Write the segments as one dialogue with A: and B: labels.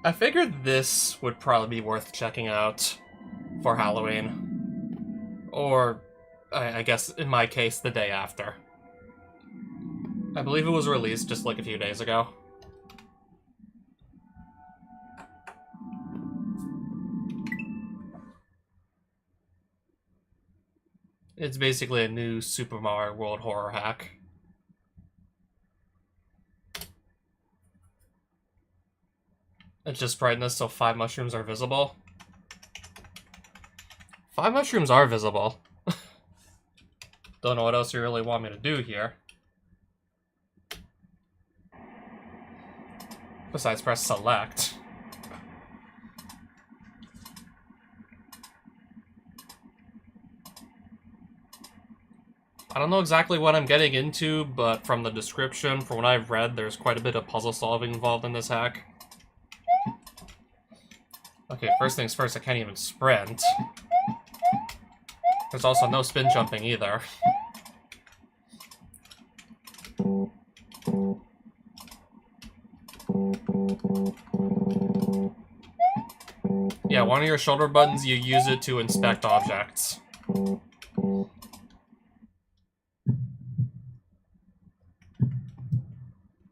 A: I figured this would probably be worth checking out for Halloween. Or, I guess, in my case, the day after. I believe it was released just like a few days ago. It's basically a new Super Mario World horror hack. Adjust brightness so 5 mushrooms are visible. 5 mushrooms are visible. Don't know what else you really want me to do here. Besides press select. I don't know exactly what I'm getting into, but from the description, from what I've read, there's quite a bit of puzzle solving involved in this hack. Okay, first things first, I can't even sprint. There's also no spin jumping either. Yeah, one of your shoulder buttons, you use it to inspect objects.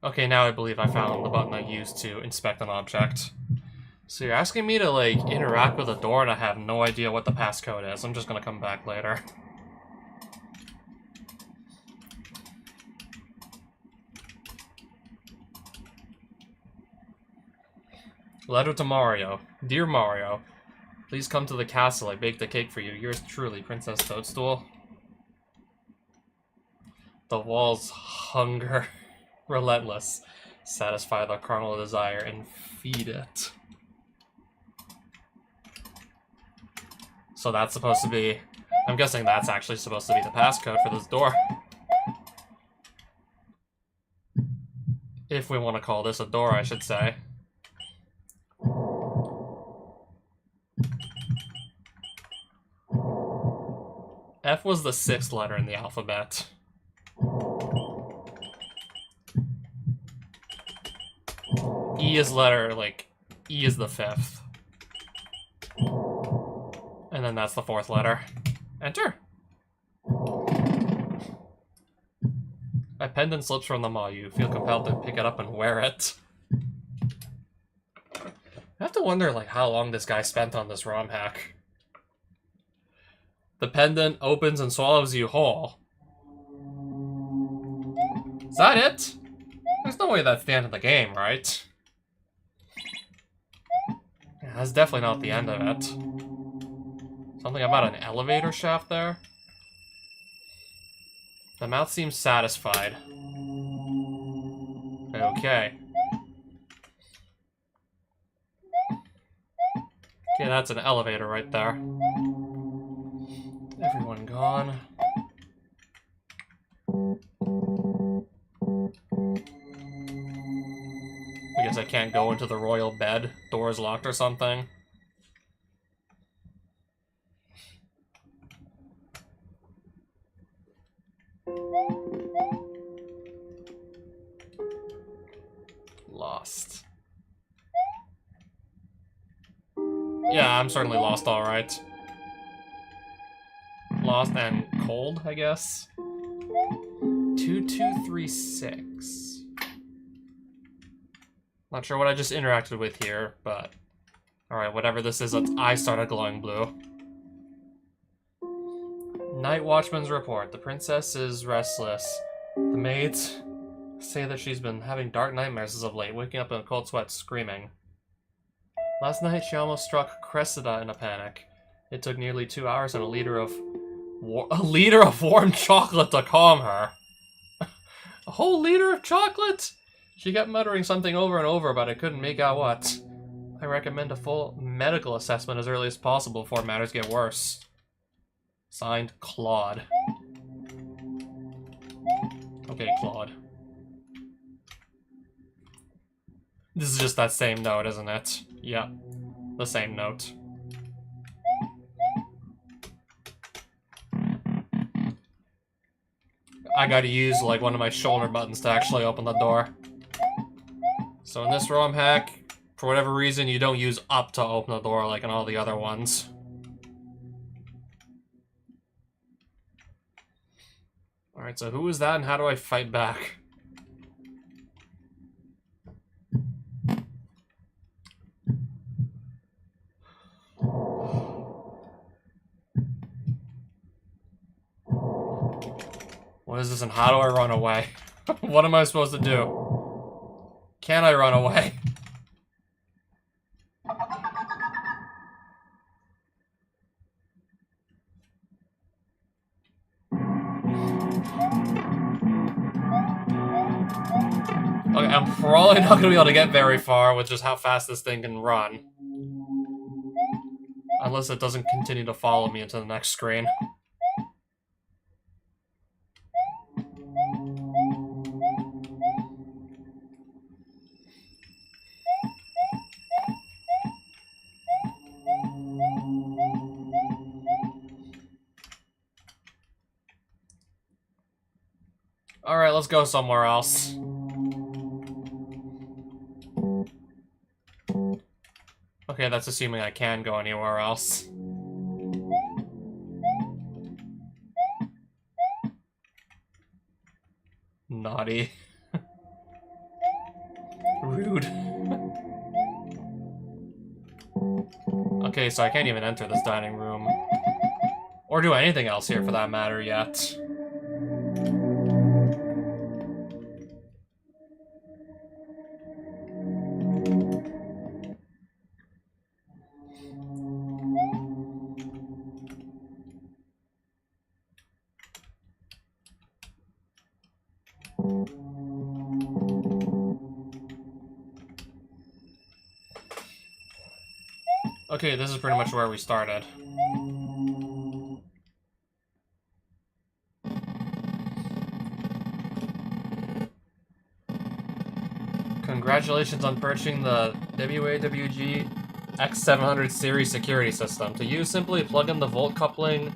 A: Okay, now I believe I found the button I used to inspect an object. So you're asking me to, like, interact with a door and I have no idea what the passcode is. I'm just gonna come back later. Letter to Mario. Dear Mario, please come to the castle. I baked a cake for you. Yours truly, Princess Toadstool. The walls hunger. Relentless. Satisfy the carnal desire and feed it. So that's supposed to be... I'm guessing that's actually supposed to be the passcode for this door. If we want to call this a door, I should say. F was the 6th letter in the alphabet. E is letter, like, E is the 5th. And then that's the 4th letter. Enter! A pendant slips from the maw. You feel compelled to pick it up and wear it. I have to wonder, like, how long this guy spent on this ROM hack. The pendant opens and swallows you whole. Is that it? There's no way that's the end of the game, right? Yeah, that's definitely not the end of it. Something about an elevator shaft there? The mouth seems satisfied. Okay. Okay, that's an elevator right there. Everyone gone. I guess I can't go into the royal bed. Door's locked or something. Lost. Yeah, I'm certainly lost, alright. Lost and cold, I guess. 2236. Not sure what I just interacted with here, but... Alright, whatever this is, its eye started glowing blue. Night Watchman's report. The princess is restless. The maids say that she's been having dark nightmares as of late, waking up in a cold sweat, screaming. Last night she almost struck Cressida in a panic. It took nearly 2 hours and a liter of warm chocolate to calm her. A whole liter of chocolate? She kept muttering something over and over, but I couldn't make out what. I recommend a full medical assessment as early as possible before matters get worse. Signed, Claude. Okay, Claude. This is just that same note, isn't it? Yeah, the same note. I gotta use, like, one of my shoulder buttons to actually open the door. So in this ROM hack, For whatever reason, you don't use up to open the door like in all the other ones. Alright, so who is that and how do I fight back? What is this and how do I run away? What am I supposed to do? Can I run away? Okay, I'm probably not gonna be able to get very far with just how fast this thing can run. Unless it doesn't continue to follow me into the next screen. Alright, let's go somewhere else. Okay, that's assuming I can go anywhere else. Naughty. Rude. Okay, so I can't even enter this dining room. Or do anything else here for that matter yet. Okay, this is pretty much where we started. Congratulations on purchasing the WAWG X700 series security system. To use, simply plug in the volt coupling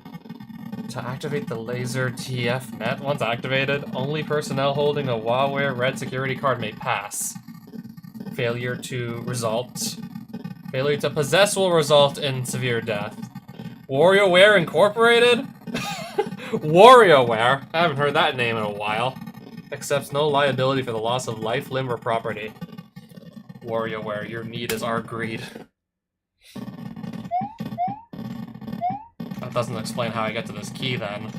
A: to activate the laser TF net. Once activated, only personnel holding a Huawei red security card may pass. Failure to possess will result in severe death. WarioWare Incorporated? WarioWare? I haven't heard that name in a while. Accepts no liability for the loss of life, limb, or property. WarioWare, your need is our greed. That doesn't explain how I get to this key, then.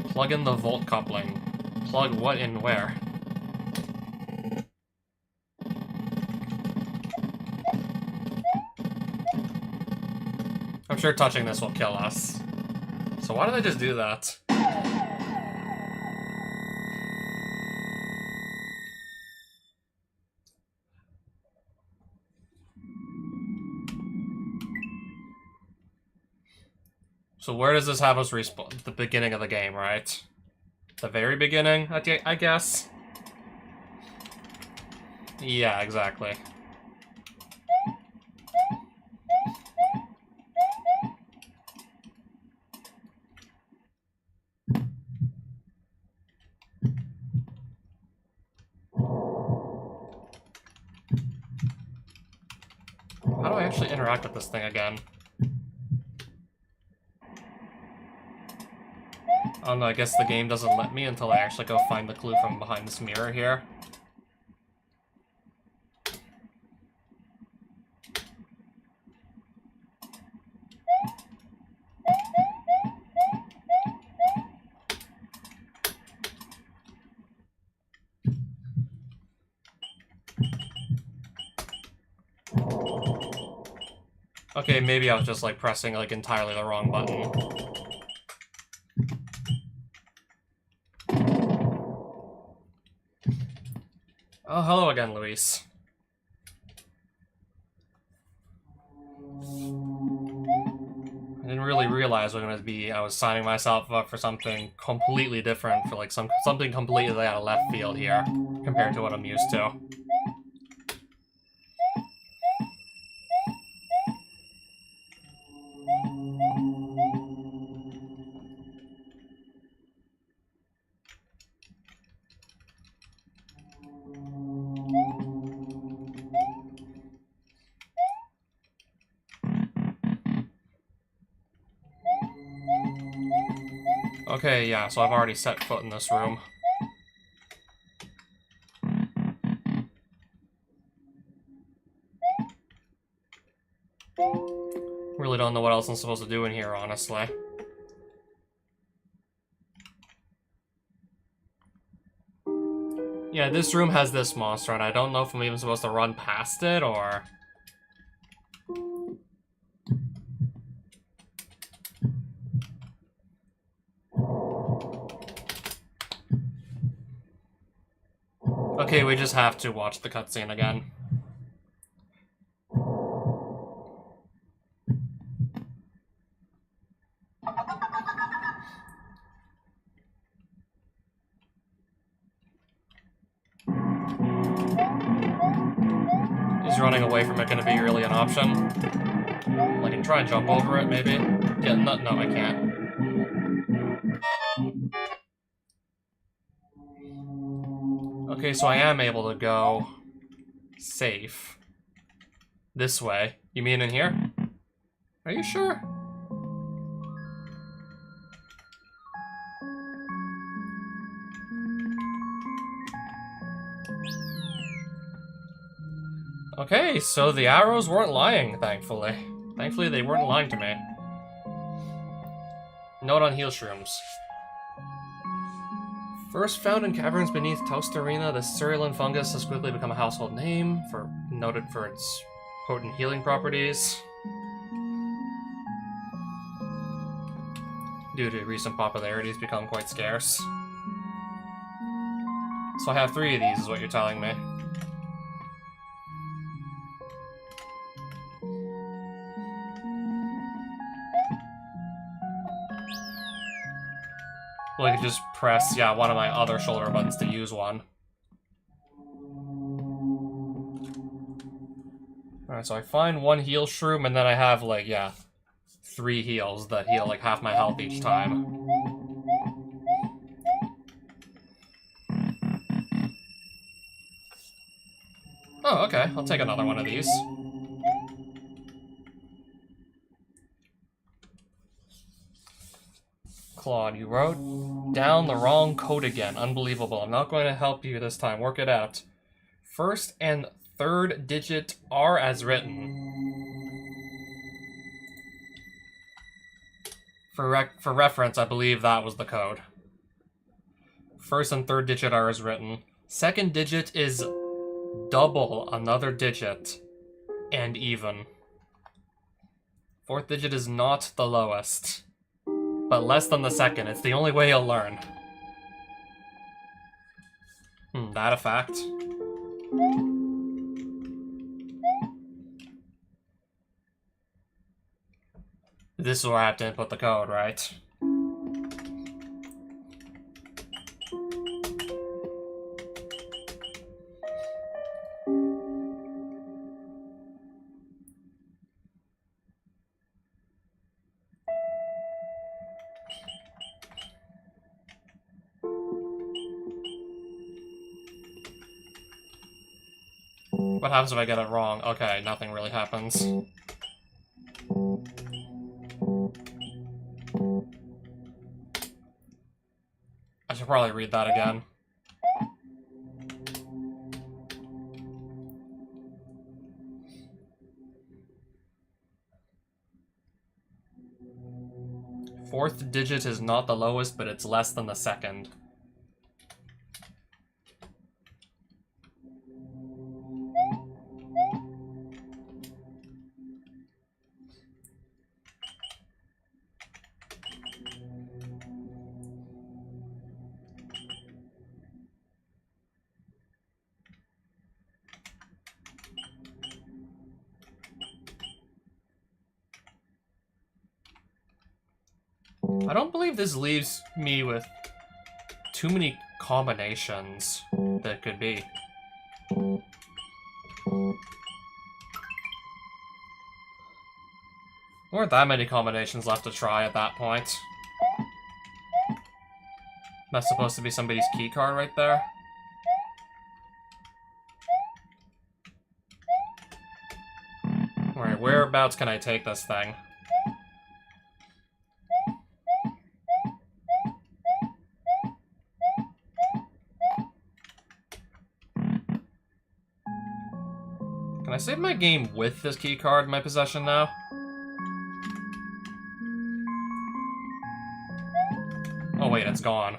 A: Plug in the volt coupling. Plug what in where? I'm sure touching this will kill us. So why did I just do that? So where does this have us respawn? The beginning of the game, right? The very beginning, I guess? Yeah, exactly. How do I actually interact with this thing again? Oh no, I guess the game doesn't let me until I actually go find the clue from behind this mirror here. Okay, maybe I was just like pressing like entirely the wrong button. Oh, hello again, Luis. I didn't really realize I was signing myself up for something completely different, for like something completely out of left field here, compared to what I'm used to. Okay, yeah, so I've already set foot in this room. Really don't know what else I'm supposed to do in here, honestly. Yeah, this room has this monster, and I don't know if I'm even supposed to run past it, or... Okay, we just have to watch the cutscene again. Is running away from it gonna be really an option? I can try and jump over it, maybe? Yeah, no, I can't. Okay, so I am able to go... safe. This way. You mean in here? Are you sure? Okay, so the arrows weren't lying, thankfully. Thankfully, they weren't lying to me. Note on heal shrooms. First found in caverns beneath Toast Arena, the Cerulean fungus has quickly become a household name, noted for its potent healing properties. Due to recent popularity, it's become quite scarce. So I have 3 of these, is what you're telling me. Well, I could just press, yeah, one of my other shoulder buttons to use one. Alright, so I find 1 heal shroom, and then I have, like, yeah, 3 heals that heal, like, half my health each time. Oh, okay, I'll take another one of these. Claude, you wrote down the wrong code again. Unbelievable. I'm not going to help you this time. Work it out. First and third digit are as written. For reference, I believe that was the code. First and third digit are as written. Second digit is double another digit and even. Fourth digit is not the lowest, but less than the second. It's the only way you'll learn. That a fact? This is where I have to input the code, right? What happens if I get it wrong? Okay, nothing really happens. I should probably read that again. Fourth digit is not the lowest, but it's less than the second. I don't believe this leaves me with too many combinations that could be. There weren't that many combinations left to try at that point. That's supposed to be somebody's keycard right there. Alright, whereabouts can I take this thing? I save my game with this key card in my possession now? Oh wait, it's gone.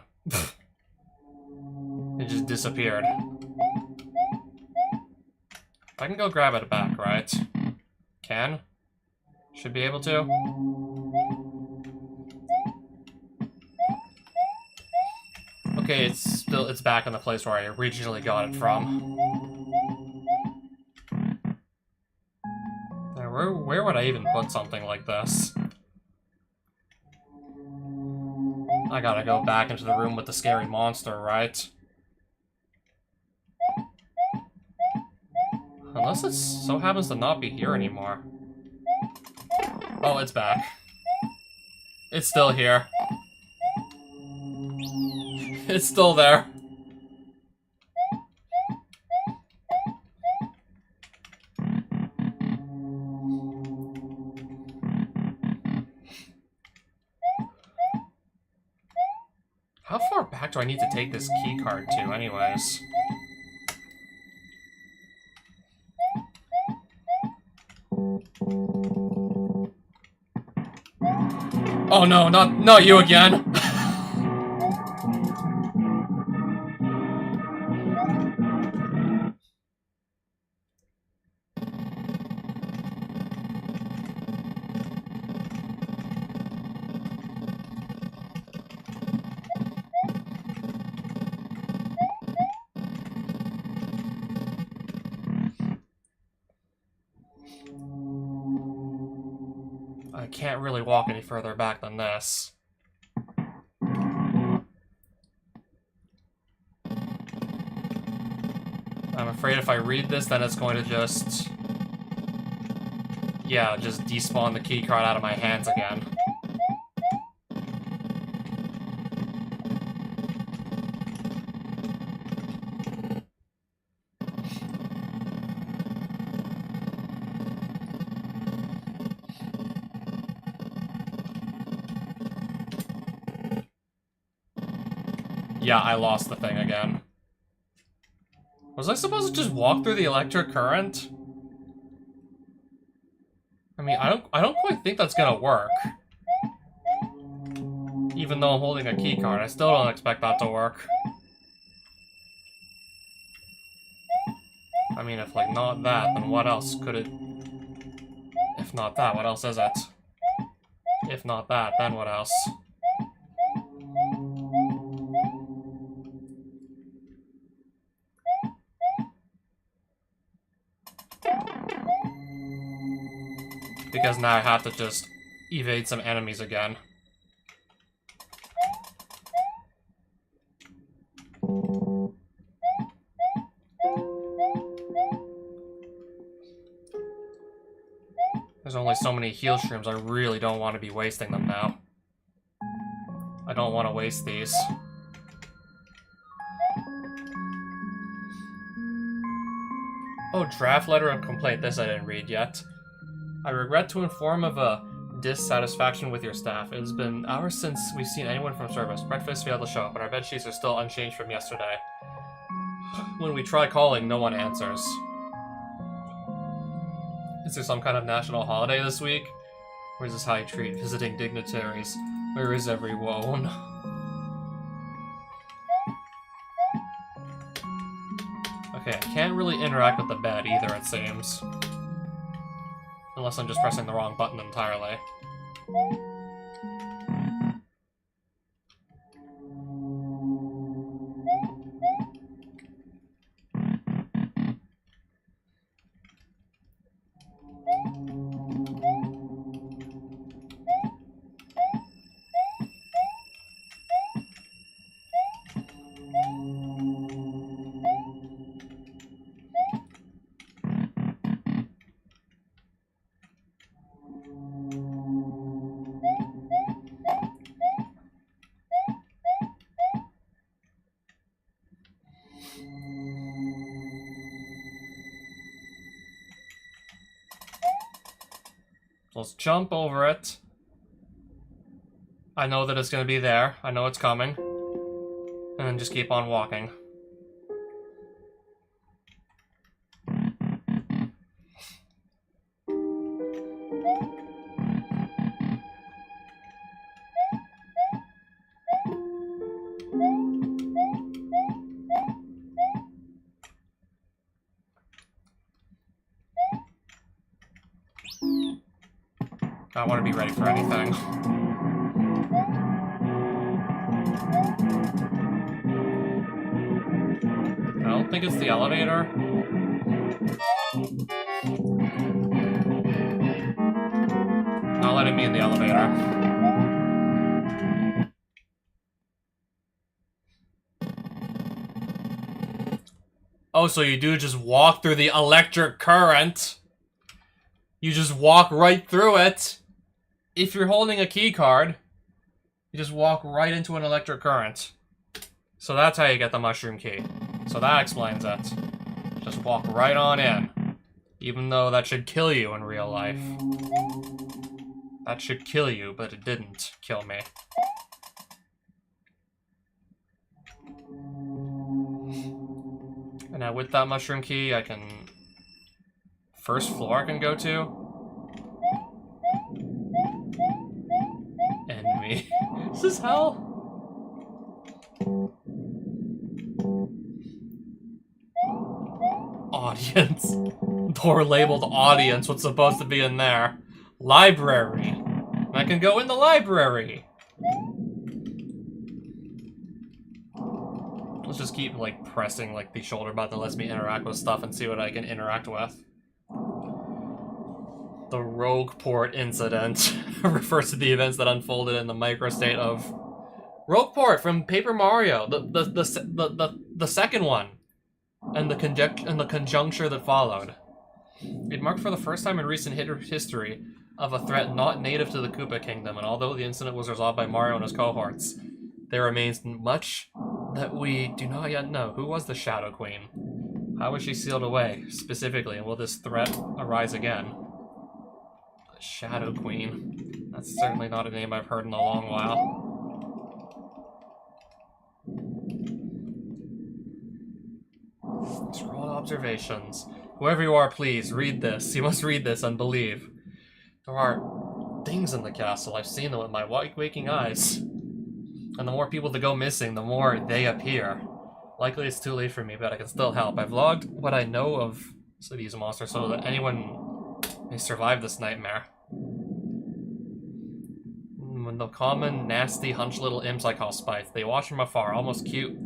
A: It just disappeared. I can go grab it back, right? Can? Should be able to. Okay, it's back in the place where I originally got it from. Where would I even put something like this? I gotta go back into the room with the scary monster, right? Unless it so happens to not be here anymore. Oh, it's back. It's still here. It's still there. How far back do I need to take this key card to, anyways? Oh no, not you again! I can't really walk any further back than this. I'm afraid if I read this, then it's going to just... yeah, just despawn the key card out of my hands again. Yeah, I lost the thing again. Was I supposed to just walk through the electric current? I mean, I don't quite think that's gonna work. Even though I'm holding a key card, I still don't expect that to work. I mean, if like not that, then what else could it... If not that, what else is it? If not that, then what else? Because now I have to just evade some enemies again. There's only so many heal shrooms, I really don't want to be wasting them now. I don't want to waste these. Oh, draft letter of complaint. This I didn't read yet. I regret to inform of a dissatisfaction with your staff. It has been hours since we've seen anyone from service. Breakfast failed to show up, and our bedsheets are still unchanged from yesterday. When we try calling, no one answers. Is there some kind of national holiday this week? Or is this how you treat visiting dignitaries? Where is everyone? Okay, I can't really interact with the bed either, it seems. Unless I'm just pressing the wrong button entirely. Let's jump over it. I know that it's going to be there. I know it's coming. And then just keep on walking. I want to be ready for anything. I don't think it's the elevator. Not letting me in the elevator. Oh, so you do just walk through the electric current. You just walk right through it. If you're holding a key card, you just walk right into an electric current. So that's how you get the mushroom key. So that explains it. Just walk right on in. Even though that should kill you in real life. That should kill you, but it didn't kill me. And now with that mushroom key, I can... First floor I can go to. Enemy. This is hell. Audience. Door labeled audience. What's supposed to be in there? Library. I can go in the library. Let's just keep like pressing like the shoulder button that lets me interact with stuff and see what I can interact with. The Rogue Port incident refers to the events that unfolded in the microstate of Rogue Port from Paper Mario, the second one, and the conjuncture that followed. It marked for the first time in recent history of a threat not native to the Koopa Kingdom, and although the incident was resolved by Mario and his cohorts, there remains much that we do not yet know. Who was the Shadow Queen? How was she sealed away, specifically, and will this threat arise again? The Shadow Queen. That's certainly not a name I've heard in a long while. Scroll observations. Whoever you are, please, read this. You must read this and believe. There are things in the castle. I've seen them with my waking eyes. And the more people that go missing, the more they appear. Likely it's too late for me, but I can still help. I've logged what I know of these monsters so that anyone may survive this nightmare. When the common, nasty, hunched little imps I call spites, they watch from afar, almost cute,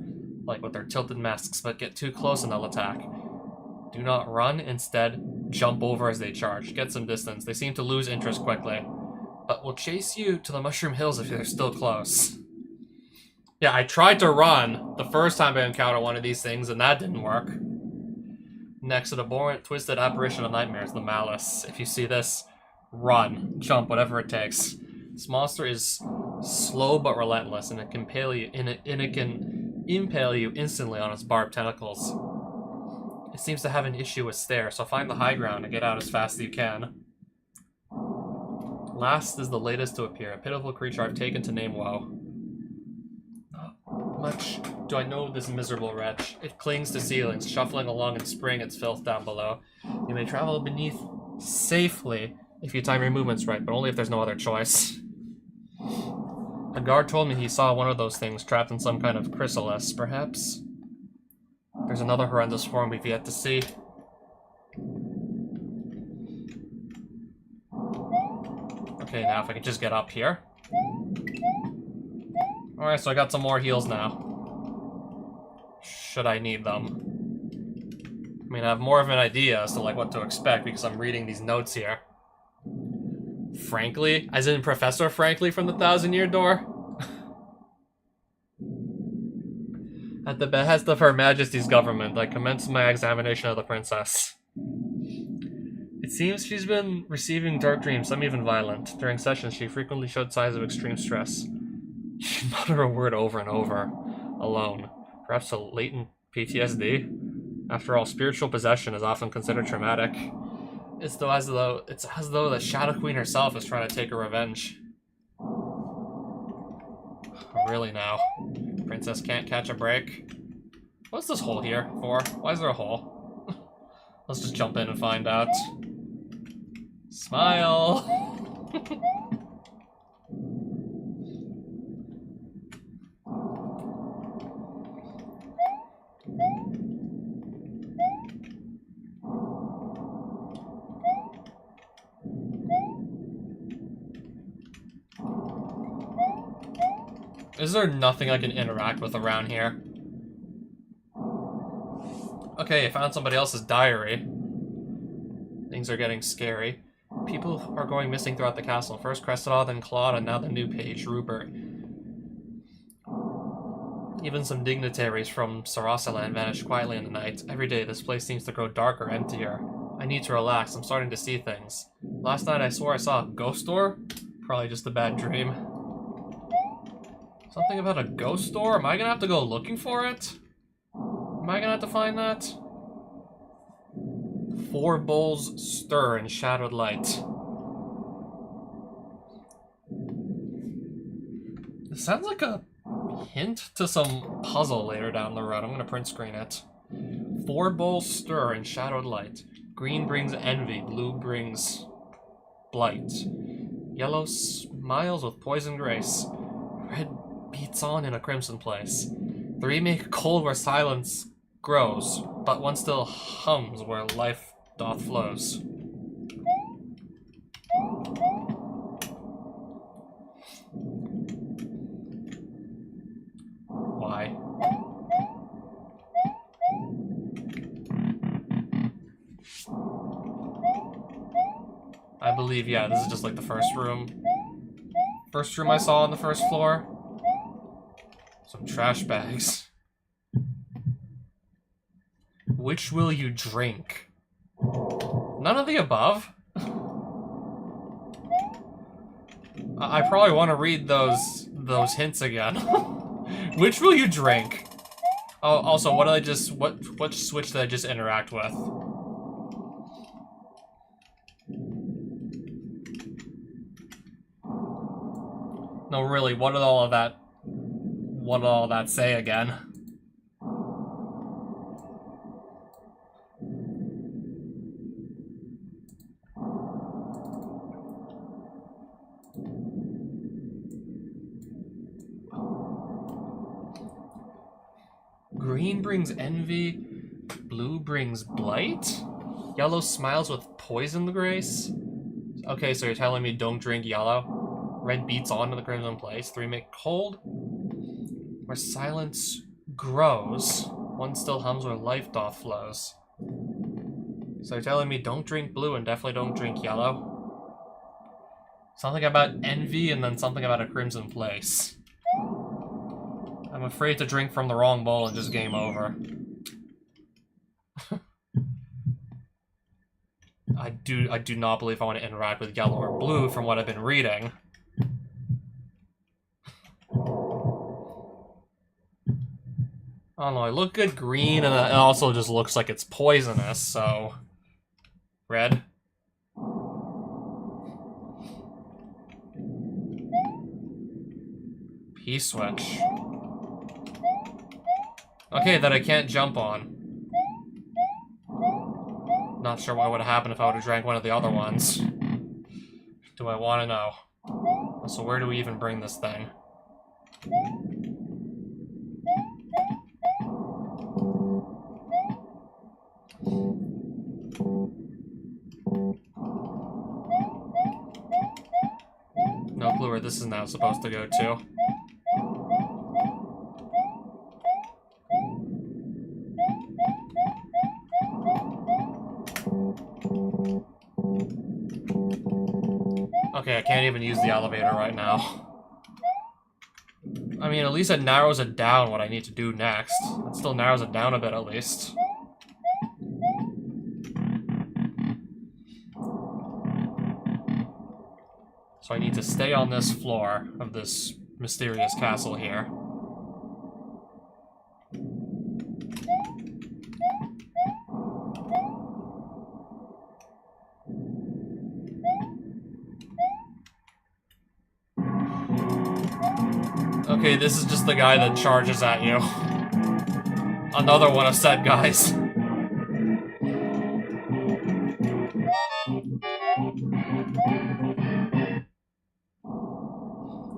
A: like with their tilted masks, but get too close and they'll attack. Do not run, instead, jump over as they charge. Get some distance. They seem to lose interest quickly, but will chase you to the Mushroom Hills if they're still close. Yeah, I tried to run the first time I encountered one of these things, and that didn't work. Next, an abhorrent, twisted apparition of nightmares, the Malice. If you see this, run, jump, whatever it takes. This monster is slow but relentless, and it can impale you instantly on its barbed tentacles. It seems to have an issue with stairs, so find the high ground and get out as fast as you can. Last is the latest to appear, a pitiful creature I've taken to name Woe. Much do I know this miserable wretch. It clings to ceilings, shuffling along and spraying its filth down below. You may travel beneath safely if you time your movements right, but only if there's no other choice. A guard told me he saw one of those things trapped in some kind of chrysalis. Perhaps there's another horrendous form we've yet to see. Okay, now if I could just get up here. Alright, so I got some more heals now. Should I need them? I mean, I have more of an idea as to like what to expect because I'm reading these notes here. Frankly, as in Professor Frankly from the Thousand-Year Door. At the behest of Her Majesty's government, I commenced my examination of the princess. It seems she's been receiving dark dreams, some even violent. During sessions, she frequently showed signs of extreme stress. She muttered a word over and over, alone. Perhaps a latent PTSD? After all, spiritual possession is often considered traumatic. It's as though the Shadow Queen herself is trying to take her revenge. Really now? Princess can't catch a break? What's this hole here for? Why is there a hole? Let's just jump in and find out. Smile! Is there nothing I can interact with around here? Okay, I found somebody else's diary. Things are getting scary. People are going missing throughout the castle. First Cressida, then Claude, and now the new page, Rupert. Even some dignitaries from Sarasaland vanished quietly in the night. Every day, this place seems to grow darker, emptier. I need to relax. I'm starting to see things. Last night, I swore I saw a ghost door. Probably just a bad dream. Something about a ghost door? Am I gonna have to go looking for it? Am I gonna have to find that? 4 bowls stir in shadowed light. It sounds like a hint to some puzzle later down the road. I'm gonna print screen it. 4 bowls stir in shadowed light. Green brings envy, blue brings blight. Yellow smiles with poison grace. Red beats on in a crimson place. 3 make cold where silence grows, but 1 still hums where life doth flows. Why? I believe, yeah, this is just like the first room. First room I saw on the first floor. Some trash bags. Which will you drink? None of the above? I probably want to read those hints again. Which will you drink? Oh, also, what did I just... What switch did I just interact with? No, really, what did all that say again? Green brings envy, blue brings blight? Yellow smiles with poison grace? Okay, so you're telling me don't drink yellow? Red beats on to the crimson place. 3 make cold, where silence grows. 1 still hums where life doth flows. So you're telling me don't drink blue and definitely don't drink yellow? Something about envy and then something about a crimson place. I'm afraid to drink from the wrong bowl and just game over. I do not believe I want to interact with yellow or blue from what I've been reading. I don't know, I look good green, and it also just looks like it's poisonous, so... Red. P-switch. Okay, that I can't jump on. Not sure what would have happened if I would have drank one of the other ones. Do I want to know? So where do we even bring this thing? No clue where this is now supposed to go to. Okay, I can't even use the elevator right now. I mean, at least it narrows it down what I need to do next. It still narrows it down a bit, at least. So I need to stay on this floor of this mysterious castle here. Okay, this is just the guy that charges at you. Another one of said guys.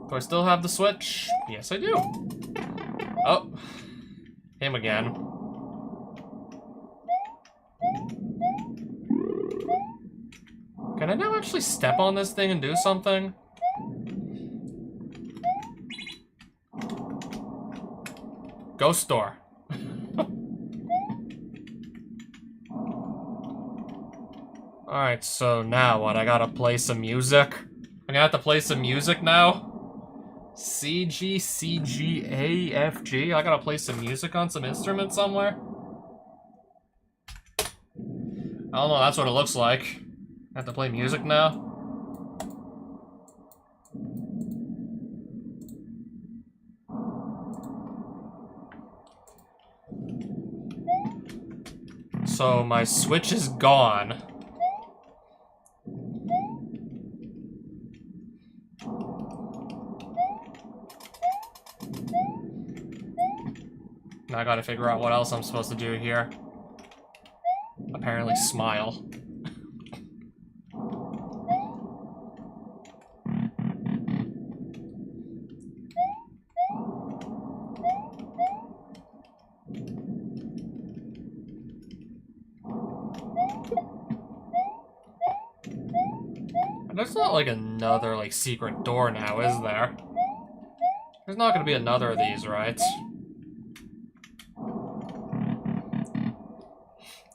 A: Do I still have the switch? Yes, I do. Oh. Him again. Can I now actually step on this thing and do something? ghost door. Alright, so now what? I gotta play some music? I'm gonna have to play some music now? C, G, C, G, A, F, G? I gotta play some music on some instrument somewhere? I don't know, that's what it looks like. I have to play music now? So my Switch is gone. Now I gotta figure out what else I'm supposed to do here. Apparently smile. There's not like another like secret door now, is there? There's not gonna be another of these, right?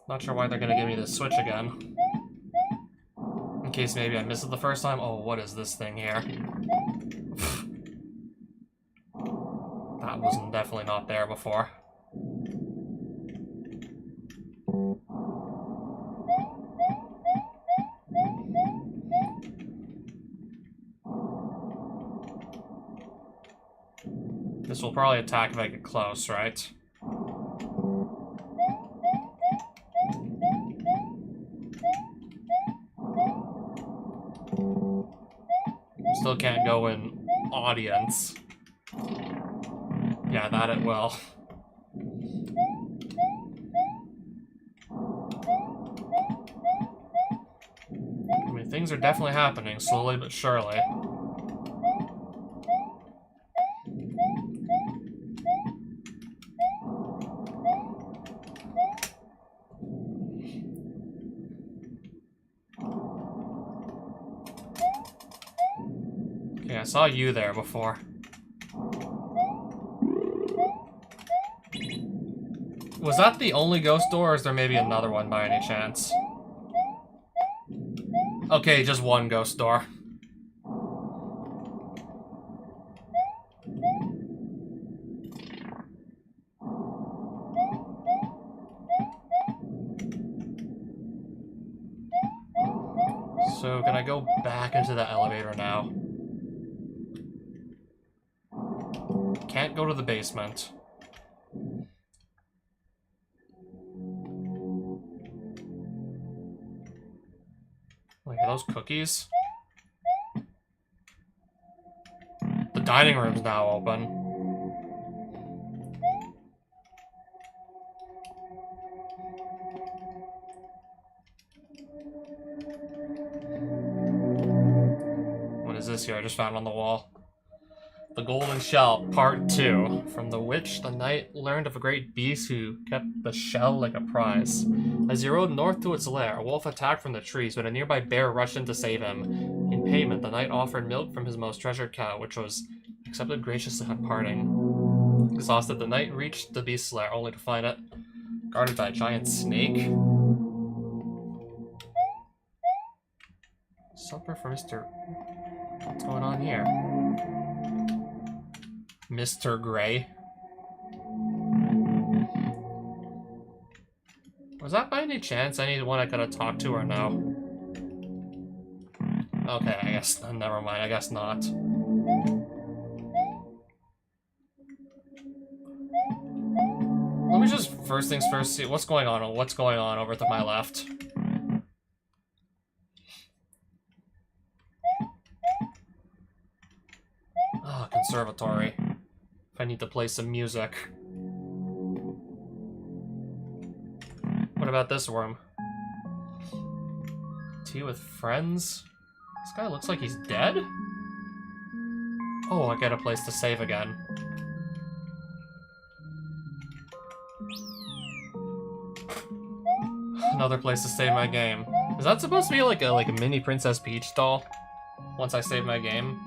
A: Not sure why they're gonna give me this switch again. In case maybe I missed it the first time. Oh, what is this thing here? That was definitely not there before. This will probably attack if I get close, right? Still can't go in audience. Yeah, that it will. I mean, things are definitely happening, slowly but surely. Okay, I saw you there before. Was that the only ghost door, or is there maybe another one by any chance? Okay, just one ghost door. So, can I go back into the elevator now? Can't go to the basement. Wait, are those cookies? The dining room's now open. What is this here I just found on the wall? The Golden Shell, Part 2. From the witch, the knight learned of a great beast who kept the shell like a prize. As he rode north to its lair, a wolf attacked from the trees, but a nearby bear rushed in to save him. In payment, the knight offered milk from his most treasured cow, which was accepted graciously on parting. Exhausted, the knight reached the beast's lair, only to find it guarded by a giant snake. Supper for Mr. What's going on here? Mr. Gray. Was that by any chance anyone I could have talked to or no? Okay, I guess, never mind, I guess not. Let me just, first things first, see what's going on over to my left. Ah, conservatory. If I need to play some music. What about this room? Tea with friends? This guy looks like he's dead? Oh, I get a place to save again. Another place to save my game. Is that supposed to be like a mini Princess Peach doll? Once I save my game?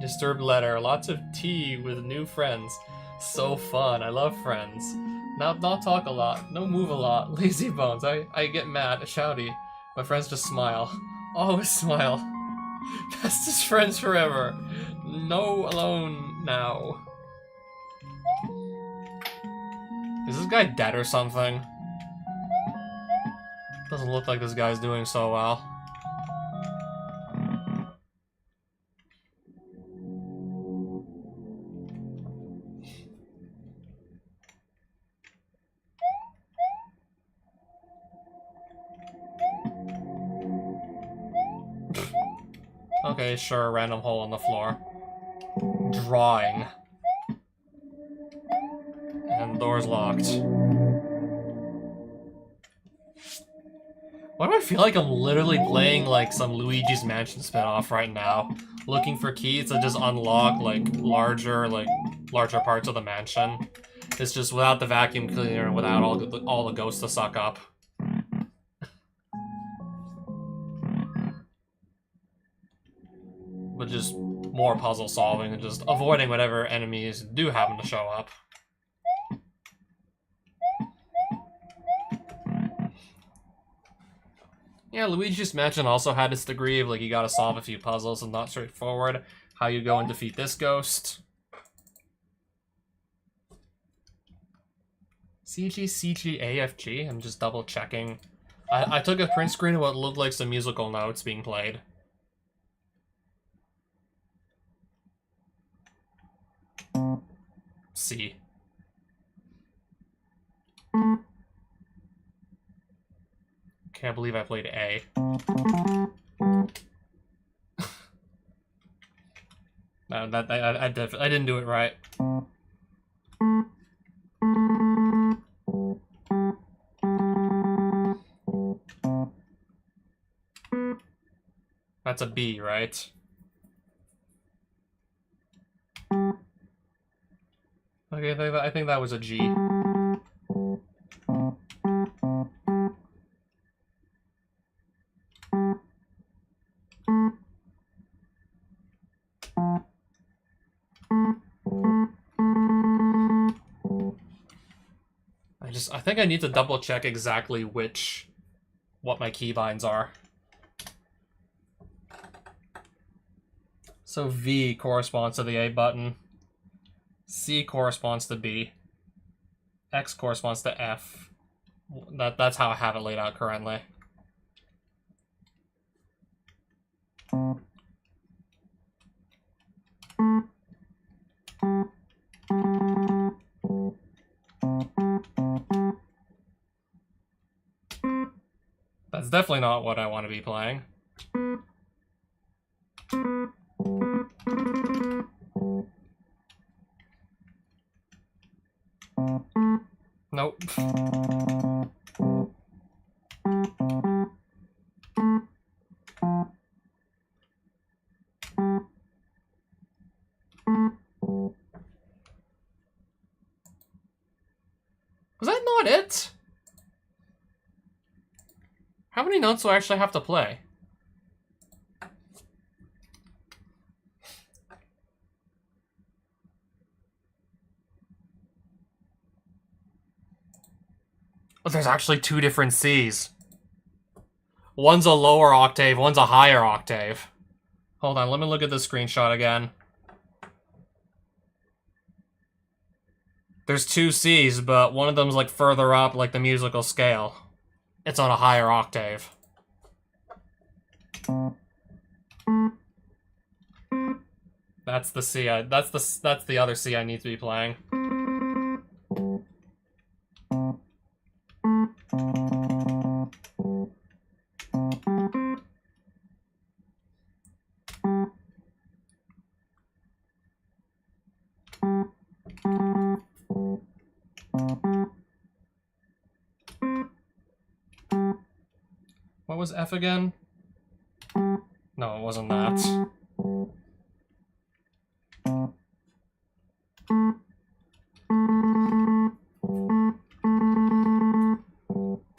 A: Disturbed letter. Lots of tea with new friends. So fun. I love friends. Not talk a lot. No move a lot. Lazy bones. I get mad. Shouty. My friends just smile. Always smile. Bestest friends forever. No alone now. Is this guy dead or something? Doesn't look like this guy's doing so well. Okay, sure, random hole in the floor. Drawing. And door's locked. Why do I feel like I'm literally playing like some Luigi's Mansion spinoff right now? Looking for keys to just unlock like larger parts of the mansion. It's just without the vacuum cleaner and without all the ghosts to suck up. But just more puzzle solving and just avoiding whatever enemies do happen to show up. Yeah, Luigi's Mansion also had its degree of, like, you gotta solve a few puzzles and not straightforward. How you go and defeat this ghost. CG, I'm just double checking. I took a print screen of what looked like some musical notes being played. C. Can't believe I played A. No, I didn't do it right. That's a B, right? Okay, I think that was a G. I think I need to double check exactly what my keybinds are. So V corresponds to the A button. C corresponds to B. X corresponds to F. That's how I have it laid out currently. That's definitely not what I want to be playing. Nope. Was that not it? How many notes do I actually have to play? Oh, there's actually two different Cs. One's a lower octave, one's a higher octave. Hold on, let me look at the screenshot again. There's two Cs, but one of them's like further up, like the musical scale. It's on a higher octave. That's the C. That's the other C I need to be playing. What was F again? No, it wasn't that.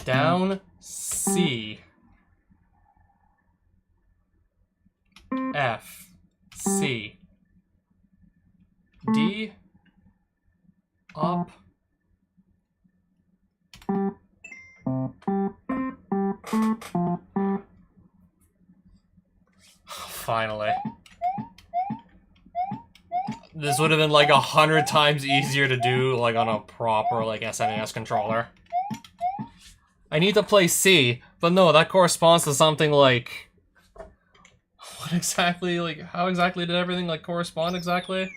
A: Down C. F. C. C, up. Finally. This would have been like 100 times easier to do like on a proper like SNES controller. I need to play C, but no, that corresponds to something like... What exactly, like, how exactly did everything like correspond exactly?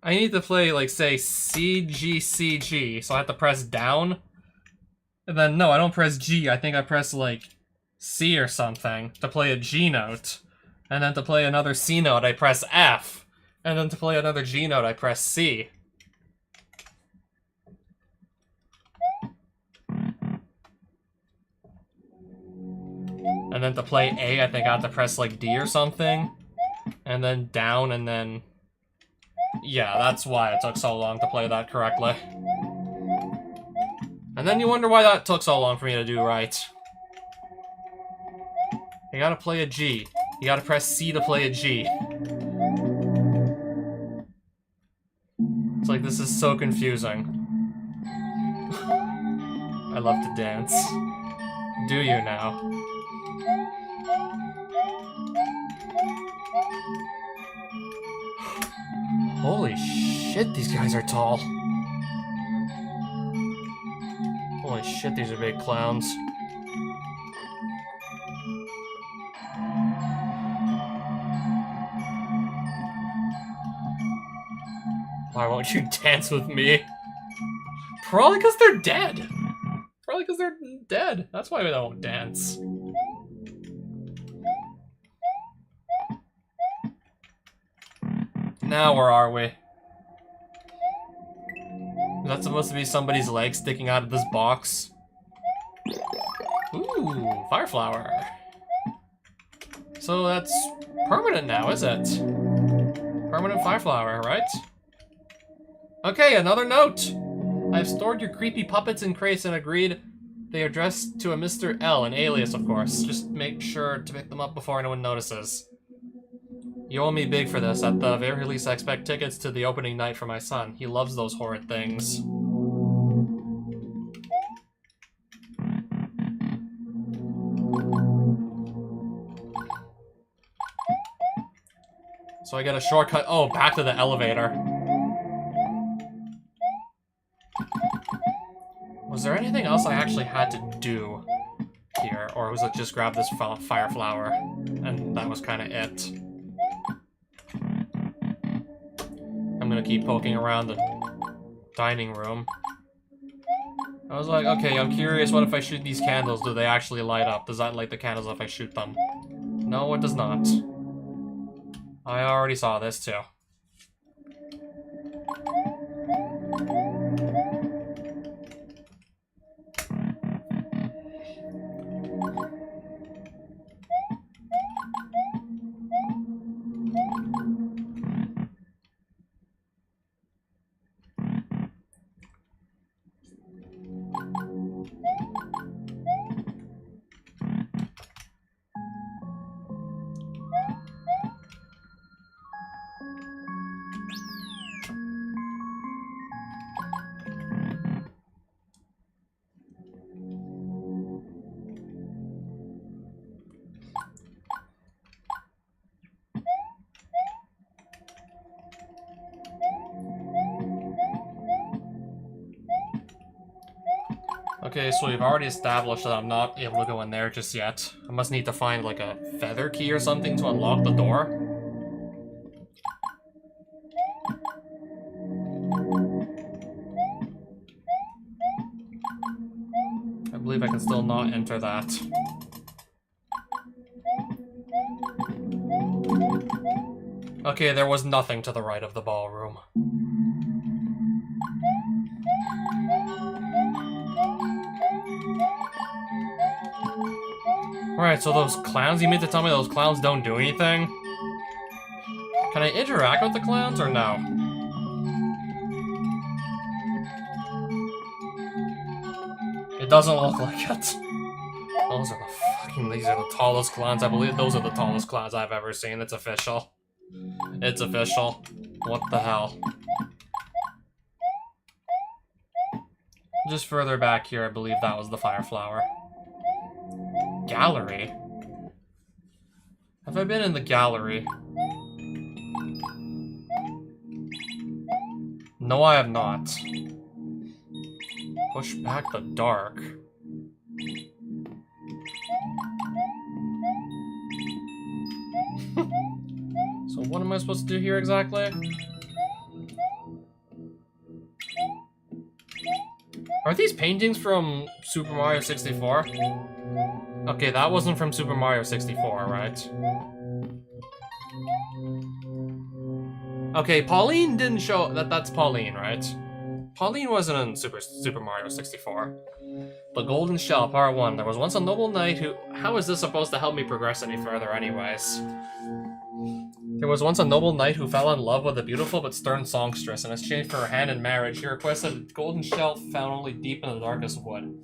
A: I need to play like, say, C, G, C, G, so I have to press down. And then, no, I don't press G, I think I press like C or something to play a G note. And then to play another C note, I press F. And then to play another G note, I press C. And then to play A, I think I have to press like D or something. And then down, and then... Yeah, that's why it took so long to play that correctly. And then you wonder why that took so long for me to do right. You gotta play a G. You gotta press C to play a G. It's like, this is so confusing. I love to dance. Do you now? Holy shit, these guys are tall. Holy shit, these are big clowns. Why won't you dance with me? Probably because they're dead. Probably because they're dead. That's why they don't dance. Now where are we? Is that supposed to be somebody's leg sticking out of this box? Ooh, fire flower. So that's permanent now, is it? Permanent fire flower, right? Okay, another note! I've stored your creepy puppets in crates and agreed they are addressed to a Mr. L, an alias, of course. Just make sure to pick them up before anyone notices. You owe me big for this. At the very least, I expect tickets to the opening night for my son. He loves those horrid things. So I get a shortcut. Oh, back to the elevator. Was there anything else I actually had to do here? Or was it just grab this fire flower? And that was kind of it. I'm gonna keep poking around the dining room. I was like, okay, I'm curious, what if I shoot these candles? Do they actually light up? Does that light the candles if I shoot them? No, it does not. I already saw this too. Okay, so we've already established that I'm not able to go in there just yet. I must need to find like a feather key or something to unlock the door. I believe I can still not enter that. Okay, there was nothing to the right of the ballroom. Alright, so those clowns, you mean to tell me those clowns don't do anything? Can I interact with the clowns or no? It doesn't look like it. Those are these are the tallest clowns. I believe those are the tallest clowns I've ever seen. It's official. It's official. What the hell? Just further back here, I believe that was the fire flower. Gallery? Have I been in the gallery? No, I have not. Push back the dark. So what am I supposed to do here exactly? Are these paintings from Super Mario 64? Okay, that wasn't from Super Mario 64, right? Okay, Pauline didn't show that's Pauline, right? Pauline wasn't in Super Mario 64. The Golden Shell, Part 1. There was once a noble knight who... How is this supposed to help me progress any further anyways? There was once a noble knight who fell in love with a beautiful but stern songstress. In exchange for her hand in marriage, he requested a golden shell found only deep in the darkest wood.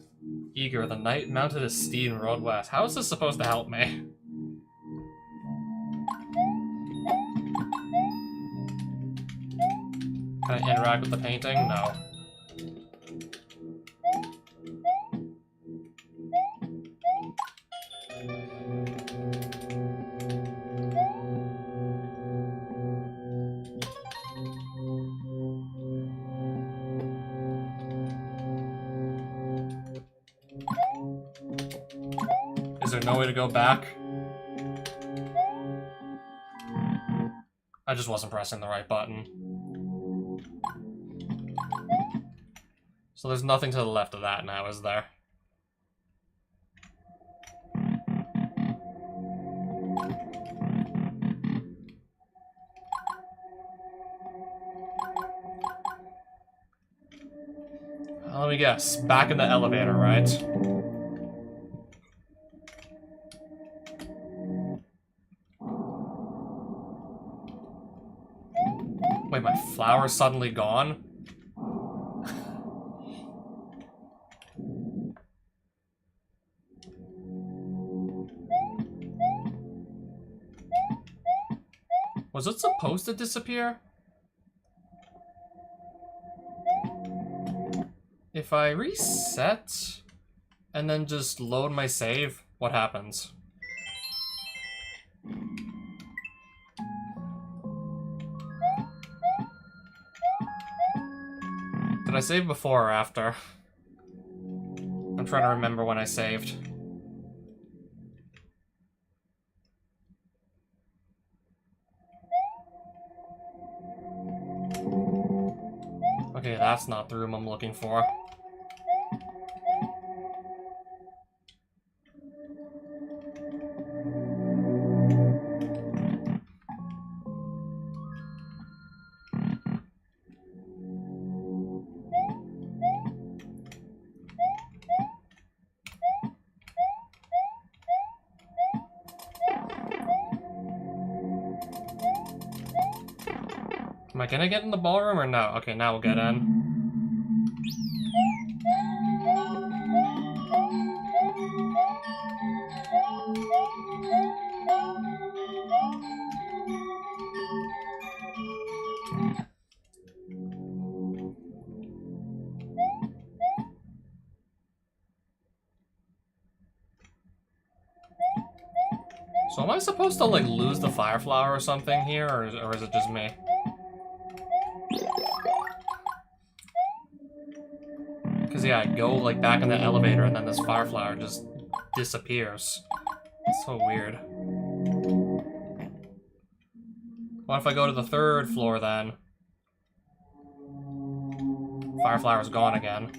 A: Eager, the knight mounted his steed and rode west. How is this supposed to help me? Can I interact with the painting? No. Is there no way to go back? I just wasn't pressing the right button. So there's nothing to the left of that now, is there? Let me guess. Back in the elevator, right? Wait, my flower's suddenly gone? Was it supposed to disappear? If I reset and then just load my save, what happens? Did I save before or after? I'm trying to remember when I saved. Okay, that's not the room I'm looking for. Am I gonna get in the ballroom or no? Okay, now we'll get in. So am I supposed to, like, lose the fire flower or something here, or is it just me? Because, yeah, I go, like, back in the elevator and then this fire flower just disappears. It's so weird. What if I go to the 3rd floor, then? Fire flower's gone again.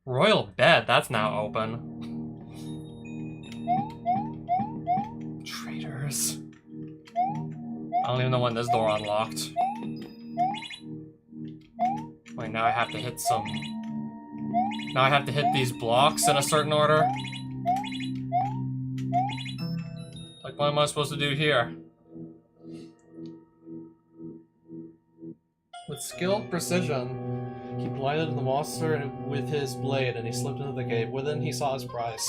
A: Royal bed, that's now open. Traitors. I don't even know when this door unlocked. Wait, now I have to hit some... Now I have to hit these blocks in a certain order. Like, what am I supposed to do here? With skilled precision, he blinded the monster with his blade and he slipped into the cave. Within, he saw his prize.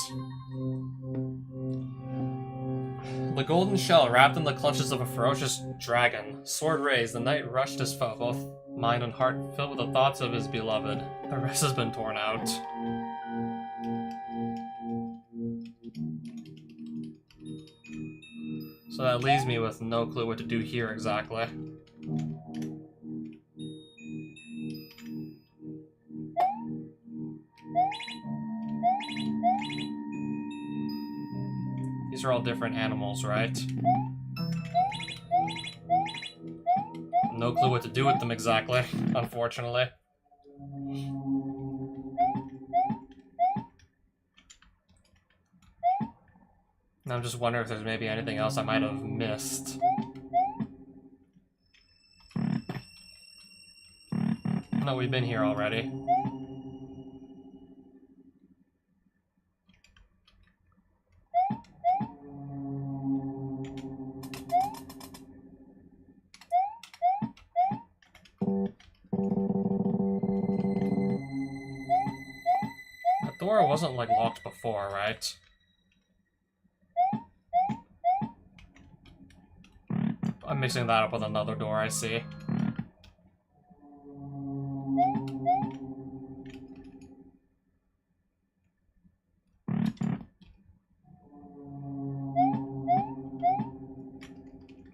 A: The golden shell wrapped in the clutches of a ferocious dragon. Sword raised, the knight rushed his foe, both mind and heart filled with the thoughts of his beloved. The rest has been torn out. So that leaves me with no clue what to do here exactly. These are all different animals, right? No clue what to do with them exactly, unfortunately. I'm just wondering if there's maybe anything else I might have missed. No, we've been here already. The door wasn't, like, locked before, right? I'm mixing that up with another door, I see.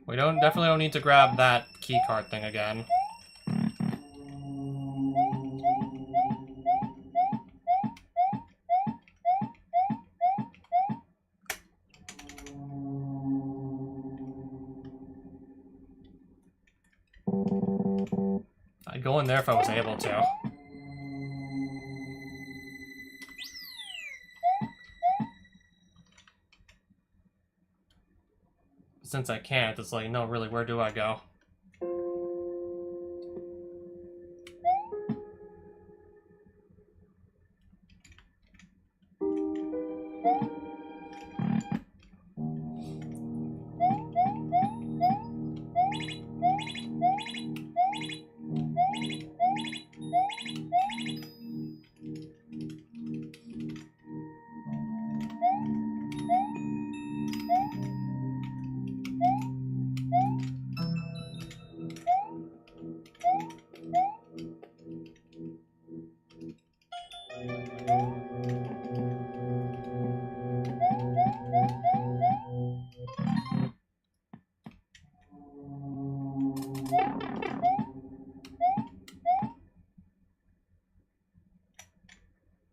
A: We definitely don't need to grab that keycard thing again. I'd go in there if I was able to. Since I can't, it's like, no, really, where do I go?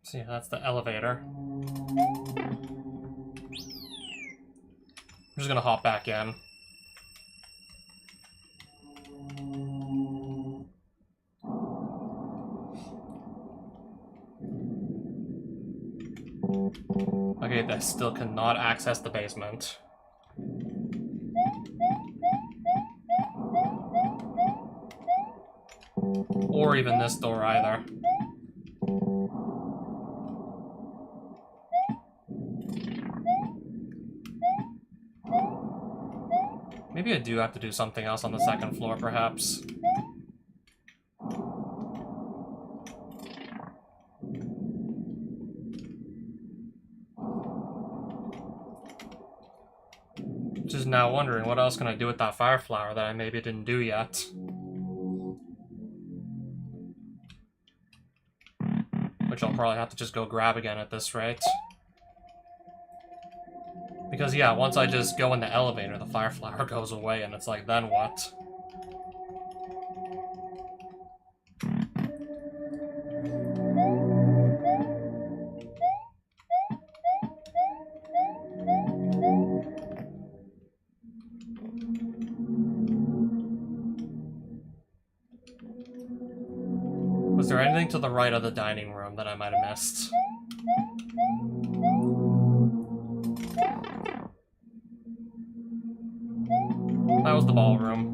A: See, that's the elevator. I'm just gonna hop back in. Okay, that still cannot access the basement. Or even this door either. Maybe I do have to do something else on the second floor, perhaps. Just now wondering, what else can I do with that fire flower that I maybe didn't do yet? Which I'll probably have to just go grab again at this rate. Because, yeah, once I just go in the elevator, the fire flower goes away, and it's like, then what? Was there anything to the right of the dining room that I might have missed? That was the ballroom.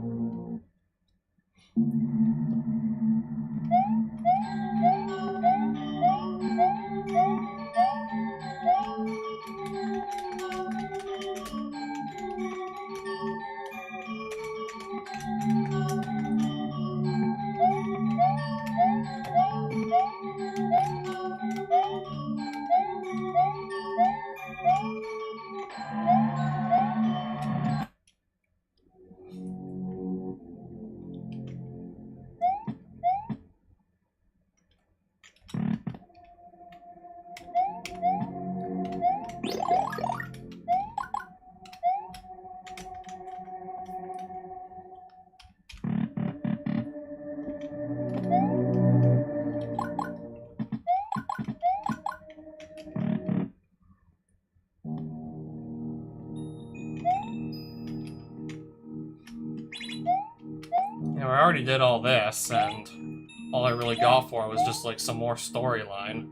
A: You know, I already did all this, and all I really got for it was just, like, some more storyline.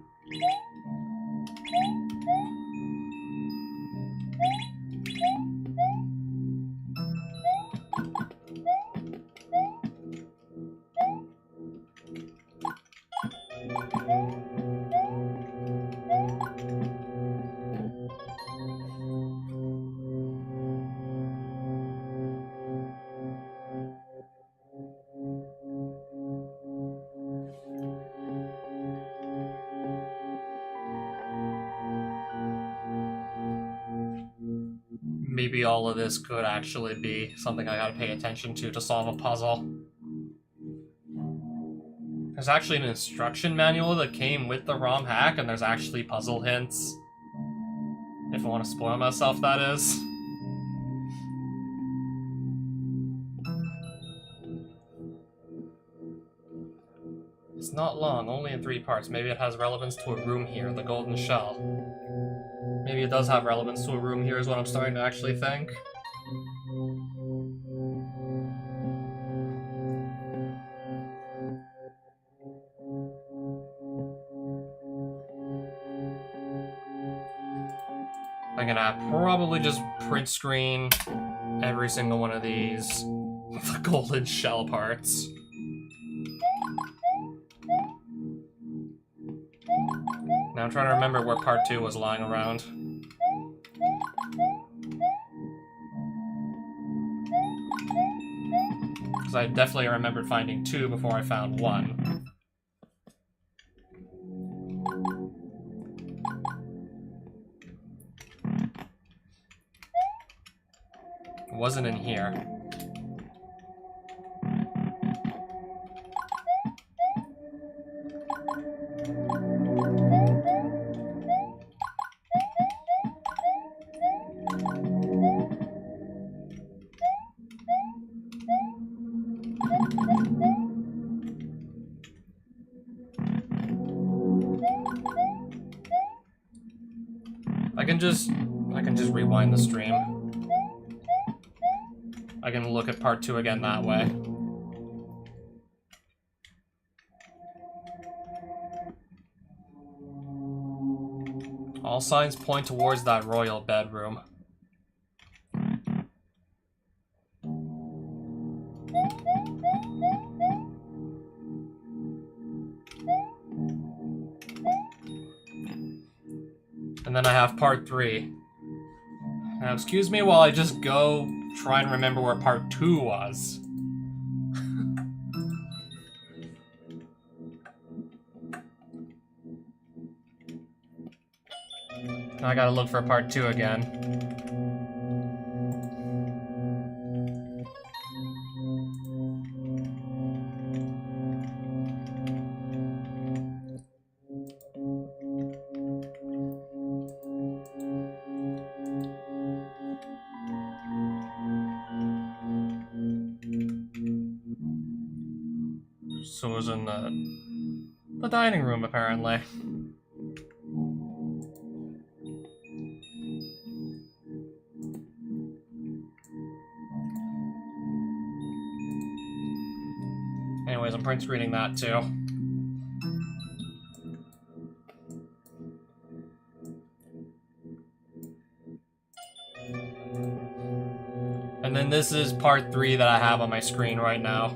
A: Maybe all of this could actually be something I gotta pay attention to solve a puzzle. There's actually an instruction manual that came with the ROM hack, and there's actually puzzle hints. If I want to spoil myself, that is. It's not long, only in 3 parts. Maybe it has relevance to a room here, the golden shell. Maybe it does have relevance to a room here is what I'm starting to actually think. I'm gonna probably just print screen every single one of these the golden shell parts. Now I'm trying to remember where part 2 was lying around. Because I definitely remembered finding 2 before I found 1. It wasn't in here. I can just rewind the stream. I can look at part 2 again that way. All signs point towards that royal bedroom. And then I have part 3. Now, excuse me while I just go try and remember where part 2 was. Now I gotta look for part 2 again. So it was in the dining room, apparently. Anyways, I'm print screening that too. And then this is part 3 that I have on my screen right now.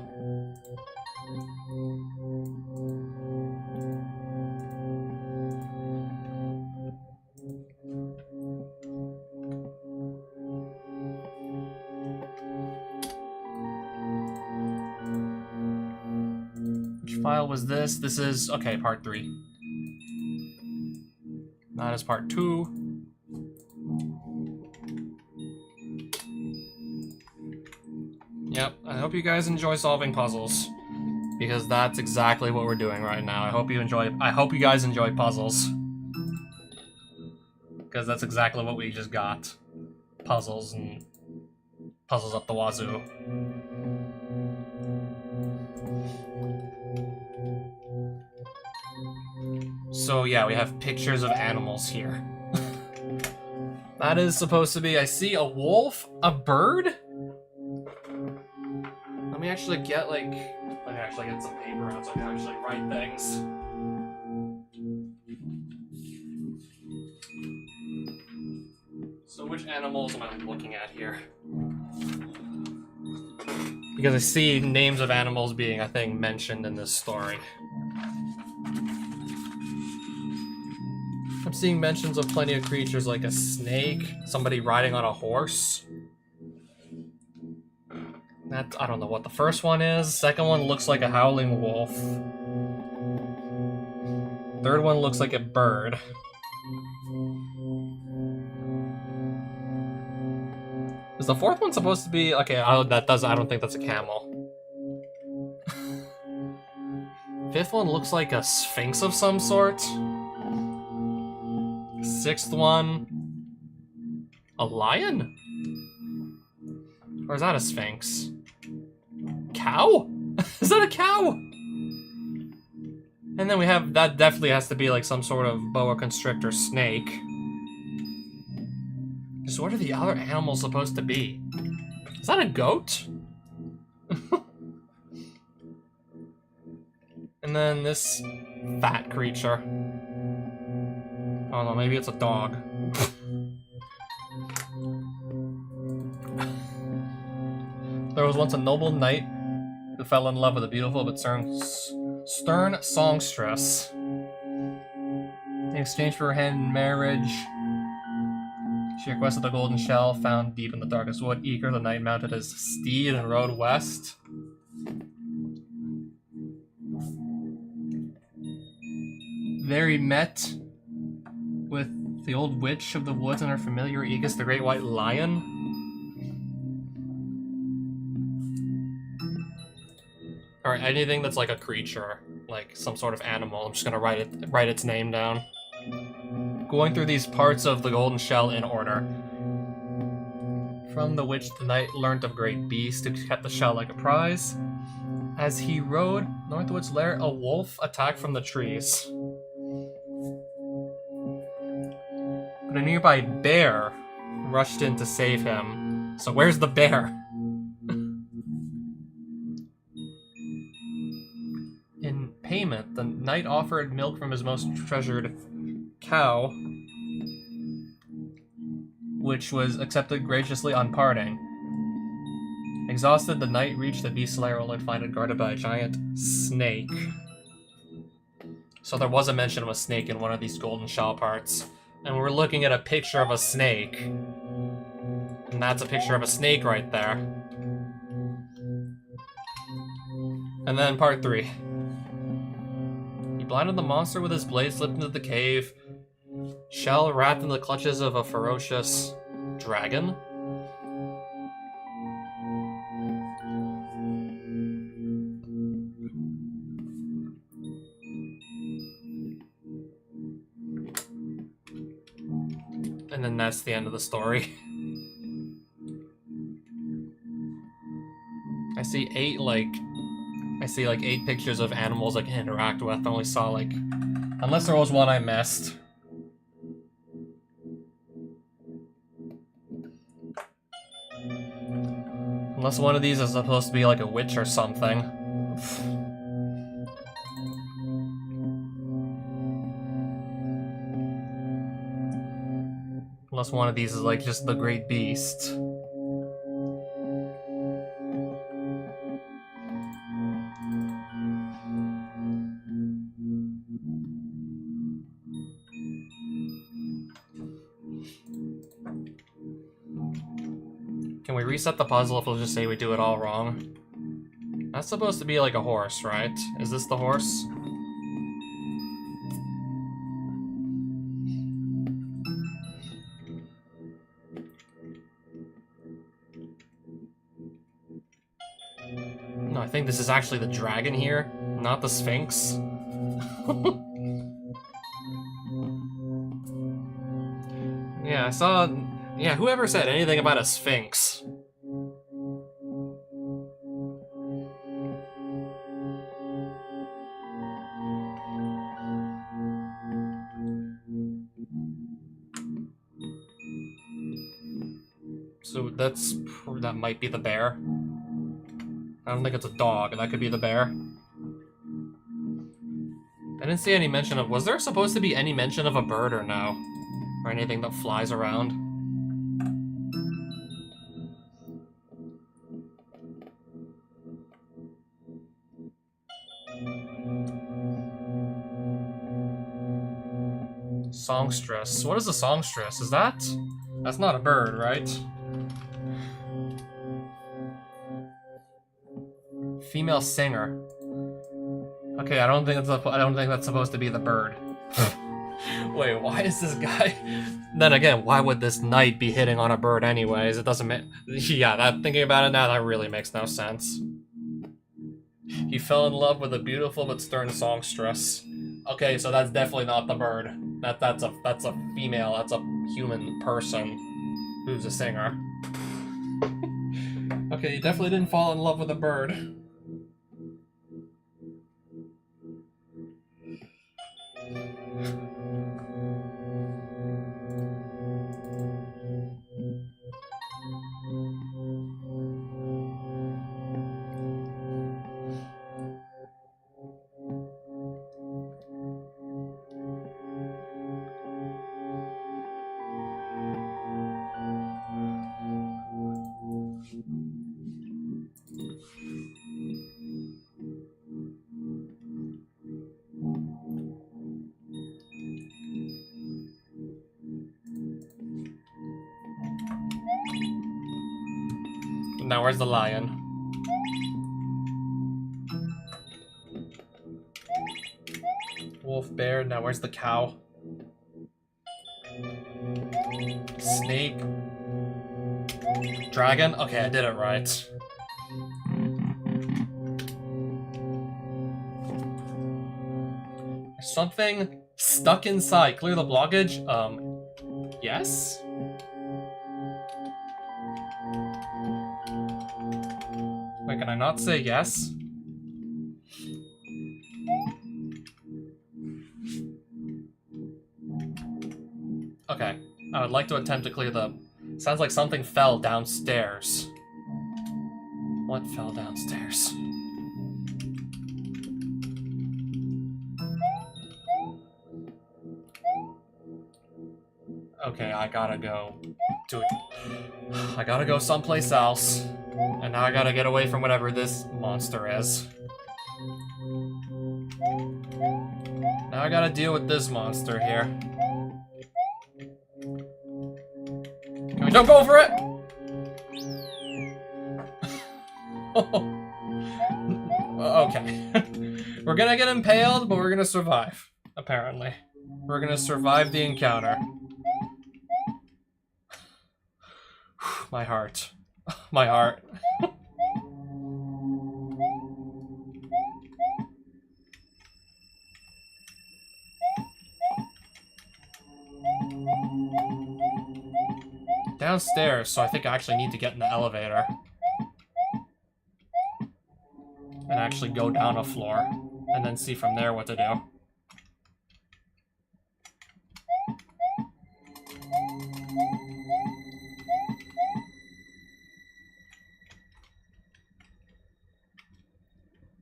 A: File was this. This is, okay, part 3. That is part 2. Yep, I hope you guys enjoy solving puzzles, because that's exactly what we're doing right now. I hope you guys enjoy puzzles, because that's exactly what we just got. Puzzles and puzzles up the wazoo. So yeah, we have pictures of animals here. That is supposed to be, I see a wolf, a bird? Let me actually get, like... Let me actually get some paper out so I can actually write things. So which animals am I looking at here? Because I see names of animals being, I think, mentioned in this story. I'm seeing mentions of plenty of creatures like a snake, somebody riding on a horse. That, I don't know what the first one is. Second one looks like a howling wolf. Third one looks like a bird. Is the fourth one supposed to be... Okay, I don't think that's a camel. Fifth one looks like a sphinx of some sort. Sixth one... A lion? Or is that a sphinx? Cow? Is that a cow? And then we have... That definitely has to be like some sort of boa constrictor snake. So what are the other animals supposed to be? Is that a goat? And then this fat creature. Oh no, maybe it's a dog. There was once a noble knight who fell in love with a beautiful but stern songstress. In exchange for her hand in marriage, she requested a golden shell found deep in the darkest wood. Eager, the knight mounted his steed and rode west. There he met with the old witch of the woods and her familiar Aegis, the great white lion. Alright, anything that's like a creature, like some sort of animal, I'm just gonna write its name down. Going through these parts of the golden shell in order. From the witch the knight learnt of great beast who kept the shell like a prize. As he rode north to its lair, a wolf attacked from the trees. But a nearby bear rushed in to save him. So where's the bear? In payment, the knight offered milk from his most treasured cow, which was accepted graciously on parting. Exhausted, the knight reached the beast's lair only to find it guarded by a giant snake. So there was a mention of a snake in one of these golden shell parts. And we're looking at a picture of a snake. And that's a picture of a snake right there. And then part 3. He blinded the monster with his blade, slipped into the cave. Shell wrapped in the clutches of a ferocious dragon. And then that's the end of the story. I see 8 pictures of animals I can interact with. I only saw like, unless there was one I missed. Unless one of these is supposed to be like a witch or something. Unless one of these is like just the great beast. Can we reset the puzzle if we'll just say we do it all wrong? That's supposed to be like a horse, right? Is this the horse? No, I think this is actually the dragon here, not the Sphinx. Yeah, I saw... Yeah, whoever said anything about a Sphinx? So that might be the bear. I don't think it's a dog. That could be the bear. I didn't see any mention of... Was there supposed to be any mention of a bird or no? Or anything that flies around? Songstress. What is a songstress? Is that... That's not a bird, right? Female singer. Okay, I don't think that's supposed to be the bird. Wait, why is this guy... Then again, why would this knight be hitting on a bird anyways? It doesn't make... Yeah, thinking about it now, that really makes no sense. He fell in love with a beautiful but stern songstress. Okay, so that's definitely not the bird. That's a female, that's a human person who's a singer. Okay, he definitely didn't fall in love with a bird. Now where's the lion? Wolf, bear, now where's the cow? Snake. Dragon? Okay, I did it right. Something stuck inside. Clear the blockage? Yes? Wait, can I not say yes? Okay. I would like to attempt to clear the... Sounds like something fell downstairs. What fell downstairs? Okay, I gotta go do it. I gotta go someplace else. And now I gotta get away from whatever this monster is. Now I gotta deal with this monster here. Can we jump over it? Okay. We're gonna get impaled, but we're gonna survive. Apparently. We're gonna survive the encounter. My heart. My heart. Downstairs, so I think I actually need to get in the elevator. And actually go down a floor. And then see from there what to do.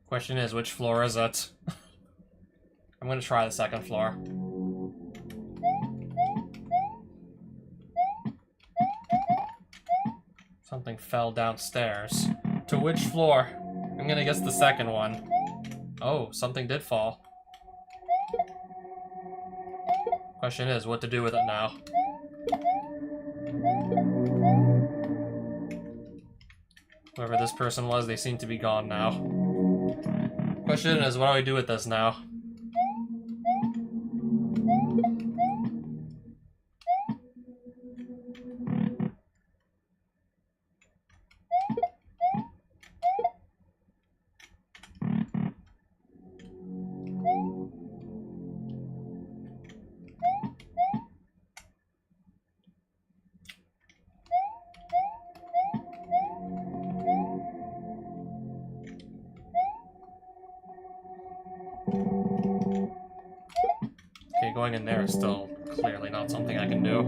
A: Question is, which floor is it? I'm gonna try the second floor. Something fell downstairs. To which floor? I'm gonna guess the second one. Oh, something did fall. Question is, what to do with it now? Whoever this person was, they seem to be gone now. Question is, what do I do with this now? Okay, going in there is still clearly not something I can do.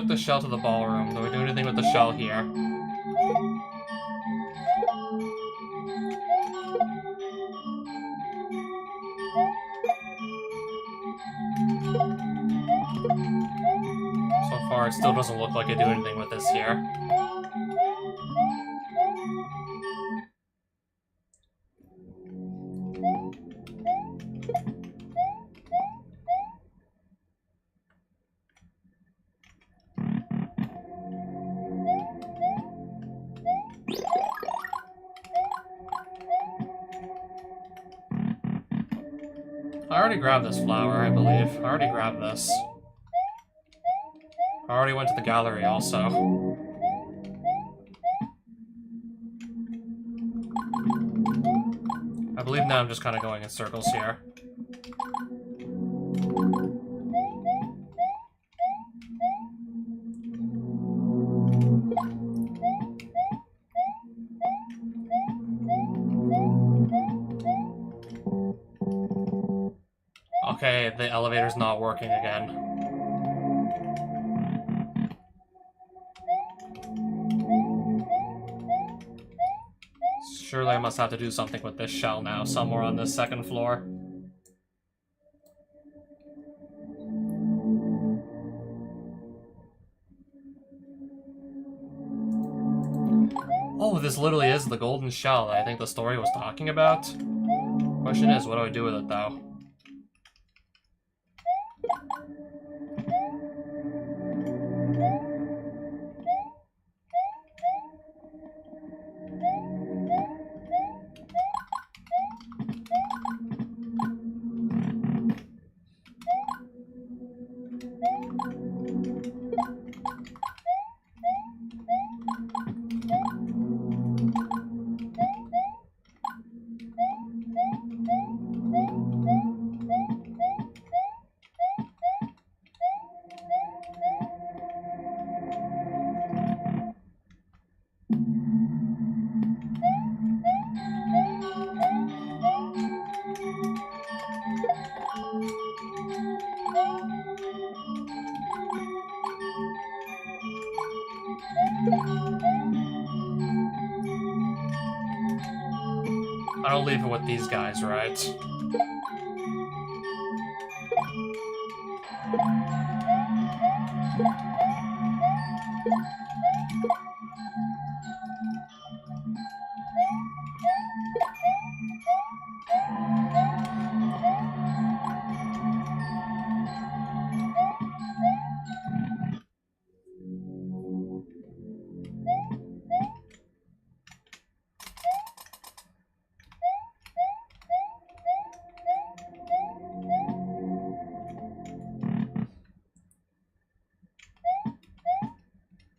A: took the shell to the ballroom. Do we do anything with the shell here? So far, it still doesn't look like I do anything with this here. I already grabbed this flower, I believe. I already grabbed this. I already went to the gallery also. I believe now I'm just kind of going in circles here. Okay, the elevator's not working again. Surely I must have to do something with this shell now, somewhere on this second floor. Oh, this literally is the golden shell that I think the story was talking about. Question is, what do I do with it, though? I don't leave it with these guys, right?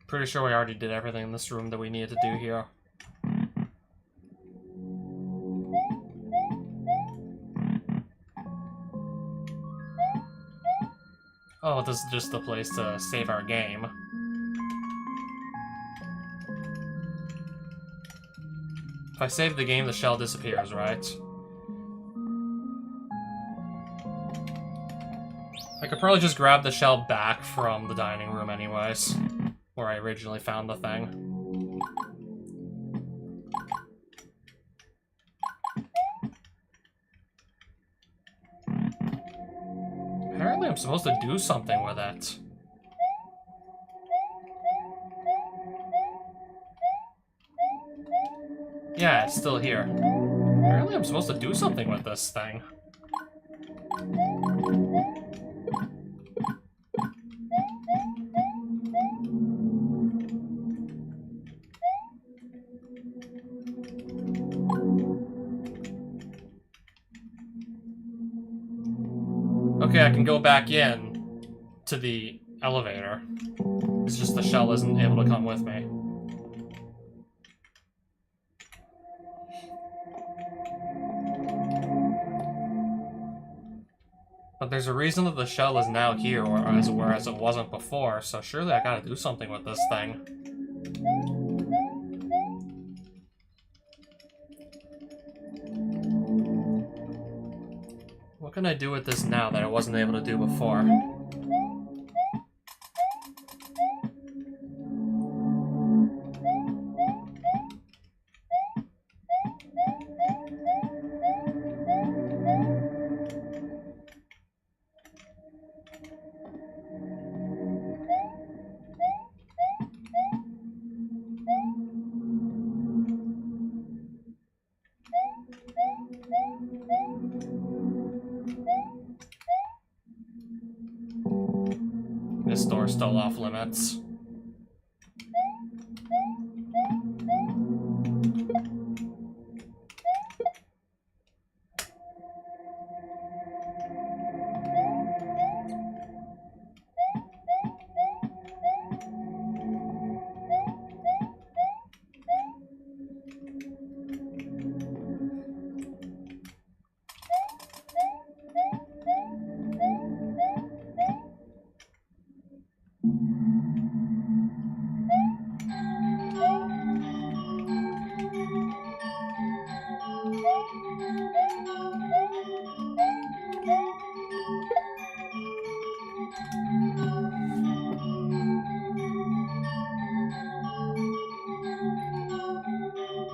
A: Pretty sure we already did everything in this room that we needed to do here. Oh, this is just the place to save our game. If I save the game, the shell disappears, right? I could probably just grab the shell back from the dining room anyways, where I originally found the thing. Apparently I'm supposed to do something with it. Yeah, it's still here. Apparently I'm supposed to do something with this thing. Okay, I can go back in to the elevator. It's just the shell isn't able to come with me. But there's a reason that the shell is now here, whereas it wasn't before, so surely I gotta do something with this thing. What can I do with this now that I wasn't able to do before? This door's still off limits.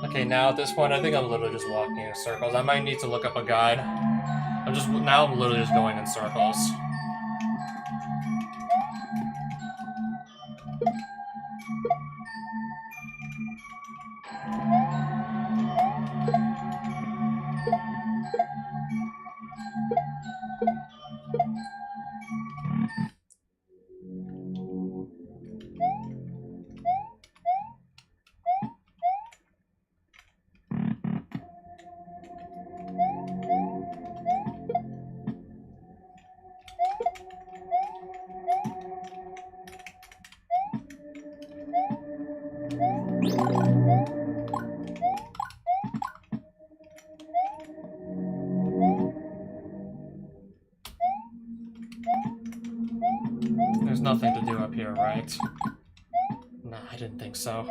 A: Okay, now at this point, I think I'm literally just walking in circles. I might need to look up a guide. Now I'm literally just going in circles. There's nothing to do up here, right? Nah, I didn't think so.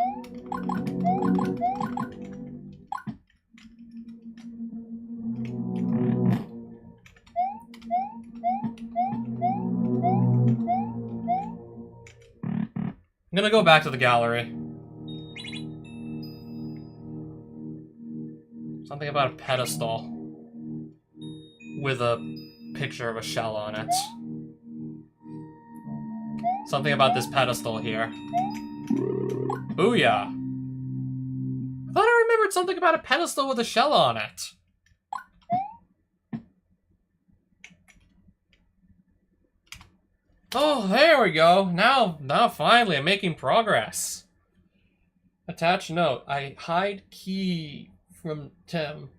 A: I'm gonna go back to the gallery. Something about a pedestal with a picture of a shell on it. Something about this pedestal here. Booyah! I thought I remembered something about a pedestal with a shell on it. Oh, there we go. Now finally I'm making progress. Attached note. I hide key from Tim.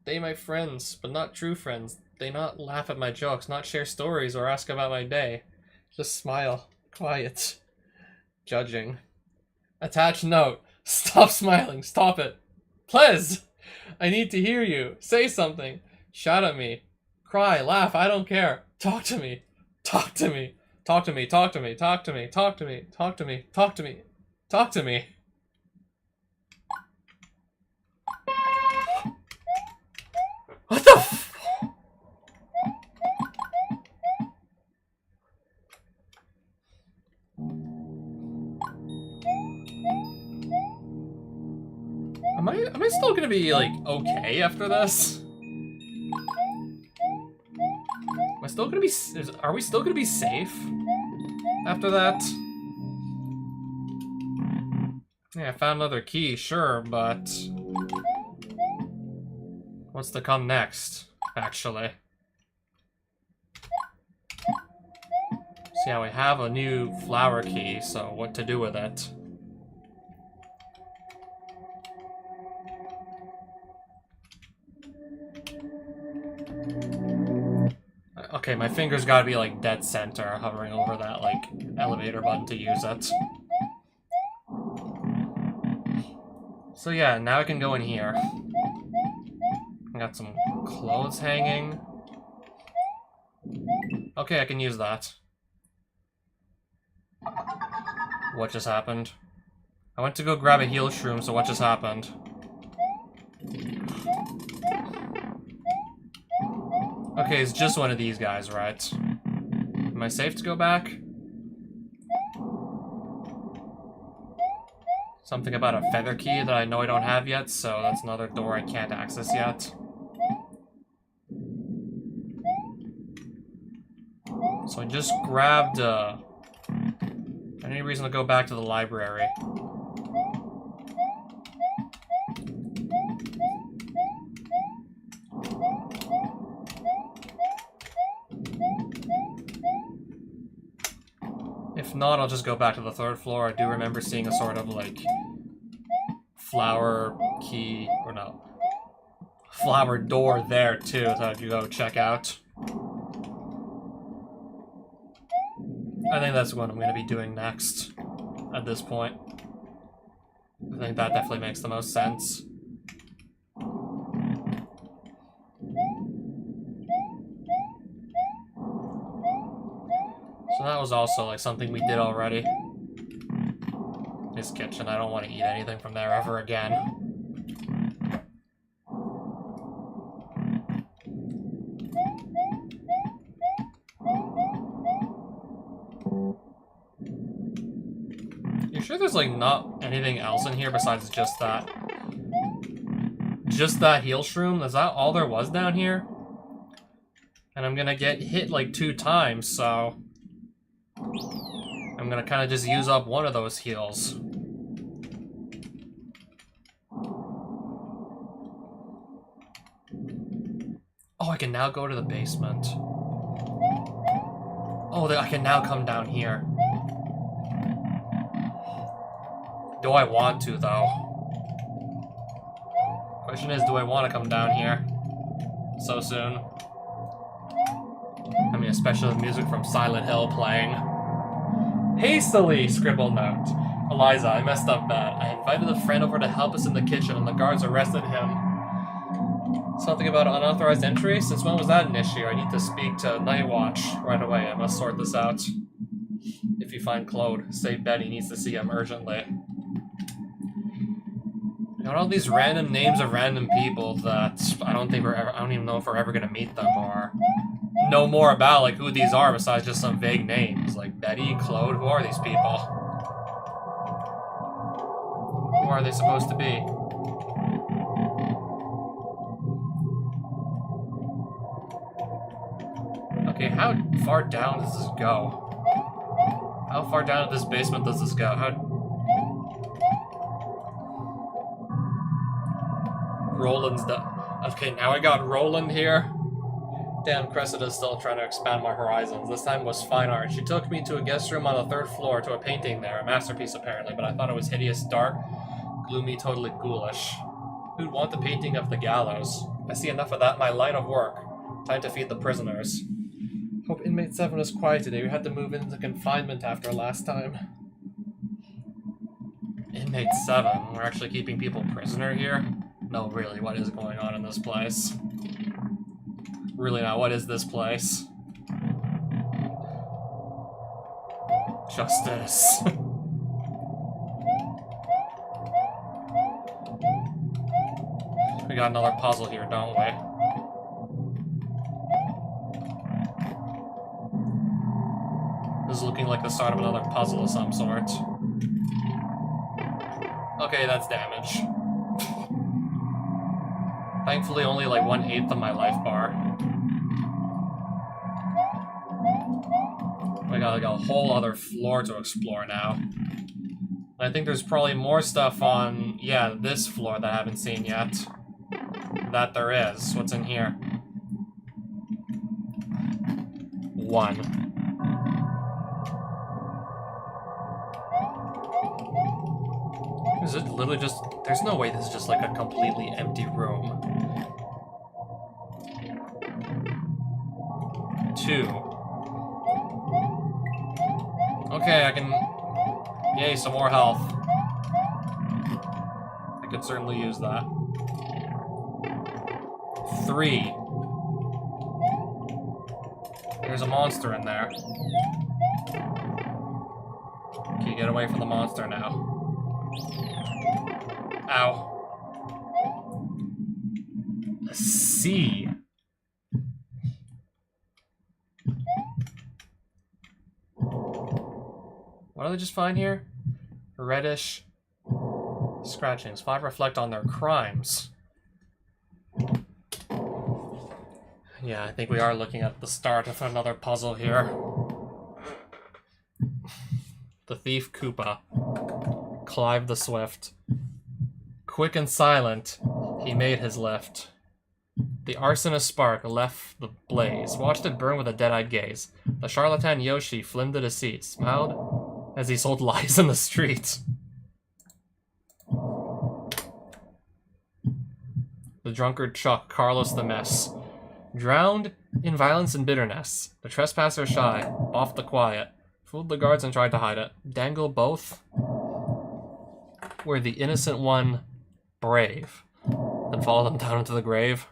A: They my friends, but not true friends. They not laugh at my jokes, not share stories or ask about my day. Just smile. Quiet. Judging. Attached note. Stop smiling. Stop it. Please. I need to hear you. Say something. Shout at me. Cry. Laugh. I don't care. Talk to me. Talk to me. Talk to me. Talk to me. Talk to me. Talk to me. Talk to me. Talk to me. Talk to me. What the f- Am I still gonna be, like, okay after this? Am I still gonna be... Are we still gonna be safe after that? Yeah, I found another key, sure, but... what's to come next, actually? See how we have a new flower key, so what to do with it? Okay, my finger's gotta be, like, dead center, hovering over that, like, elevator button to use it. So yeah, now I can go in here. I got some clothes hanging. Okay, I can use that. What just happened? I went to go grab a heal shroom, so what just happened? Okay, it's just one of these guys, right? Am I safe to go back? Something about a feather key that I know I don't have yet, so that's another door I can't access yet. So I just grabbed, any reason to go back to the library? If not, I'll just go back to the 3rd floor. I do remember seeing a sort of, like, flower key, or no, flower door there, too, that you go check out. I think that's what I'm going to be doing next, at this point. I think that definitely makes the most sense. So that was also, like, something we did already. His kitchen, I don't want to eat anything from there ever again. You sure there's, like, not anything else in here besides just that? Just that heal shroom? Is that all there was down here? And I'm gonna get hit, like, 2 times, so... I'm gonna kind of just use up one of those heals. Oh, I can now go to the basement. Oh, I can now come down here. Do I want to, though? Question is, do I want to come down here so soon? I mean, especially with music from Silent Hill playing. Hastily scribbled note. Eliza, I messed up bad. I invited a friend over to help us in the kitchen and the guards arrested him. Something about unauthorized entry? Since when was that an issue? I need to speak to Night Watch right away. I must sort this out. If you find Claude, say Betty needs to see him urgently. Got all these random names of random people that I don't even know if we're ever gonna meet them or know more about, like, who these are besides just some vague names. Like Betty, Claude, who are these people? Who are they supposed to be? Okay, how far down does this go? How far down in this basement does this go? Roland's done. Okay, now I got Roland here. Damn, Cressida's still trying to expand my horizons. This time was fine art. She took me to a guest room on the 3rd floor to a painting there. A masterpiece, apparently, but I thought it was hideous, dark, gloomy, totally ghoulish. Who'd want the painting of the gallows? I see enough of that in my line of work. Time to feed the prisoners. Hope inmate 7 is quiet today. We had to move into confinement after last time. Inmate 7? We're actually keeping people prisoner here? No, really, what is going on in this place? Really now, what is this place? Justice. We got another puzzle here, don't we? This is looking like the start of another puzzle of some sort. Okay, that's damage. Thankfully, only like 1/8 of my life bar. I got like a whole other floor to explore now. I think there's probably more stuff on, yeah, this floor that I haven't seen yet. That there is. What's in here? 1. Is it literally just... There's no way this is just like a completely empty room. 2. Okay, I can... Yay, some more health. I could certainly use that. 3. There's a monster in there. Okay, get away from the monster now. Ow. A C. What did I just find here? Reddish scratchings. 5 reflect on their crimes. Yeah, I think we are looking at the start of another puzzle here. The Thief Koopa. Clive the Swift. Quick and silent, he made his lift. The arsonist spark left the blaze, watched it burn with a dead-eyed gaze. The charlatan Yoshi flinned to the seat, smiled as he sold lies in the streets. The drunkard Chuck, Carlos the Mess. Drowned in violence and bitterness. The trespasser shy, off the quiet. Fooled the guards and tried to hide it. Dangle both. Were the innocent one brave? Then follow them down into the grave.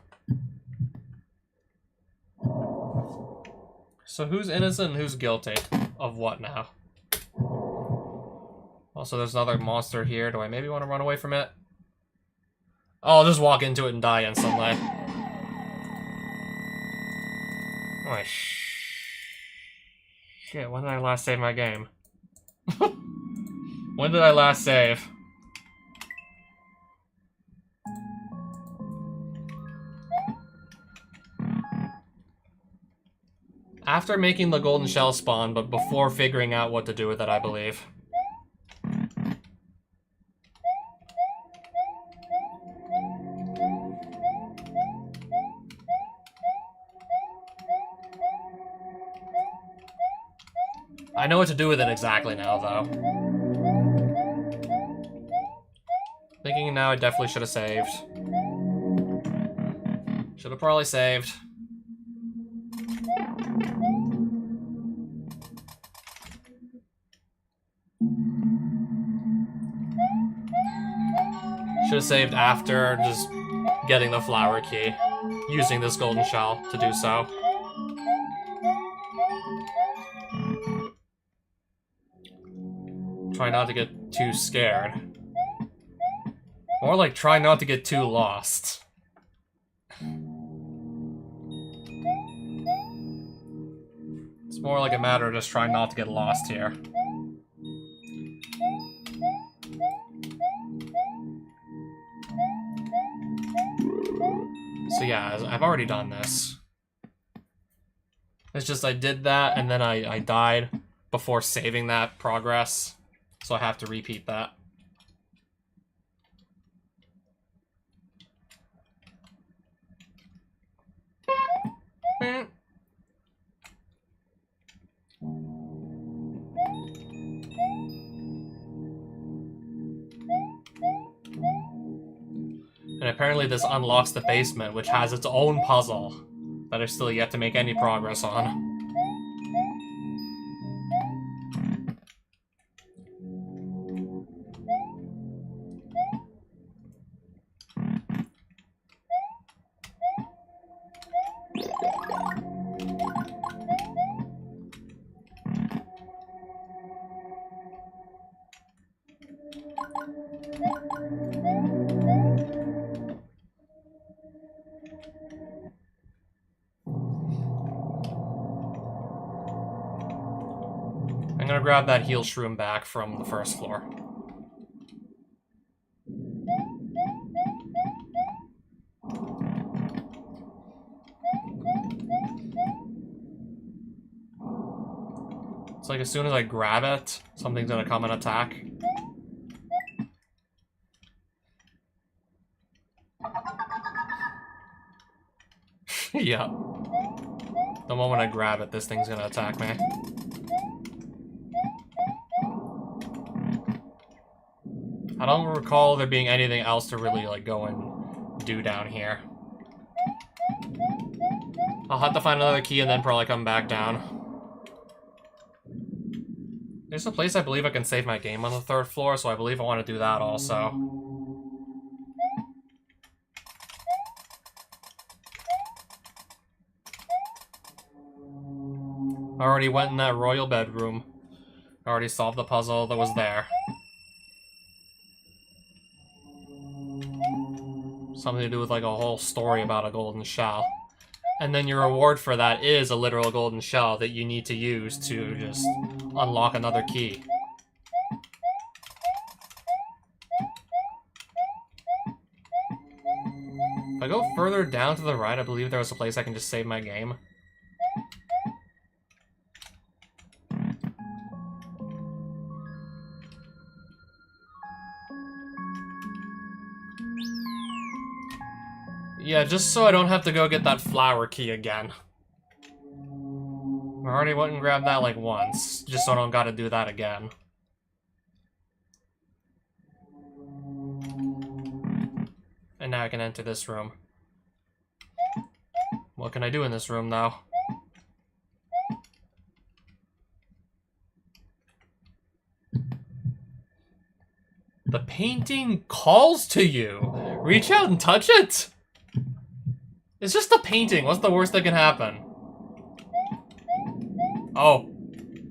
A: So who's innocent and who's guilty? Of what now? Also, there's another monster here. Do I maybe want to run away from it? Oh, I'll just walk into it and die instantly. Oh, shit, when did I last save my game? When did I last save? After making the golden shell spawn, but before figuring out what to do with it, I believe. I know what to do with it exactly now, though. Thinking now, I definitely should have saved. Should have probably saved. Should have saved after just getting the flower key, using this golden shell to do so. Try not to get too scared. More like try not to get too lost. It's more like a matter of just trying not to get lost here. So yeah, I've already done this. It's just I did that and then I died before saving that progress. So I have to repeat that. And apparently this unlocks the basement, which has its own puzzle that I've still yet to make any progress on. I'm gonna grab that heal shroom back from the first floor. It's like as soon as I grab it, something's gonna come and attack. Yeah. The moment I grab it, this thing's gonna attack me. I don't recall there being anything else to really, like, go and do down here. I'll have to find another key and then probably come back down. There's a place I believe I can save my game on the 3rd floor, so I believe I want to do that also. I already went in that royal bedroom. I already solved the puzzle that was there. Something to do with like a whole story about a golden shell. And then your reward for that is a literal golden shell that you need to use to just unlock another key. If I go further down to the right, I believe there was a place I can just save my game. Yeah, just so I don't have to go get that flower key again. I already went and grabbed that like once, just so I don't gotta do that again. And now I can enter this room. What can I do in this room now? The painting calls to you. Reach out and touch it. It's just a painting. What's the worst that can happen? Oh,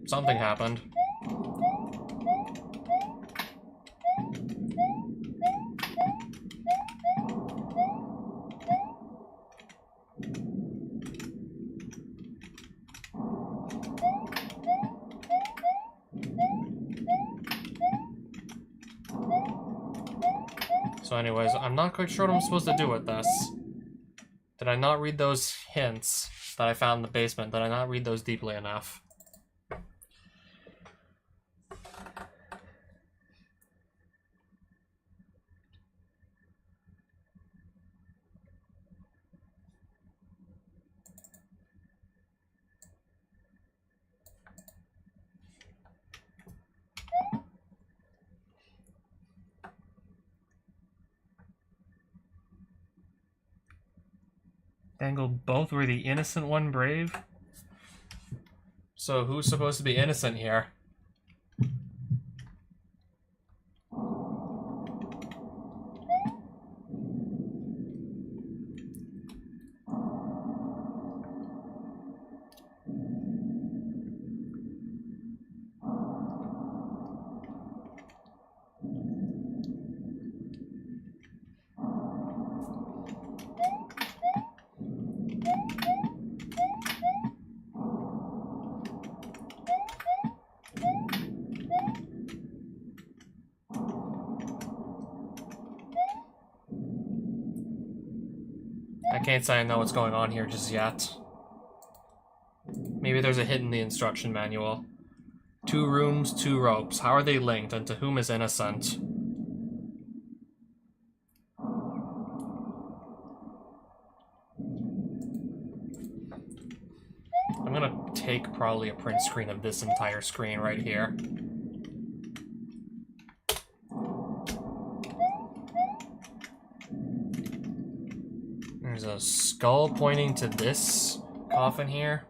A: something happened. So anyways, I'm not quite sure what I'm supposed to do with this. Did I not read those hints that I found in the basement? Did I not read those deeply enough? Dangle, both were the innocent one brave? So who's supposed to be innocent here? I can't say I know what's going on here just yet. Maybe there's a hit in the instruction manual. 2 rooms, 2 ropes. How are they linked, and to whom is innocent? I'm gonna take probably a print screen of this entire screen right here. There's a skull pointing to this coffin here.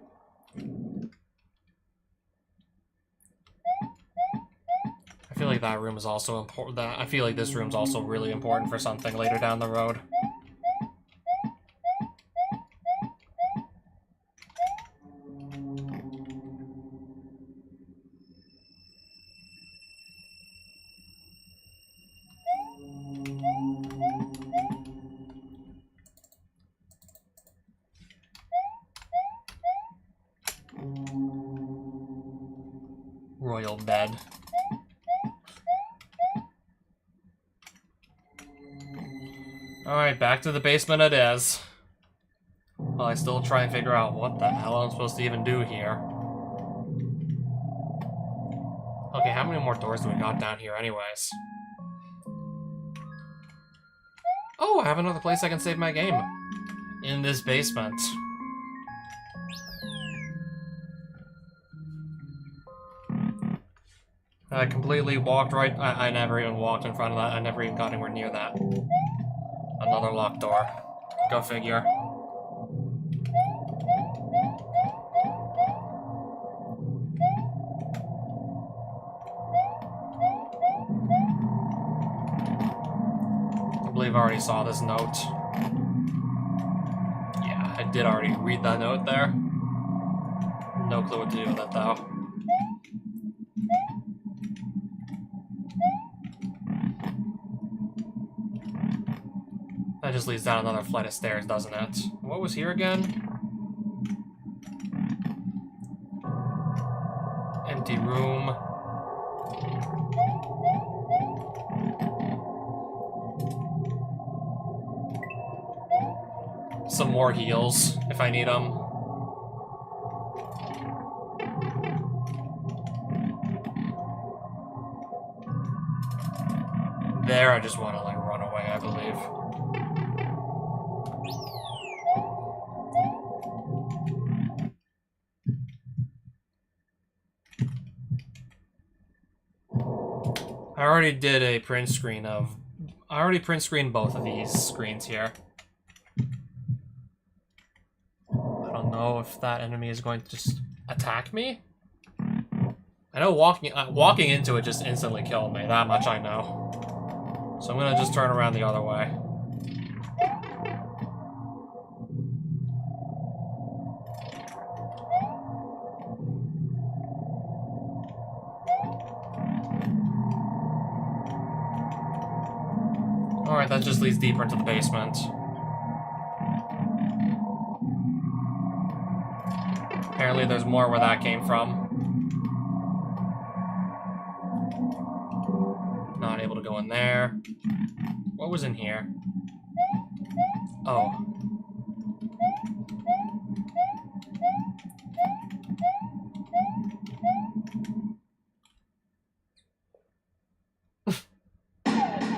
A: I feel like that room is also important. I feel like this room's also really important for something later down the road. Royal bed. Alright, back to the basement it is. While I still try and figure out what the hell I'm supposed to even do here. Okay, how many more doors do we got down here anyways? Oh, I have another place I can save my game. In this basement. I completely walked right... I never even walked in front of that. I never even got anywhere near that. Another locked door. Go figure. I believe I already saw this note. Yeah, I did already read that note there. No clue what to do with it, though. That just leads down another flight of stairs, doesn't it? What was here again? Empty room. Some more heals, if I need them. There, I just want to, like, run away, I believe. I already did a print screen of I already print screened both of these screens here. I don't know if that enemy is going to just attack me. I know walking into it just instantly killed me. That much I know. So I'm gonna just turn around the other way. Alright, that just leads deeper into the basement. Apparently there's more where that came from. Not able to go in there. What was in here? Oh.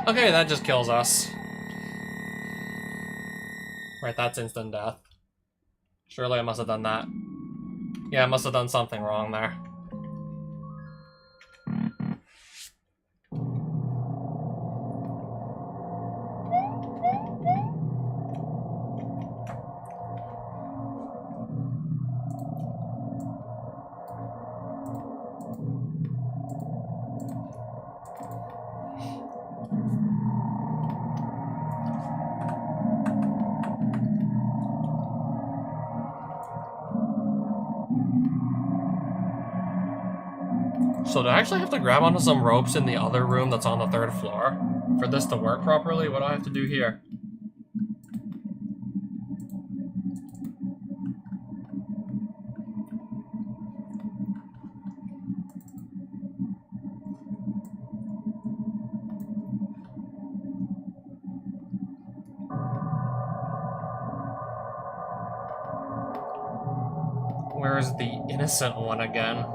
A: Okay, that just kills us. Right, that's instant death. Surely I must have done that. Yeah, I must have done something wrong there. So do I actually have to grab onto some ropes in the other room that's on the 3rd floor? For this to work properly, what do I have to do here? Where's the innocent one again?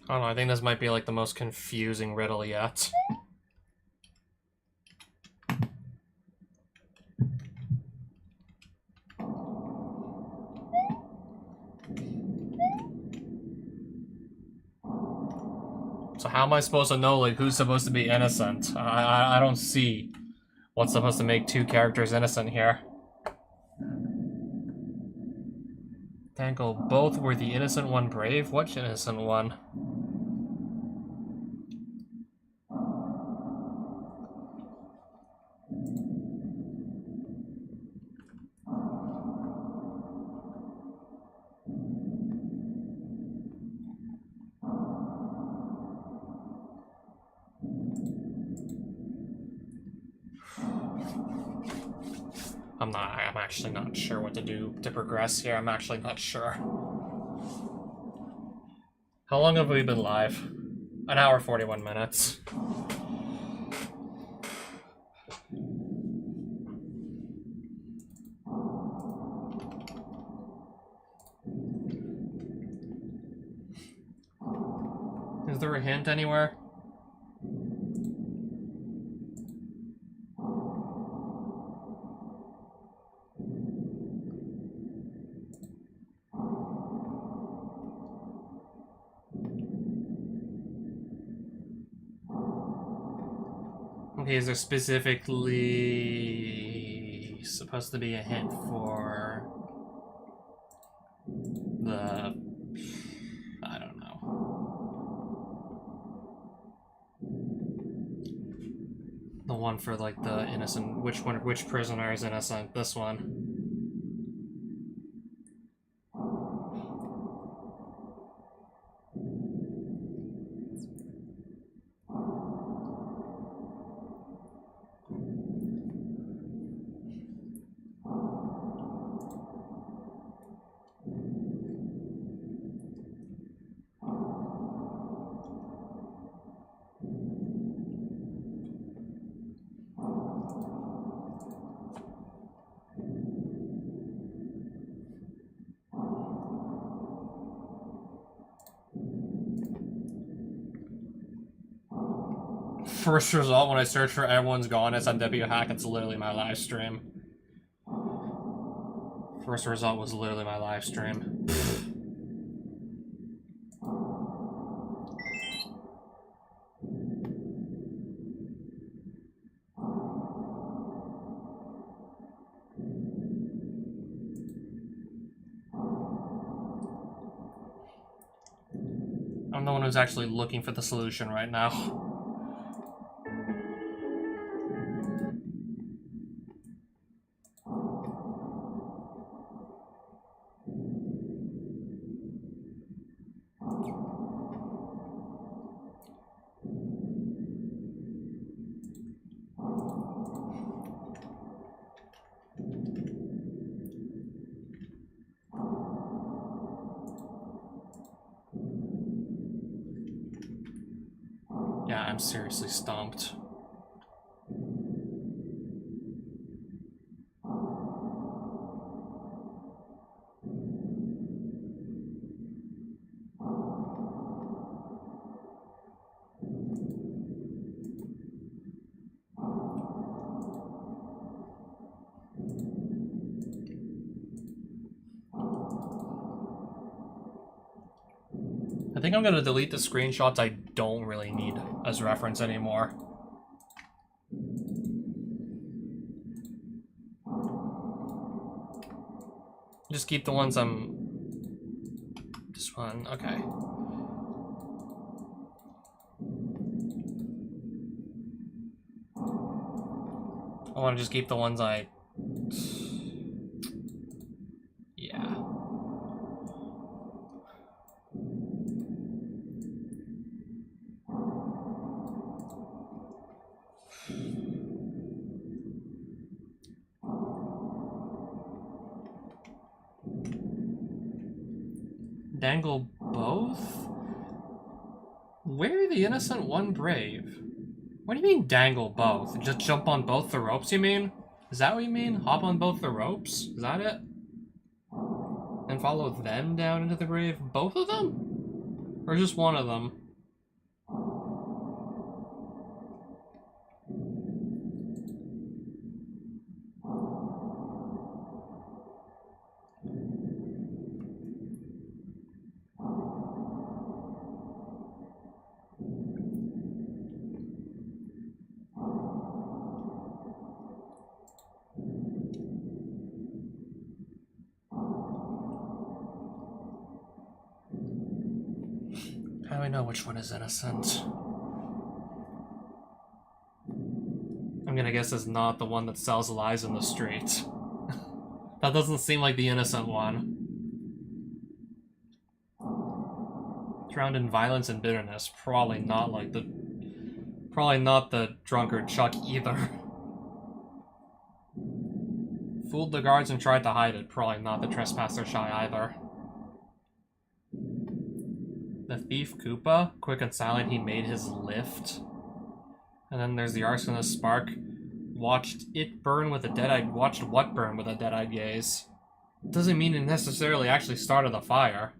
A: I don't know, I think this might be like the most confusing riddle yet. So how am I supposed to know, like, who's supposed to be innocent? I don't see what's supposed to make two characters innocent here. Dangle, both were the innocent one brave? Which innocent one? I'm actually not sure what to do to progress here. I'm actually not sure. How long have we been live? An hour, 41 minutes. Is there a hint anywhere? Okay, is there specifically supposed to be a hint for the... I don't know. The one for, like, the innocent... Which prisoner is innocent? This one. first result when I search for everyone's gone SMW hack, it's literally my live stream. First result was literally my live stream. I'm the one who's actually looking for the solution right now. Yeah, I'm seriously stumped. I think I'm gonna delete the screenshots I don't really need as reference anymore. Just keep the ones I'm... This one, okay. I want to just keep the ones I... Yeah. Dangle both? Where the innocent, one brave? What do you mean dangle both? Just jump on both the ropes, you mean? Is that what you mean? Hop on both the ropes? Is that it? And follow them down into the grave? Both of them? Or just one of them? How do we know which one is innocent? I'm gonna guess it's not the one that sells lies in the street. That doesn't seem like the innocent one. Drowned in violence and bitterness. Probably not the drunkard Chuck either. Fooled the guards and tried to hide it. Probably not the trespasser Shy either. The thief Koopa, quick and silent, he made his lift. And then there's the arsonist Spark. Watched it burn with a dead-eyed... Watched what burn with a dead-eyed gaze? Doesn't mean it necessarily actually started the fire.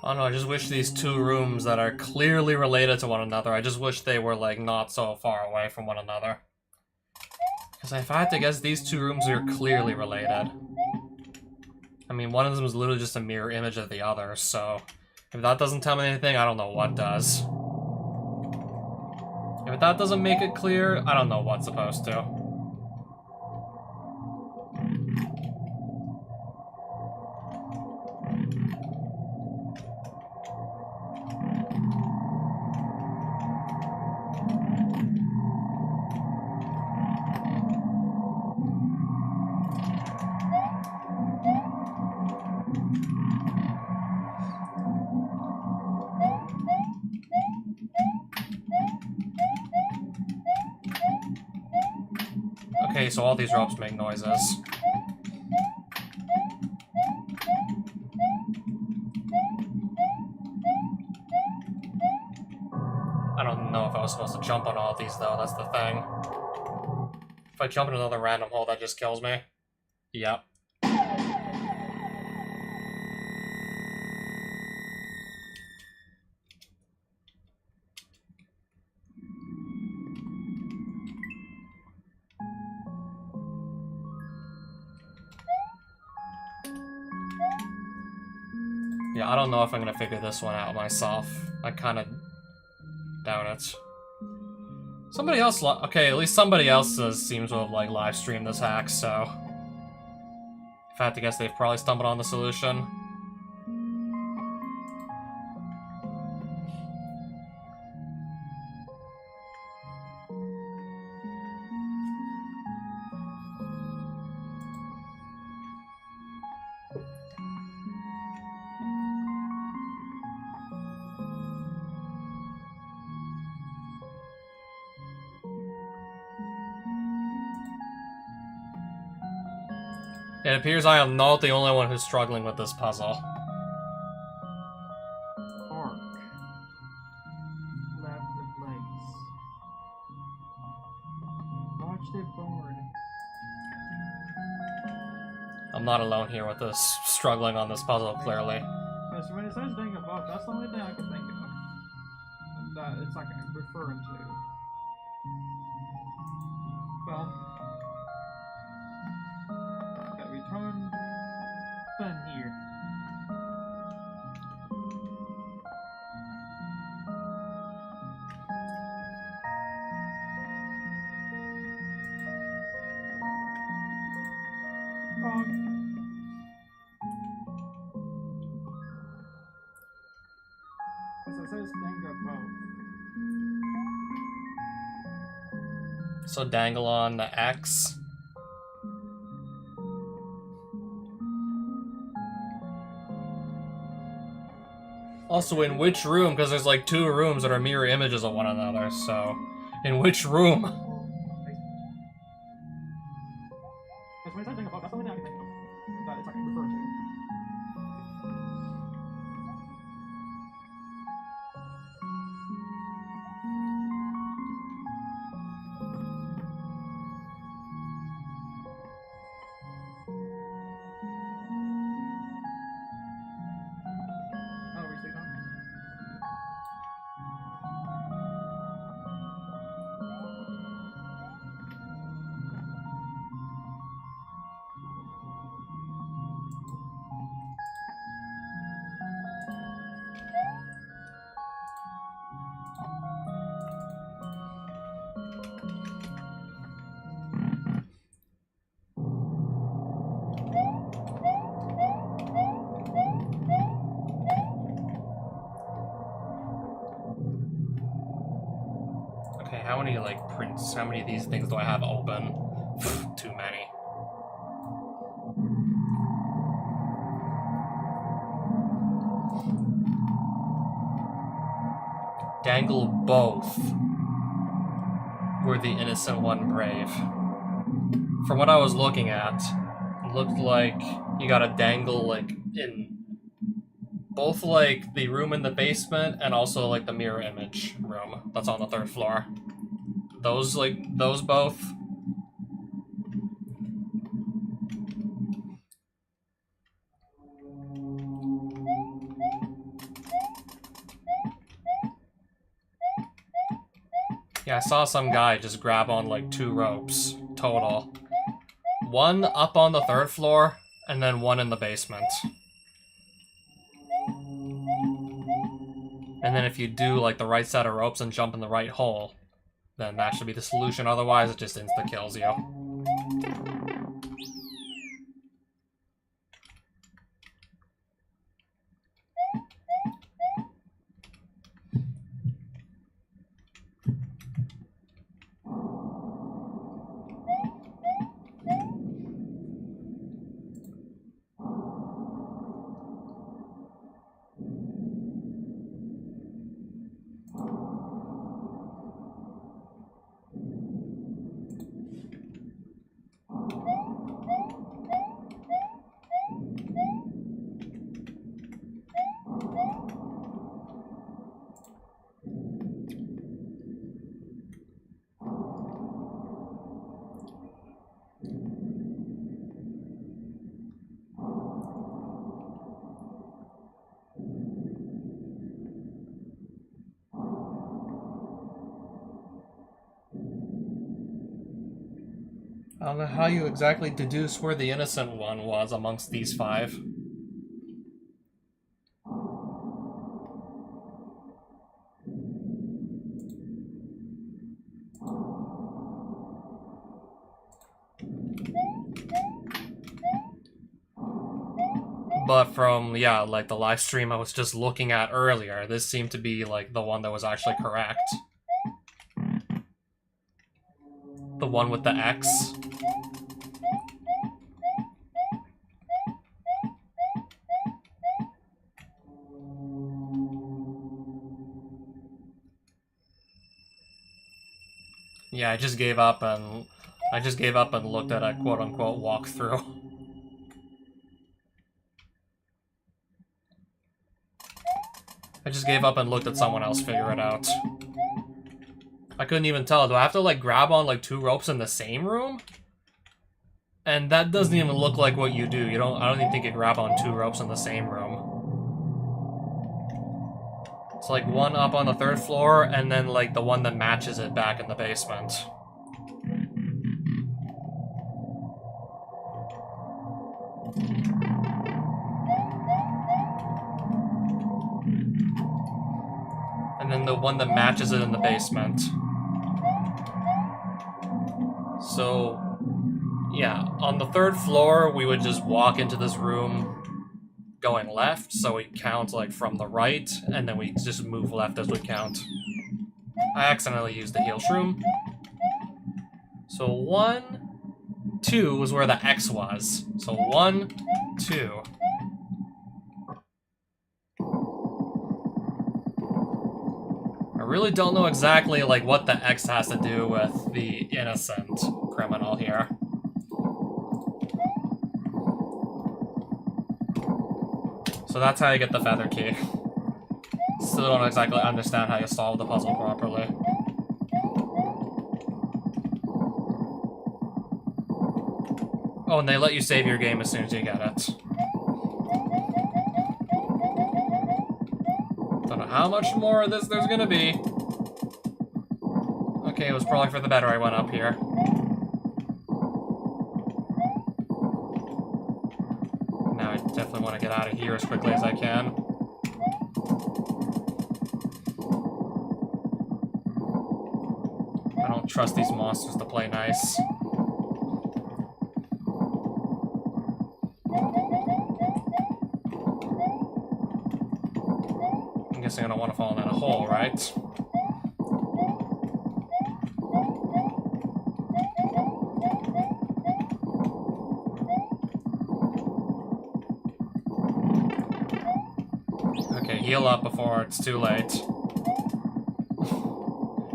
A: I don't know, I just wish these two rooms that are clearly related to one another, I just wish they were, like, not so far away from one another. Because if I had to guess, these two rooms are clearly related. I mean, one of them is literally just a mirror image of the other, so... If that doesn't tell me anything, I don't know what does. If that doesn't make it clear, I don't know what's supposed to. Okay, so all these ropes make noises. I don't know if I was supposed to jump on all of these, though. That's the thing. If I jump in another random hole, that just kills me. Yep. Yeah, I don't know if I'm gonna figure this one out myself. I kind of doubt it. Somebody else, okay, at least somebody else seems to have, like, live streamed this hack, so... If I had to guess, they've probably stumbled on the solution. It appears I am not the only one who's struggling with this puzzle.
B: Arc. Left the legs. Watch the board.
A: I'm not alone here with this, struggling on this puzzle, clearly.
B: Yes, when it says dang above, that's the only thing I can think of. That it's like referring to. Well, okay, return button here. Because it says dang above.
A: So dangle on the X. Also, in which room? Because there's like 2 rooms that are mirror images of one another, so... In which room?
B: Because when it says dang above, that's the only thing I can think of. That it's like referring to. Oh, we sleep on?
A: Okay, how many, like, prints, how many of these things do I have open? Too many. Dangle both. Were the innocent one brave? From what I was looking at, it looked like you gotta dangle, like, in both, like, the room in the basement and also, like, the mirror image room that's on the 3rd floor. Those, like, those both. Yeah, I saw some guy just grab on, like, 2 ropes total. One up on the 3rd floor, and then one in the basement. And then if you do, like, the right set of ropes and jump in the right hole, then that should be the solution. Otherwise, it just insta-kills you. I don't know how you exactly deduce where the innocent one was amongst these 5. But from, yeah, like the live stream I was just looking at earlier, this seemed to be like the one that was actually correct. The one with the X. Yeah, I just gave up and looked at a quote-unquote walkthrough. I just gave up and looked at someone else figure it out. I couldn't even tell. Do I have to like grab on like 2 ropes in the same room? And that doesn't even look like what you do. I don't even think you grab on 2 ropes in the same room. It's like one up on the 3rd floor and then like the one that matches it back in the basement. And then the one that matches it in the basement. So, yeah, on the 3rd floor, we would just walk into this room going left, so we count like from the right, and then we just move left as we count. I accidentally used the heal shroom. So 1, 2 was where the X was. So 1, 2. I really don't know exactly like what the X has to do with the innocent criminal here. So that's how you get the feather key. Still don't exactly understand how you solve the puzzle properly. Oh, and they let you save your game as soon as you get it. Don't know how much more of this there's gonna be. Okay, it was probably for the better I went up here. Now I definitely want to get out of here as quickly as I can. I don't trust these monsters to play nice. I'm guessing I don't want to fall in that hole, right? Okay, heal up before it's too late.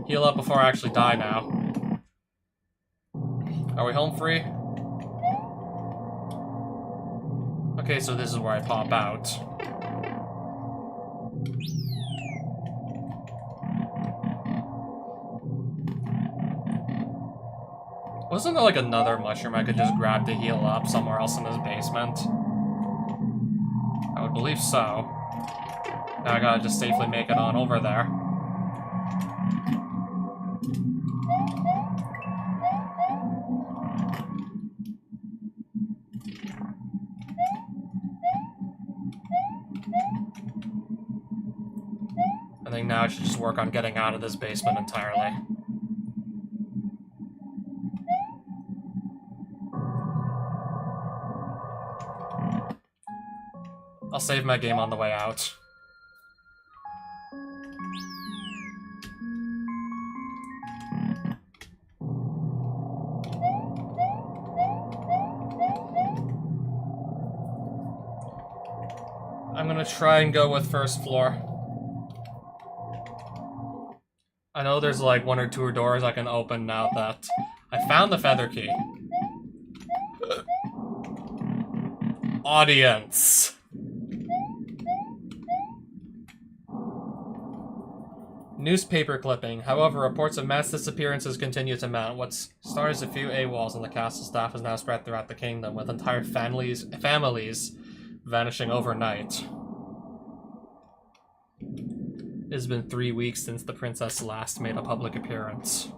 A: Heal up before I actually die now. Are we home free? Okay, so this is where I pop out. Wasn't there like another mushroom I could just grab to heal up somewhere else in this basement? I would believe so. Now I gotta just safely make it on over there. I think now I should just work on getting out of this basement entirely. I'll save my game on the way out. I'm gonna try and go with 1st floor. I know there's like 1 or 2 doors I can open now that I found the feather key. Audience. Newspaper clipping. However, reports of mass disappearances continue to mount. What started as a few AWOLs in the castle staff is now spread throughout the kingdom, with entire families vanishing overnight. It has been 3 weeks since the princess last made a public appearance.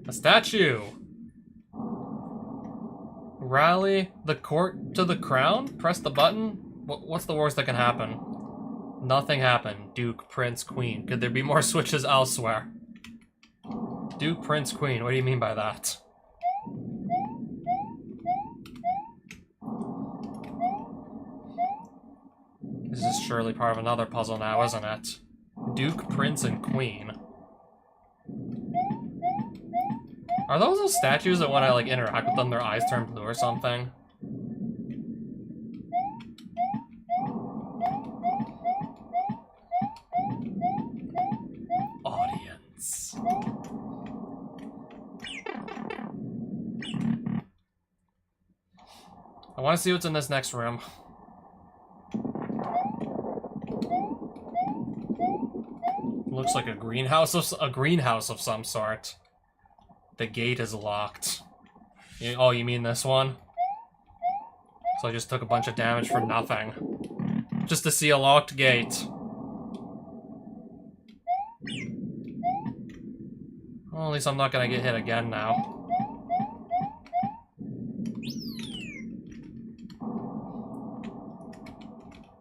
A: A statue! Rally the court to the crown? Press the button? What's the worst that can happen? Nothing happened. Duke, Prince, Queen. Could there be more switches elsewhere? Duke, Prince, Queen. What do you mean by that? This is surely part of another puzzle now, isn't it? Duke, Prince, and Queen. Are those statues that when I, like, interact with them, their eyes turn blue or something? Audience. I want to see what's in this next room. Looks like a greenhouse of some sort. The gate is locked. Oh, you mean this one? So I just took a bunch of damage for nothing. Just to see a locked gate. Well, at least I'm not gonna get hit again now.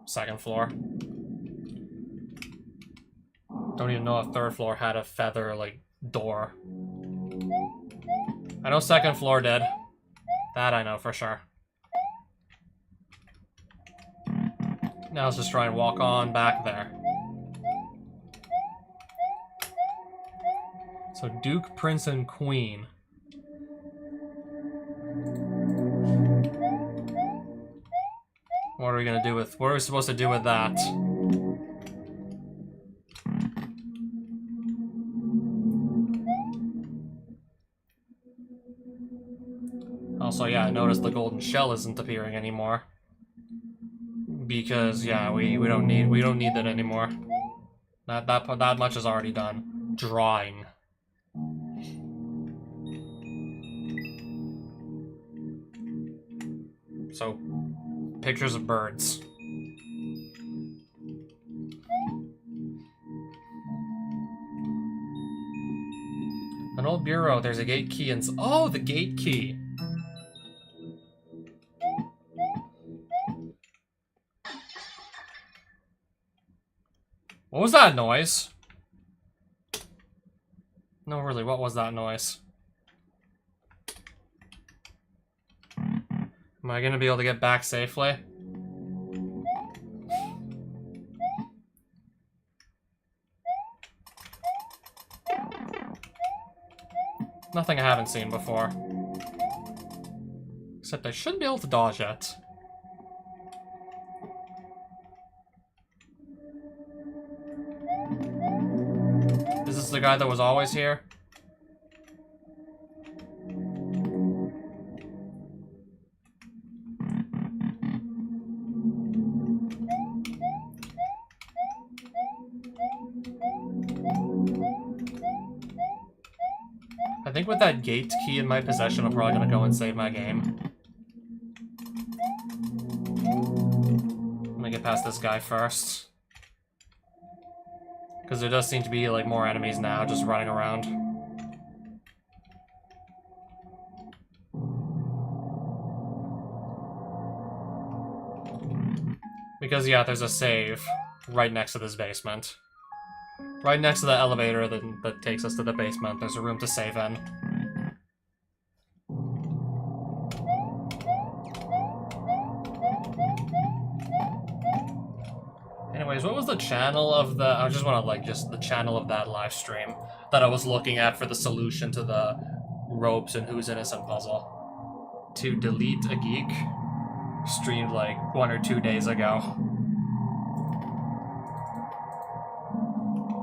A: Second floor. Don't even know if third floor had a feather, like, door. I know second floor did. That I know for sure. Now let's just try and walk on back there. So Duke, Prince, and Queen. What are we gonna do with... What are we supposed to do with that? Also, yeah, I noticed the golden shell isn't appearing anymore. Because, yeah, we don't need that anymore. That much is already done. Drawing. So, pictures of birds. An old bureau, there's a gate key and... Oh, the gate key! What was that noise? No, really, what was that noise? Am I gonna be able to get back safely? Nothing I haven't seen before. Except I should be able to dodge it. Is this the guy that was always here? I think with that gate key in my possession, I'm probably gonna go and save my game. Let me get past this guy first. Because there does seem to be, like, more enemies now just running around. Because, yeah, there's a save right next to this basement. Right next to the elevator that takes us to the basement, there's a room to save in. Anyways, what was the channel of the... I just want to, like, just the channel of that live stream that I was looking at for the solution to the ropes and who's innocent puzzle. To delete a geek. Streamed, like, 1 or 2 days ago.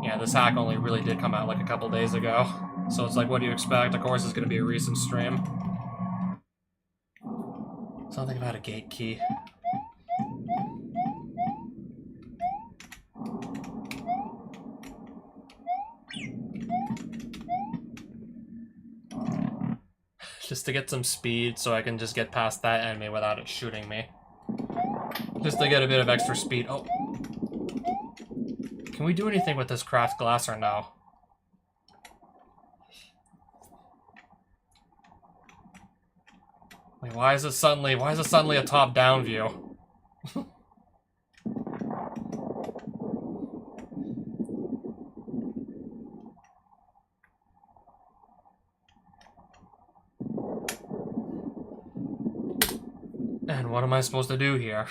A: Yeah, this hack only really did come out, like, a couple days ago. So it's like, what do you expect? Of course it's gonna be a recent stream. Something about a gate key. Just to get some speed so I can just get past that enemy without it shooting me. Just to get a bit of extra speed. Oh. Can we do anything with this craft glass or no? Wait, why is it suddenly a top-down view? And what am I supposed to do here?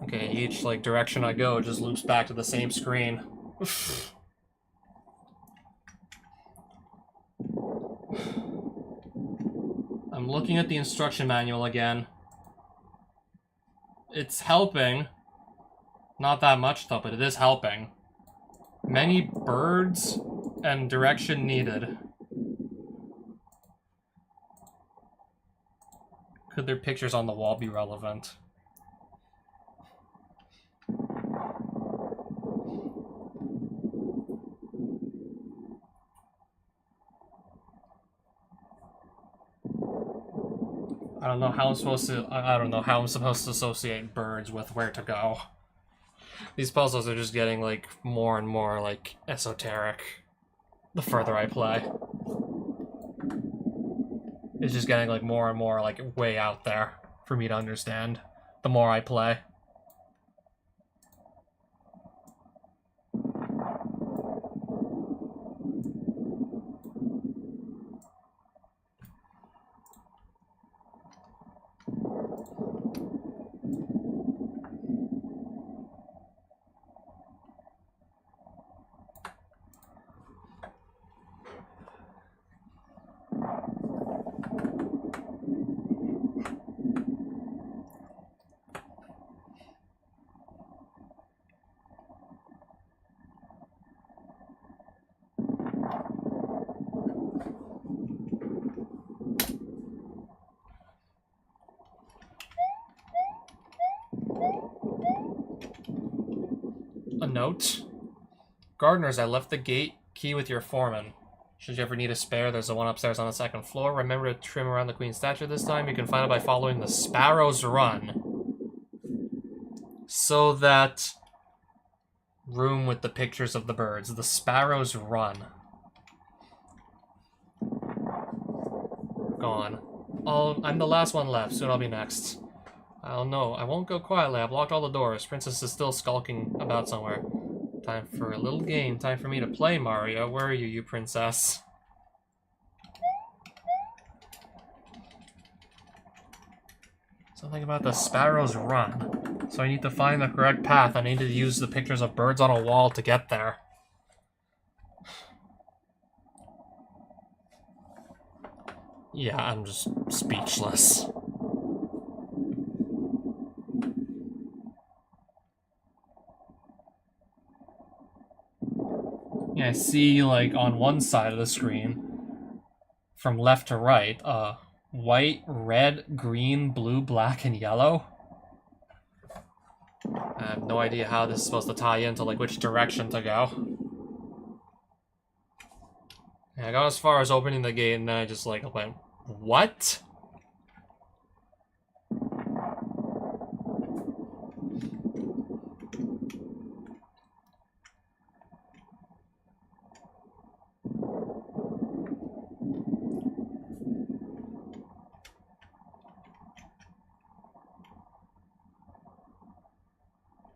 A: Okay, each like direction I go just loops back to the same screen. I'm looking at the instruction manual again. It's helping. Not that much though, but it is helping. Many birds and direction needed. Could their pictures on the wall be relevant? I don't know how I'm supposed to. I don't know how I'm supposed to associate birds with where to go. These puzzles are just getting like more and more like esoteric the further I play. It's just getting like more and more like way out there for me to understand the more I play. A note. Gardeners, I left the gate key with your foreman. Should you ever need a spare, there's the one upstairs on the second floor. Remember to trim around the queen's statue this time. You can find it by following the Sparrow's Run. So that room with the pictures of the birds. The Sparrow's Run. Gone. I'm the last one left. Soon I'll be next. Oh no, I won't go quietly. I've locked all the doors. Princess is still skulking about somewhere. Time for a little game. Time for me to play, Mario. Where are you, you princess? Something about the Sparrow's Run. So I need to find the correct path. I need to use the pictures of birds on a wall to get there. Yeah, I'm just speechless. Yeah, I see, like, on one side of the screen, from left to right, white, red, green, blue, black, and yellow. I have no idea how this is supposed to tie into, like, which direction to go. Yeah, I got as far as opening the gate, and then I just, like, went, what?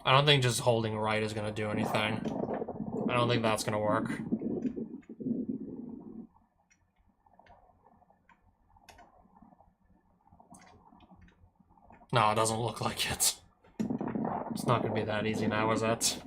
A: I don't think just holding right is gonna do anything. I don't think that's gonna work. No, it doesn't look like it. It's not gonna be that easy now, is it?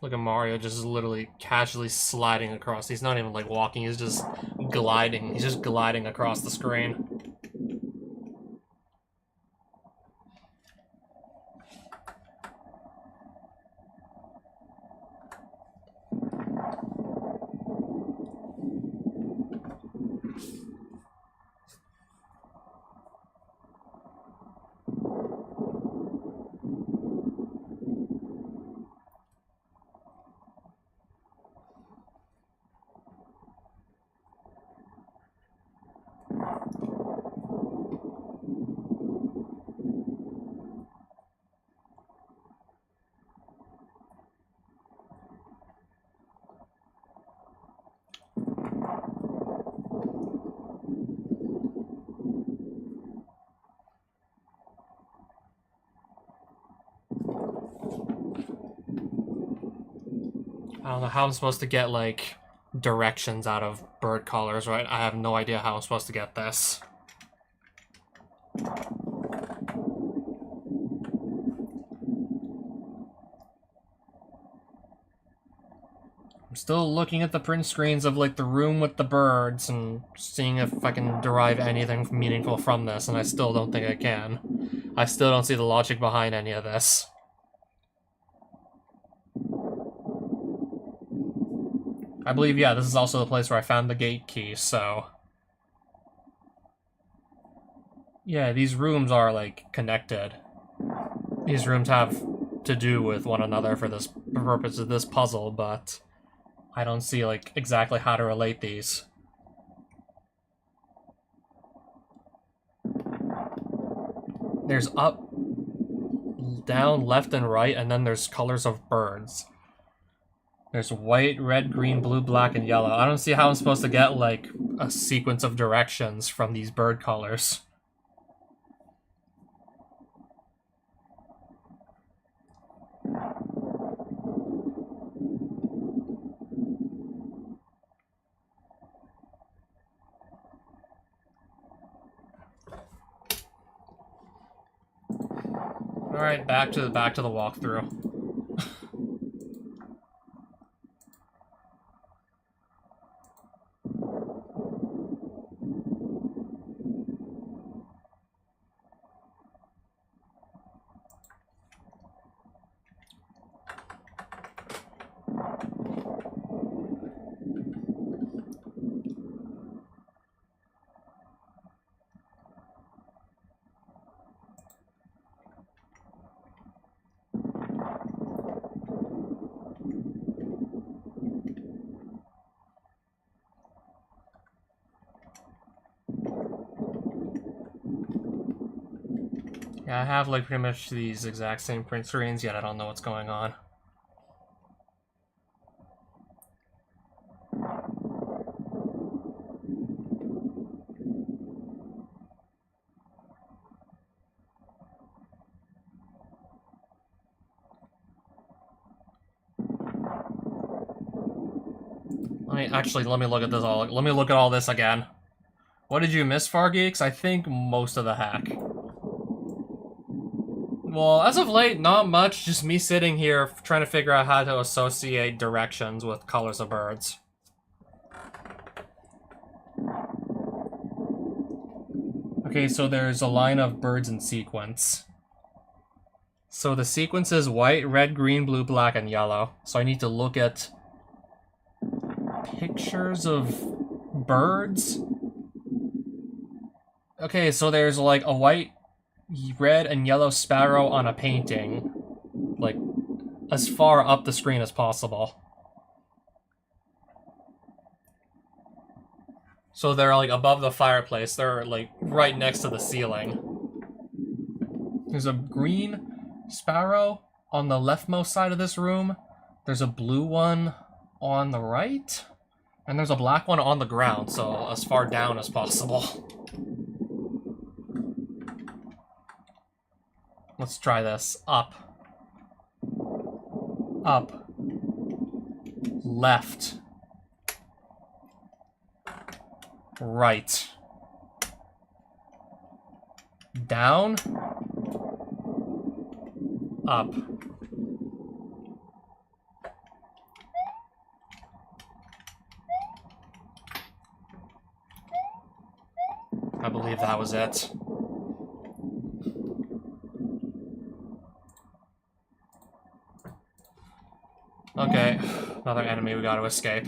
A: Look at Mario just literally casually sliding across. He's not even like walking, he's just gliding. He's just gliding across the screen. don't know how I'm supposed to get, like, directions out of bird collars, right? I have no idea how I'm supposed to get this. I'm still looking at the print screens of, like, the room with the birds and seeing if I can derive anything meaningful from this, and I still don't think I can. I still don't see the logic behind any of this. I believe, yeah, this is also the place where I found the gate key, so... Yeah, these rooms are, like, connected. These rooms have to do with one another for this purpose of this puzzle, but I don't see, like, exactly how to relate these. There's up, down, left, and right, and then there's colors of birds. There's white, red, green, blue, black, and yellow. I don't see how I'm supposed to get, like, a sequence of directions from these bird colors. Alright, back to the walkthrough. Yeah, I have, like, pretty much these exact same print screens, yet I don't know what's going on. Let me look at this all. Let me look at all this again. What did you miss, Fargeeks? I think most of the hack. Well, as of late, not much. Just me sitting here trying to figure out how to associate directions with colors of birds. Okay, so there's a line of birds in sequence. So the sequence is white, red, green, blue, black, and yellow. So I need to look at pictures of birds. Okay, so there's like a white, red, and yellow sparrow on a painting. Like, as far up the screen as possible. So they're like above the fireplace. They're like right next to the ceiling. There's a green sparrow on the leftmost side of this room. There's a blue one on the right. And there's a black one on the ground, so as far down as possible. Let's try this. Up. Up. Left. Right. Down. Up. I believe that was it. Okay, another enemy we gotta escape.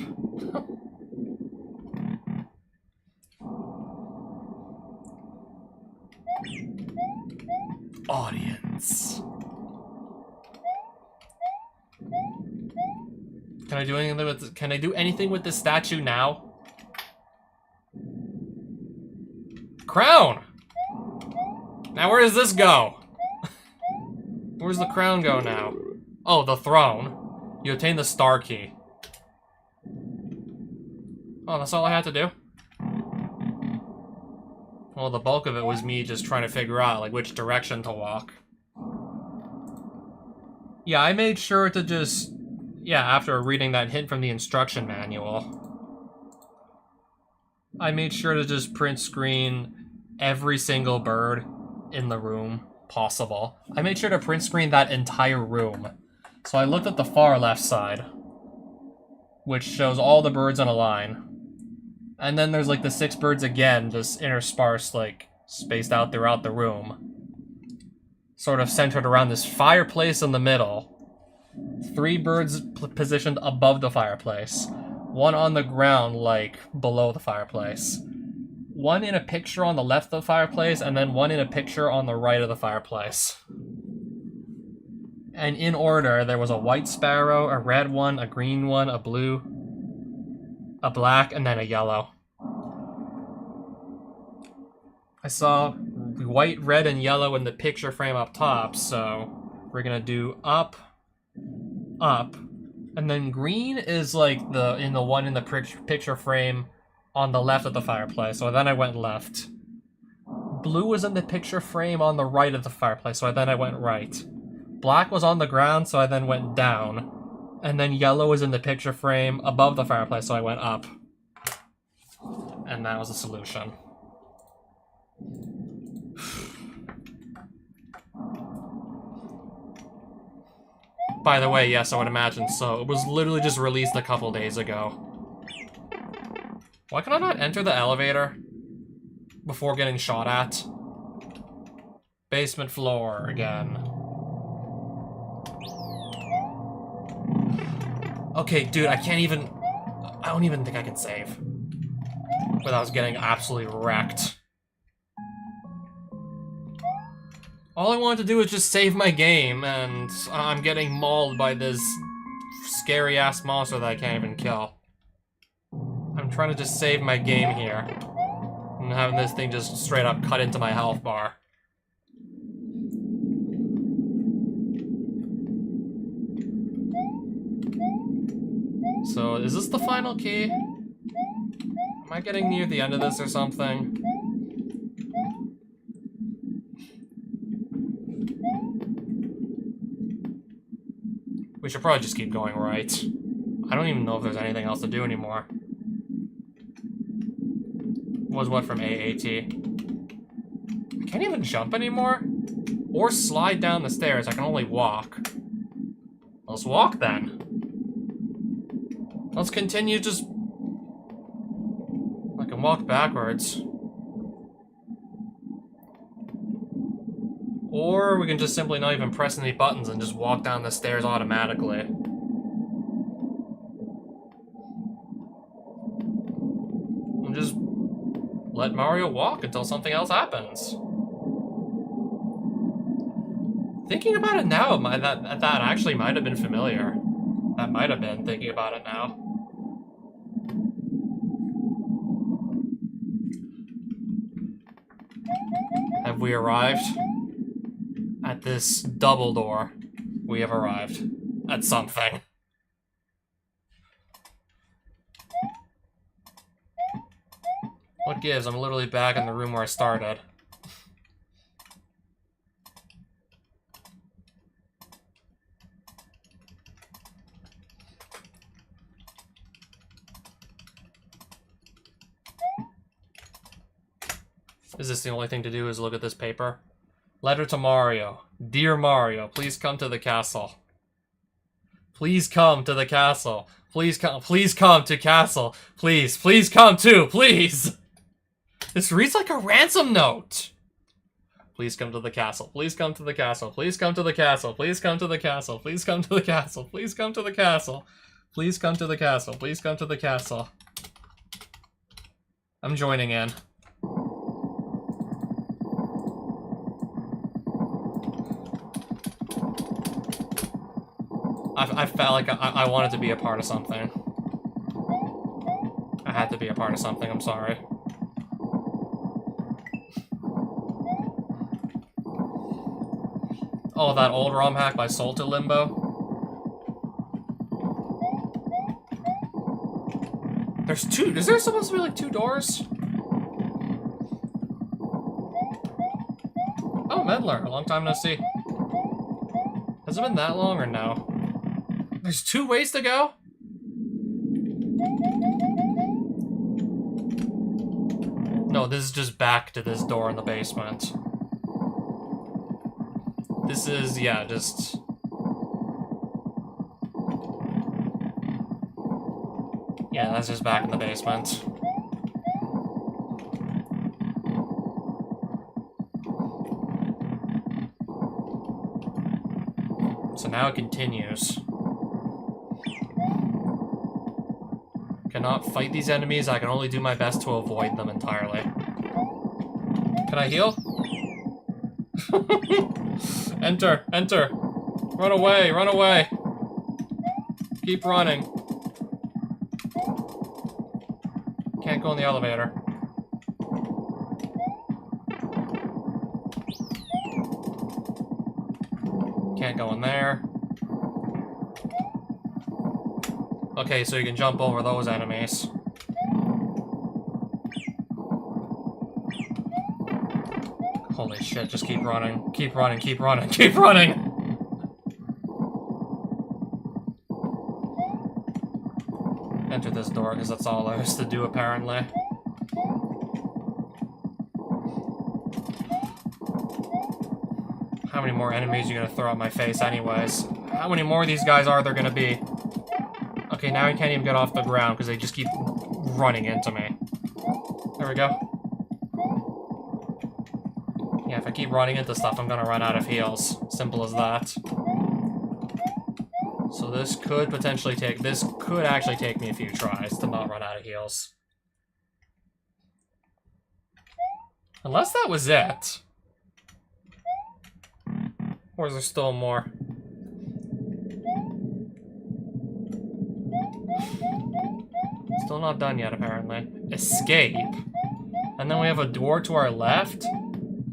A: Audience. Can I do anything with this? Can I do anything with this statue now? Crown! Now where does this go? Where's the crown go now? Oh, the throne. You obtain the star key. Oh, that's all I had to do? Well, the bulk of it was me just trying to figure out, like, which direction to walk. Yeah, I made sure to just yeah, after reading that hint from the instruction manual, I made sure to just print screen every single bird in the room possible. I made sure to print screen that entire room. So I looked at the far left side, which shows all the birds in a line. And then there's like the 6 birds again, just interspersed, like spaced out throughout the room. Sort of centered around this fireplace in the middle. 3 birds positioned above the fireplace. 1 on the ground, like below the fireplace. 1 in a picture on the left of the fireplace, and then 1 in a picture on the right of the fireplace. And in order, there was a white sparrow, a red one, a green one, a blue, a black, and then a yellow. I saw white, red, and yellow in the picture frame up top, so we're gonna do up, up, and then green is like the one in the picture frame on the left of the fireplace, so then I went left. Blue was in the picture frame on the right of the fireplace, so then I went right. Black was on the ground, so I then went down. And then yellow was in the picture frame above the fireplace, so I went up. And that was the solution. By the way, yes, I would imagine so. It was literally just released a couple days ago. Why can I not enter the elevator before getting shot at? Basement floor again. Okay, dude, I don't even think I can save without getting absolutely wrecked. All I wanted to do was just save my game, and I'm getting mauled by this scary-ass monster that I can't even kill. I'm trying to just save my game here, and having this thing just straight up cut into my health bar. So, is this the final key? Am I getting near the end of this or something? We should probably just keep going right. I don't even know if there's anything else to do anymore. Was what from AAT? I can't even jump anymore? Or slide down the stairs, I can only walk. Let's walk then. Let's continue just... I can walk backwards. Or we can just simply not even press any buttons and just walk down the stairs automatically. And just let Mario walk until something else happens. Thinking about it now, that actually might have been familiar. That might have been, thinking about it now. Have we arrived? At this double door, we have arrived at something. What gives? I'm literally back in the room where I started. Is this the only thing to do is look at this paper? Letter to Mario. Dear Mario, please come to the castle. Please come to the castle. Please come to castle. Please come to, please. This reads like a ransom note. Please come to the castle. Please come to the castle. Please come to the castle. Please come to the castle. Please come to the castle. Please come to the castle. Please come to the castle. Please come to the castle. I'm joining in. I felt like I wanted to be a part of something. I had to be a part of something, I'm sorry. Oh, that old ROM hack by Soul to Limbo. There's 2, is there supposed to be like 2 doors? Oh, Medler, a long time no see. Has it been that long or no? There's 2 ways to go? No, this is just back to this door in the basement. This is, yeah, just... Yeah, that's just back in the basement. So now it continues. Cannot fight these enemies, I can only do my best to avoid them entirely. Can I heal? Enter, enter! Run away, run away! Keep running. Can't go in the elevator. Can't go in there. Okay, so you can jump over those enemies. Holy shit, just keep running. Keep running, keep running, keep running! Enter this door, because that's all there is to do, apparently. How many more enemies are you gonna throw at my face anyways? How many more of these guys are there gonna be? Okay, now I can't even get off the ground because they just keep running into me. There we go. Yeah, if I keep running into stuff, I'm gonna run out of heals. Simple as that. So this could potentially take... This could actually take me a few tries to not run out of heals. Unless that was it. Or is there still more? Still not done yet, apparently. Escape. And then we have a door to our left.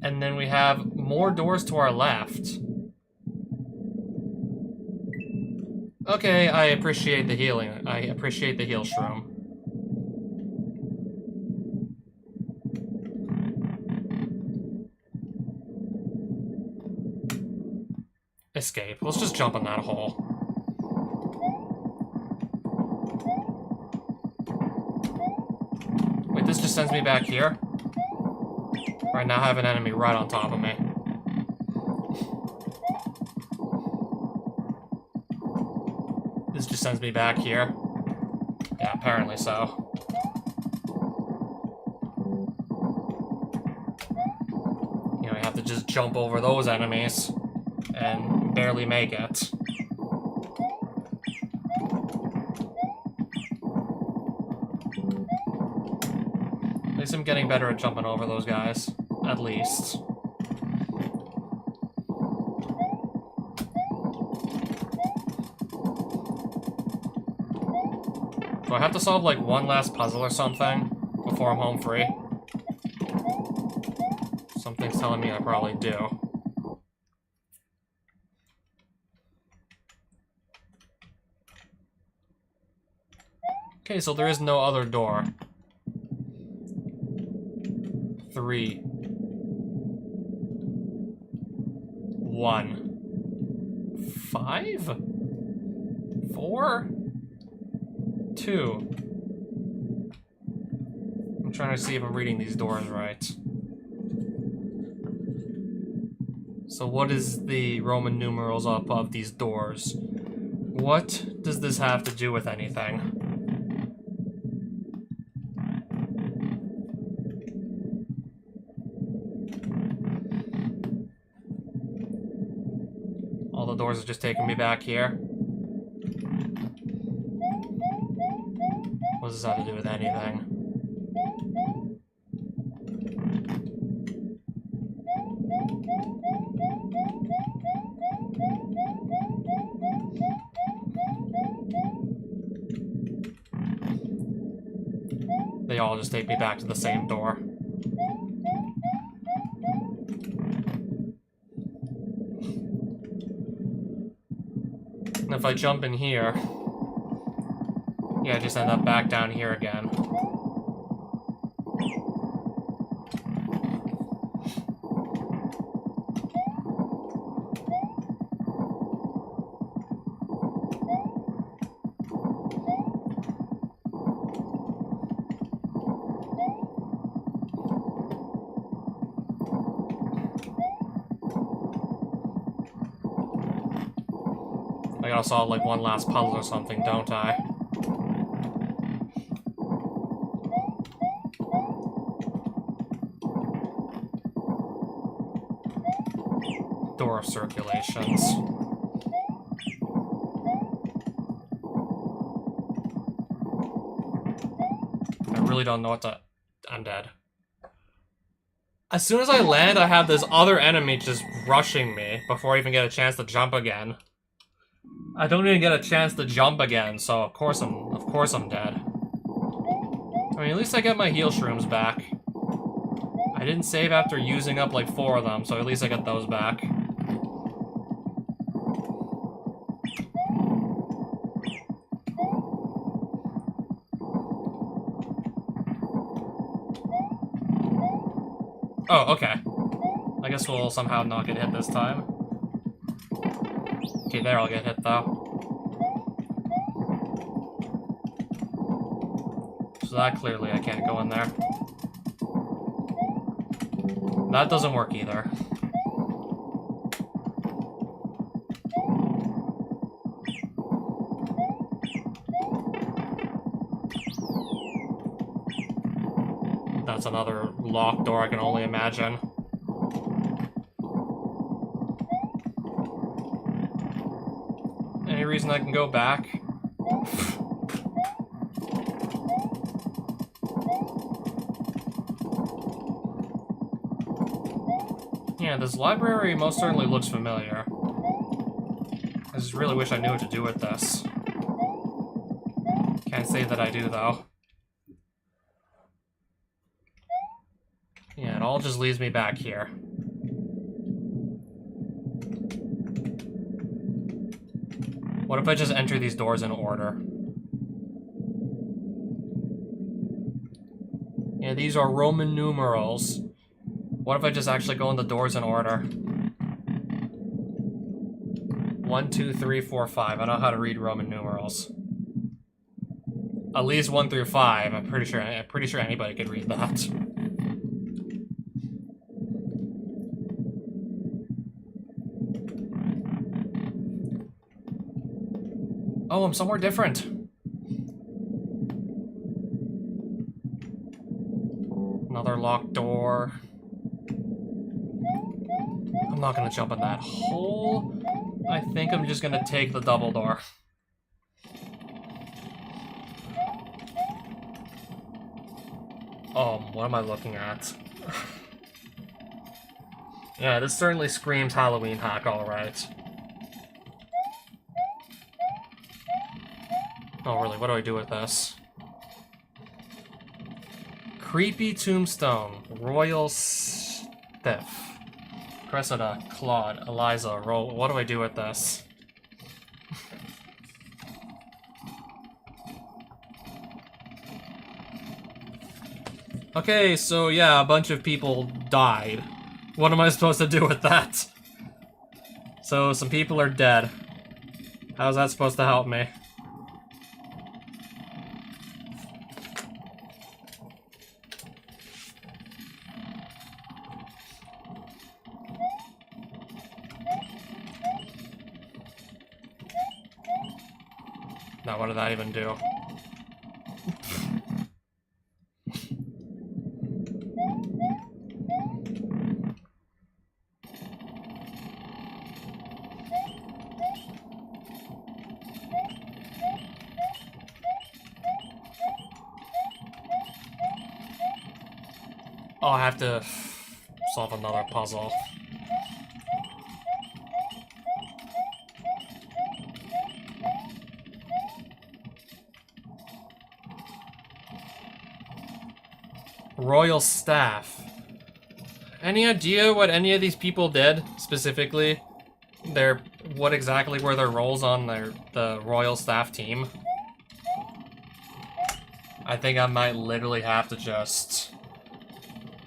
A: And then we have more doors to our left. Okay, I appreciate the healing. I appreciate the heal shroom. Escape. Let's just jump in that hole. Wait, this just sends me back here? Right now I have an enemy right on top of me. This just sends me back here. Yeah, apparently so. You know, you have to just jump over those enemies and barely make it. At least I'm getting better at jumping over those guys. At least. Do I have to solve, like, one last puzzle or something before I'm home free? Something's telling me I probably do. Okay, so there is no other door. 3, 1, 5, 4, 2. I'm trying to see if I'm reading these doors right. So what is the Roman numerals up of these doors? What does this have to do with anything? All the doors are just taking me back here. What does this have to do with anything? They all just take me back to the same door. And if I jump in here, yeah, I just end up back down here again. gotta solve like one last puzzle or something, don't I? Door of circulations. I really don't know what to... I'm dead. As soon as I land, I have this other enemy just rushing me before I even get a chance to jump again. I don't even get a chance to jump again, so of course I'm dead. I mean, at least I get my heal shrooms back. I didn't save after using up like 4 of them, so at least I get those back. Oh, okay. I guess we'll somehow not get hit this time. Okay, there I'll get hit though. So that clearly I can't go in there. That doesn't work either. That's another locked door I can only imagine. Any reason I can go back? Yeah, this library most certainly looks familiar. I just really wish I knew what to do with this. Can't say that I do, though. Yeah, it all just leads me back here. What if I just enter these doors in order? Yeah, these are Roman numerals. What if I just actually go in the doors in order? 1, 2, 3, 4, 5. I know how to read Roman numerals. At least 1 through 5. I'm pretty sure anybody could read that. Oh, I'm somewhere different. Another locked door. I'm not gonna jump in that hole. I think I'm just gonna take the double door. What am I looking at? Yeah, this certainly screams Halloween hack, alright. Oh, really? What do I do with this? Creepy tombstone. Royal Stiff. Cressida, Claude, Eliza, roll. What do I do with this? Okay, so yeah, a bunch of people died. What am I supposed to do with that? So, some people are dead. How's that supposed to help me? Now, what did that even do? Oh, I have to solve another puzzle. Royal Staff. Any idea what any of these people did, specifically? What exactly were their roles on the Royal Staff team? I think I might literally have to just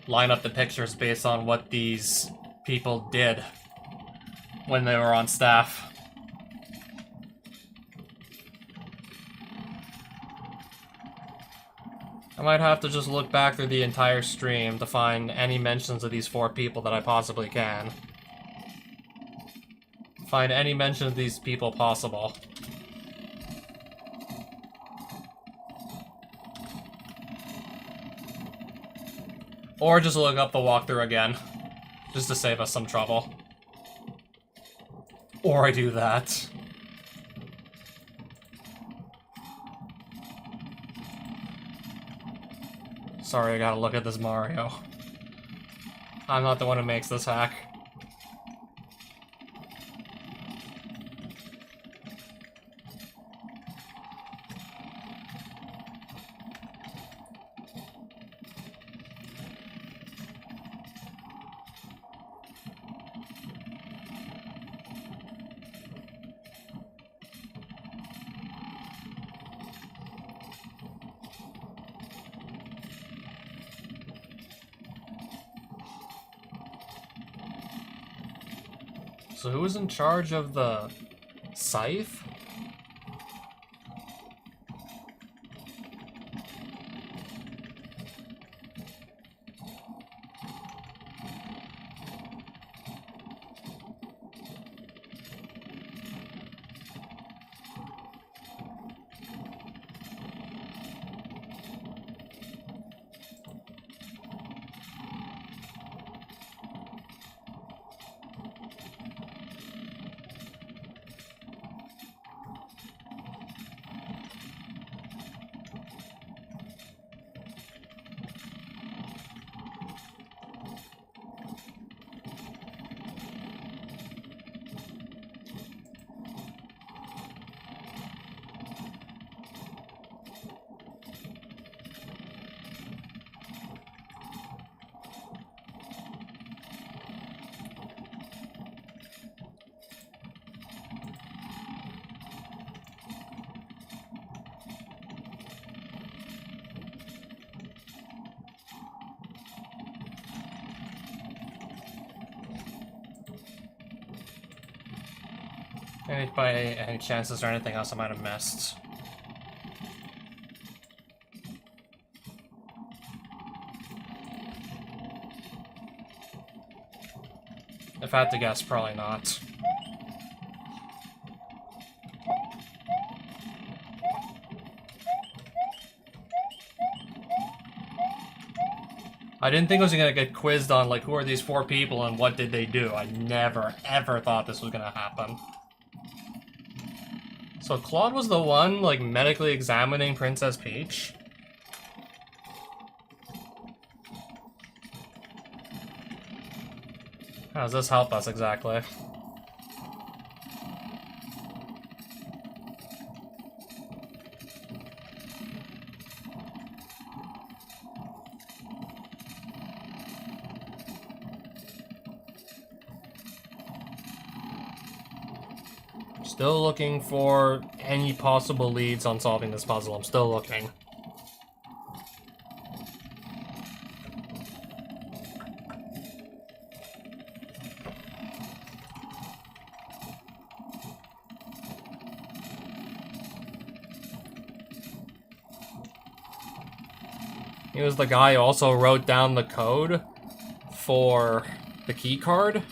A: line up the pictures based on what these people did when they were on staff. I might have to just look back through the entire stream to find any mentions of these 4 people that I possibly can. find any mention of these people possible. Or just look up the walkthrough again, just to save us some trouble. Or I do that. Sorry, I gotta look at this Mario. I'm not the one who makes this hack. So who was in charge of the scythe? By any chances or anything else I might have missed. If I had to guess, probably not. I didn't think I was gonna get quizzed on, like, who are these 4 people and what did they do. I never, ever thought this was gonna happen. So Claude was the one, like, medically examining Princess Peach? How does this help us exactly? Still looking for any possible leads on solving this puzzle. I'm still looking. He was the guy who also wrote down the code for the key card,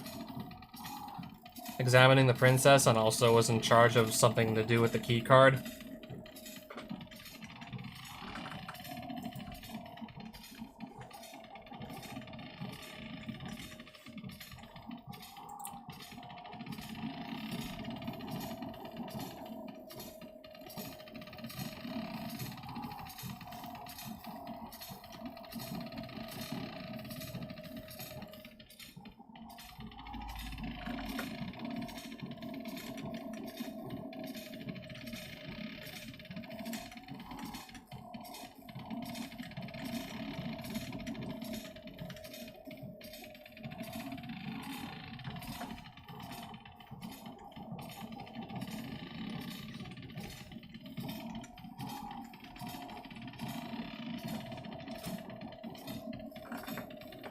A: examining the princess, and also was in charge of something to do with the key card.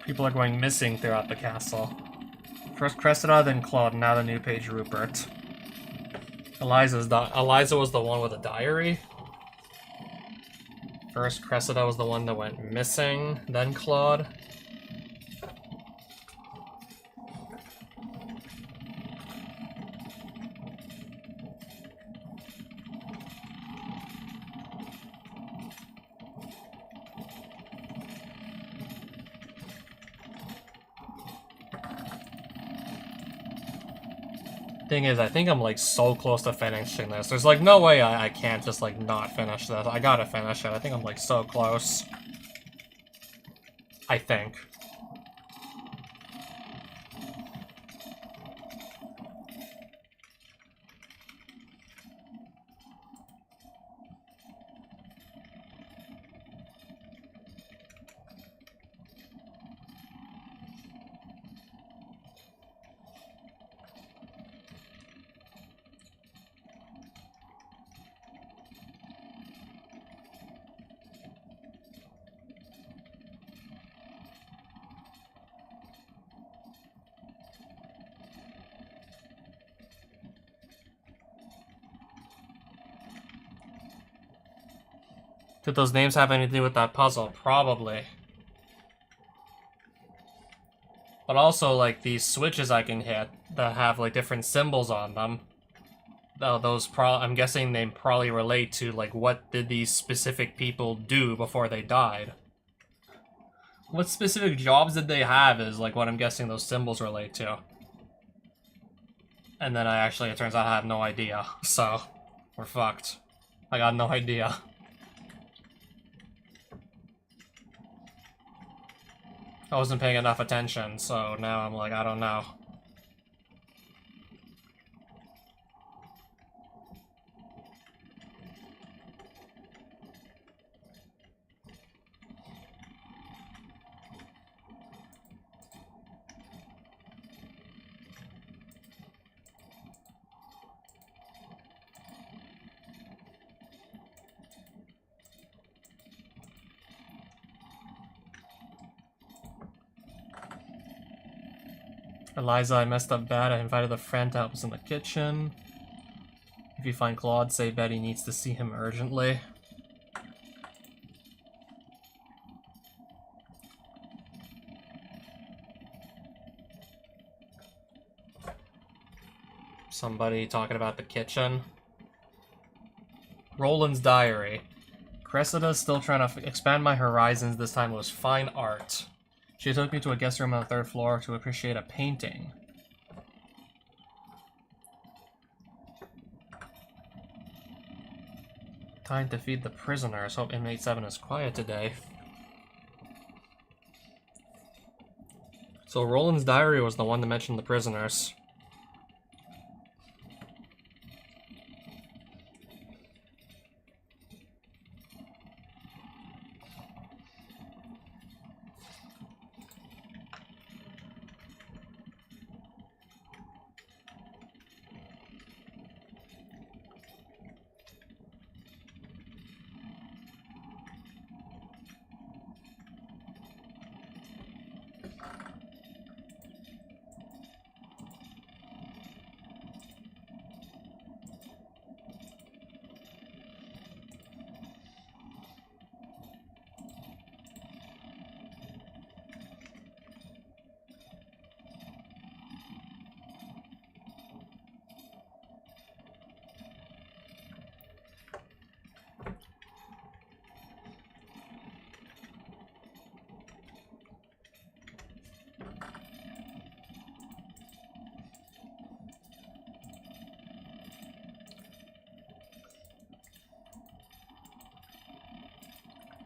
A: People are going missing throughout the castle. First Cressida, then Claude, now the new page Rupert. Eliza was the one with a diary. First Cressida was the one that went missing, then Claude. Thing is, I think I'm like so close to finishing this. There's like no way I can't just like not finish this. I gotta finish it. I think I'm like so close. I think. Did those names have anything to do with that puzzle? Probably. But also, like, these switches I can hit that have, like, different symbols on them. I'm guessing they probably relate to, like, what did these specific people do before they died. What specific jobs did they have is, like, what I'm guessing those symbols relate to. And then it turns out I have no idea. So, we're fucked. I got no idea. I wasn't paying enough attention, so now I'm like, I don't know. Eliza, I messed up bad. I invited a friend to help us in the kitchen. If you find Claude, say Betty needs to see him urgently. Somebody talking about the kitchen. Roland's diary. Cressida's still trying to expand my horizons. This time it was fine art. She took me to a guest room on the 3rd floor to appreciate a painting. Time to feed the prisoners. Hope inmate 7 is quiet today. So Roland's diary was the one that mentioned the prisoners.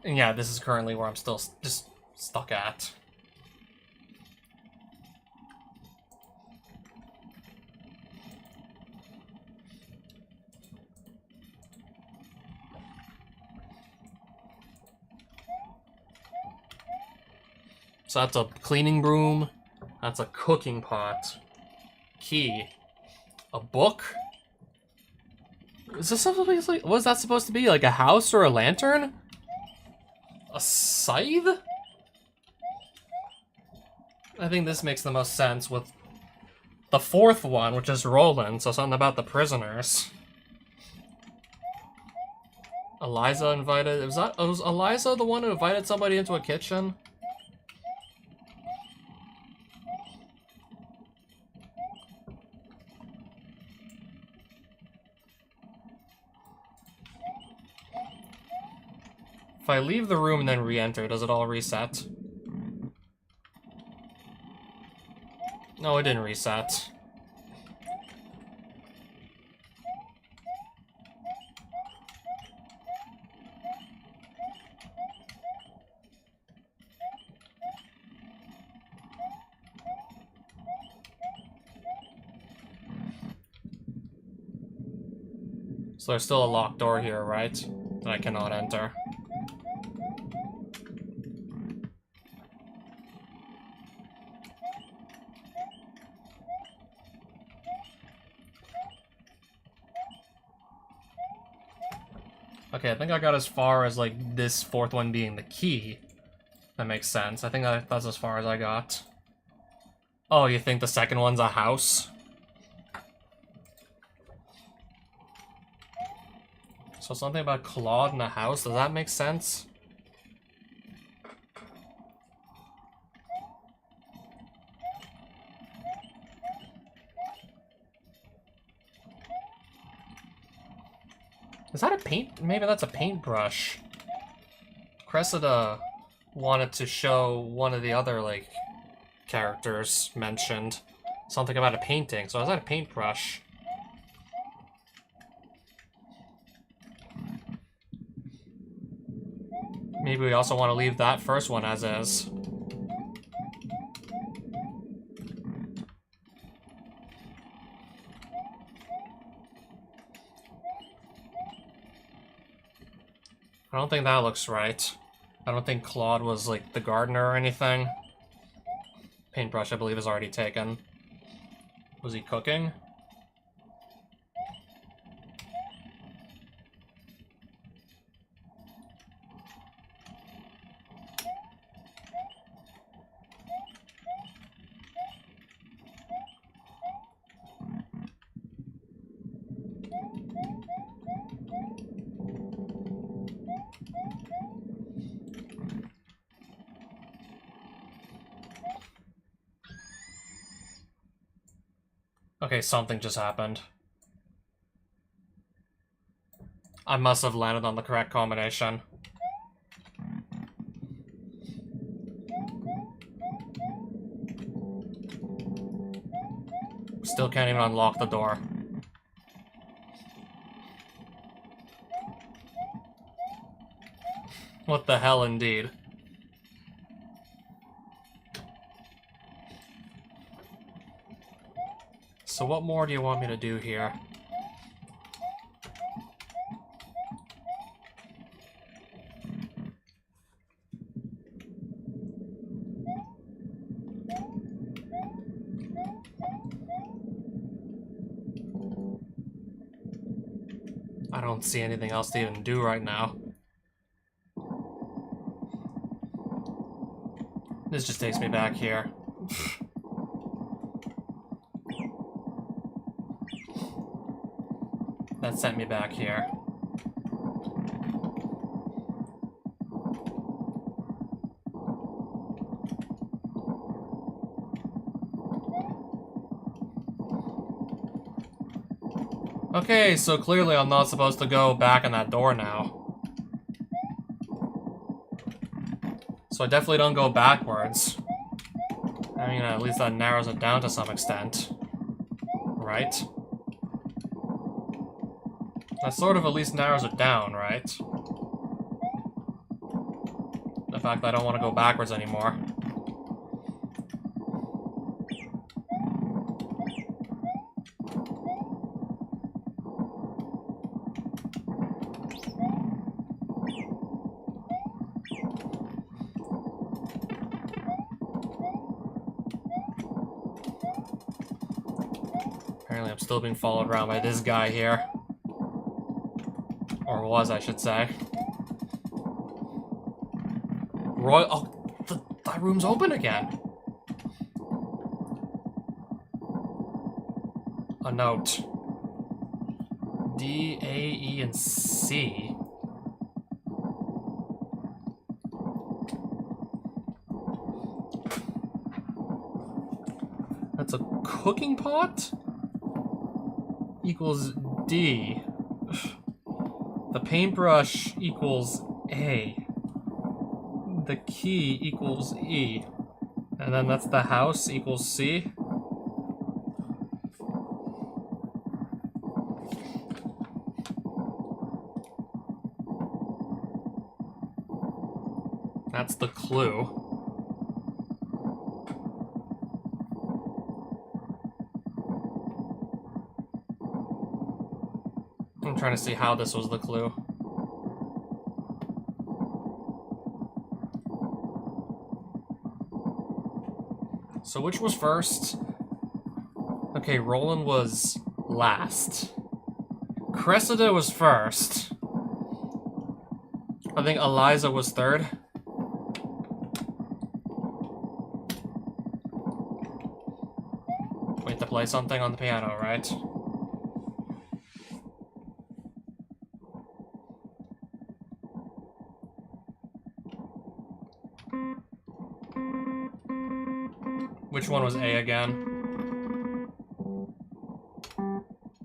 A: And yeah, this is currently where I'm still just stuck at. So that's a cleaning broom. That's a cooking pot. Key. A book? Is this supposed to be like, what is that supposed to be? Like a house or a lantern? A scythe? I think this makes the most sense with the 4th one, which is Roland, so something about the prisoners. Eliza invited... Was Eliza the one who invited somebody into a kitchen? If I leave the room and then re-enter, does it all reset? No, it didn't reset. So there's still a locked door here, right? That I cannot enter. Okay, I think I got as far as, like, this fourth one being the key. That makes sense. I think that's as far as I got. Oh, you think the second one's a house? So something about Claude in a house, does that make sense? Is that a paint? Maybe that's a paintbrush. Cressida wanted to show one of the other, like, characters mentioned something about a painting, so is that a paintbrush? Maybe we also want to leave that first one as is. I don't think that looks right. I don't think Claude was, like, the gardener or anything. Paintbrush, I believe, is already taken. Was he cooking? Okay, something just happened. I must have landed on the correct combination. Still can't even unlock the door. What the hell, indeed. So what more do you want me to do here? I don't see anything else to even do right now. This just takes me back here. That sent me back here. Okay, so clearly I'm not supposed to go back in that door now. So I definitely don't go backwards. I mean, at least that narrows it down to some extent. Right? That sort of at least narrows it down, right? The fact that I don't want to go backwards anymore. Apparently I'm still being followed around by this guy here. Or was, I should say. Roy— oh, that room's open again. A note. D, A, E, and C. That's a cooking pot? Equals D. The paintbrush equals A. The key equals E. And then that's the house equals C. That's the clue. I'm trying to see how this was the clue. So which was first? Okay, Roland was last. Cressida was first. I think Eliza was third. Wait to play something on the piano, right? Which one was A again?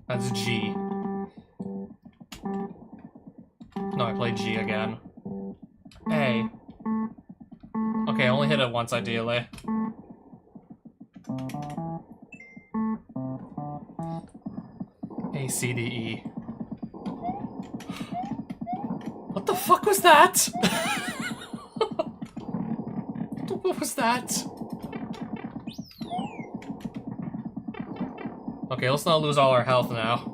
A: That's G. No, I played G again. A. Okay, I only hit it once, ideally. A, C, D, E. What the fuck was that? What was that? Okay, let's not lose all our health now.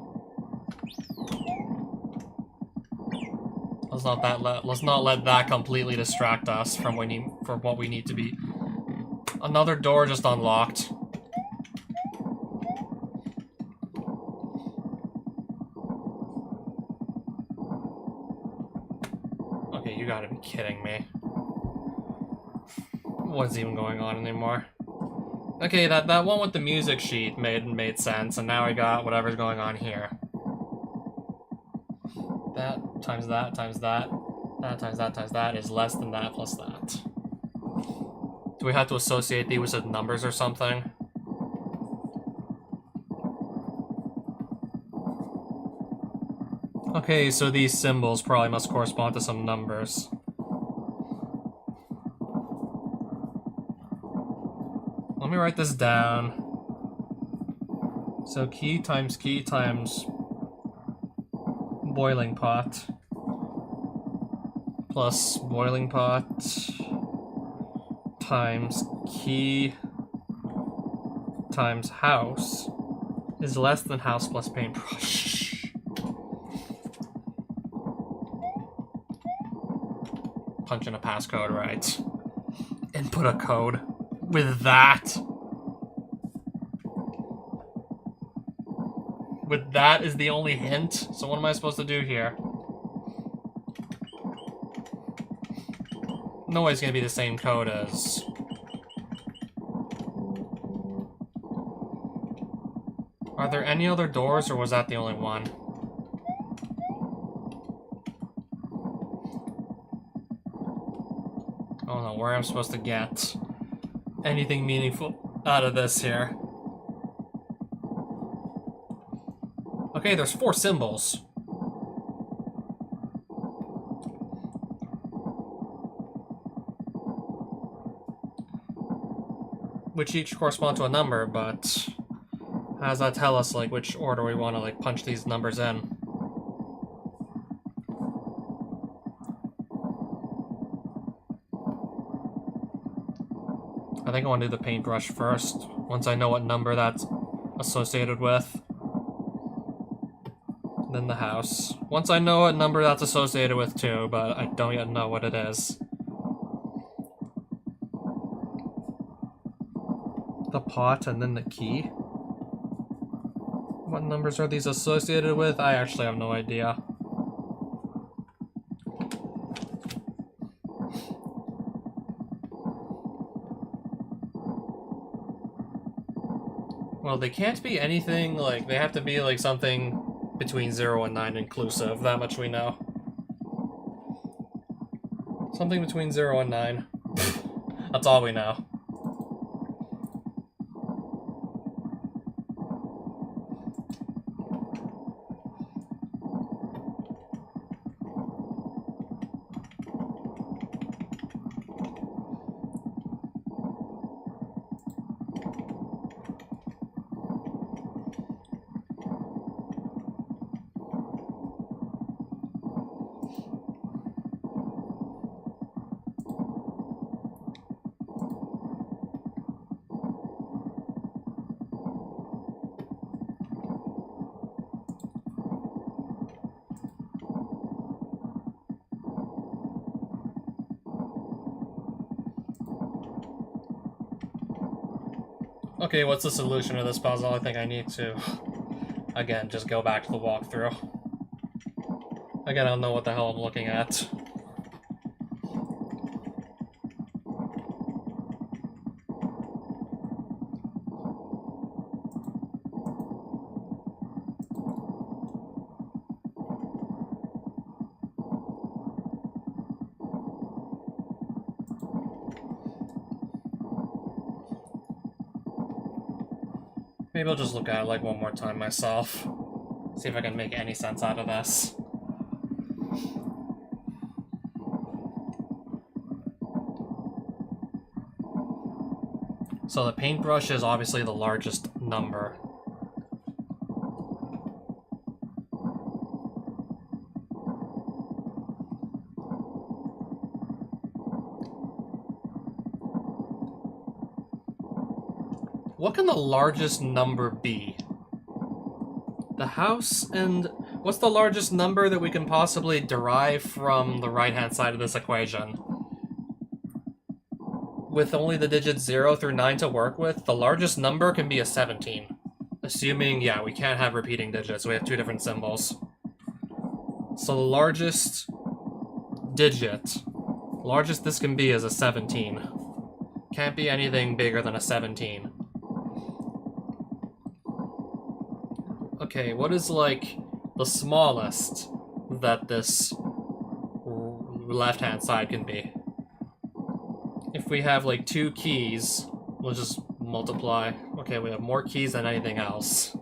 A: Let's not let that completely distract us from what we need to be. Another door just unlocked. Okay, you gotta be kidding me. What's even going on anymore? Okay, that one with the music sheet made sense, and now I got whatever's going on here. That times that times that, that times that times that is less than that plus that. Do we have to associate these with numbers or something? Okay, so these symbols probably must correspond to some numbers. Let me write this down. So key times boiling pot plus boiling pot times key times house is less than house plus paintbrush. Punch in a passcode, right? Input a code. With that. With that is the only hint. So what am I supposed to do here? No way it's gonna be the same code as... Are there any other doors, or was that the only one? I don't know where I'm supposed to get anything meaningful out of this here. Okay, there's 4 symbols. Which each correspond to a number, but how does that tell us, like, which order we want to, like, punch these numbers in? I think I want to do the paintbrush first, once I know what number that's associated with. Then the house. Once I know what number that's associated with too, but I don't yet know what it is. The pot and then the key. What numbers are these associated with? I actually have no idea. Well, they can't be anything, like, they have to be, like, something between 0 and 9 inclusive. That much we know. Something between 0 and 9. That's all we know. Okay, what's the solution to this puzzle? I think I need to, again, just go back to the walkthrough. Again, I don't know what the hell I'm looking at. Maybe I'll just look at it like one more time myself. See if I can make any sense out of this. So the paintbrush is obviously the largest number. What can the largest number be? The house and... What's the largest number that we can possibly derive from the right-hand side of this equation? With only the digits 0 through 9 to work with, the largest number can be a 17. Assuming, yeah, we can't have repeating digits, we have two different symbols. So the largest digit, largest this can be is a 17. Can't be anything bigger than a 17. Okay, what is, like, the smallest that this left-hand side can be? If we have, like, 2 keys, we'll just multiply. Okay, we have more keys than anything else.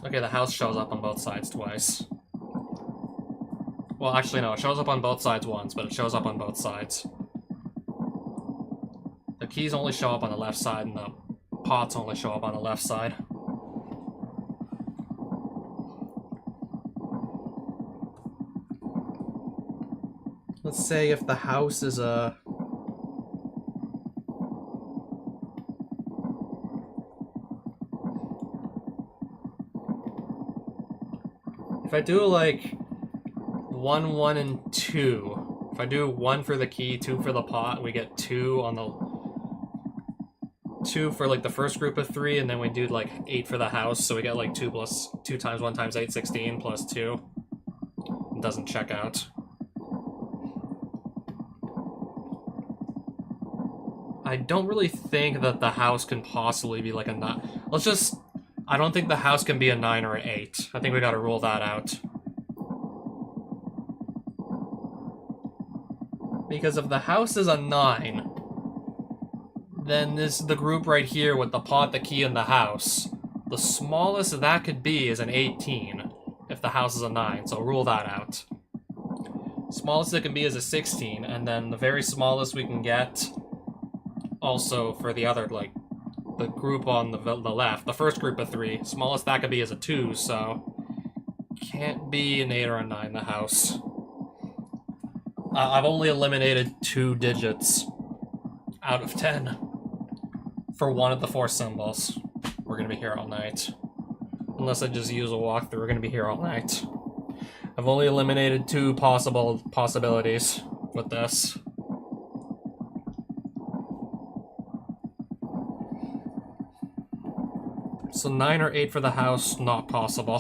A: Okay, the house shows up on both sides twice. Well, actually, no, it shows up on both sides once, but it shows up on both sides. The keys only show up on the left side, and the pots only show up on the left side. Let's say if the house is a... If I do like 1, 1, and 2, if I do 1 for the key, 2 for the pot, we get 2 on the... 2 for like the first group of 3, and then we do like 8 for the house, so we get like 2 plus 2 times 1 times 8, 16, plus 2. It doesn't check out. I don't really think that the house can possibly be like a 9. Let's just... I don't think the house can be a 9 or an 8. I think we gotta rule that out. Because if the house is a 9, then this is the group right here with the pot, the key, and the house. The smallest that could be is an 18, if the house is a 9, so rule that out. Smallest it can be is a 16, and then the very smallest we can get, also for the other, like, the group on the left, the first group of 3, smallest that could be is a 2, so can't be an 8 or a 9, the house. I've only eliminated 2 digits out of 10 for one of the 4 symbols. We're gonna be here all night. Unless I just use a walkthrough, we're gonna be here all night. I've only eliminated 2 possibilities with this. So 9 or 8 for the house, not possible.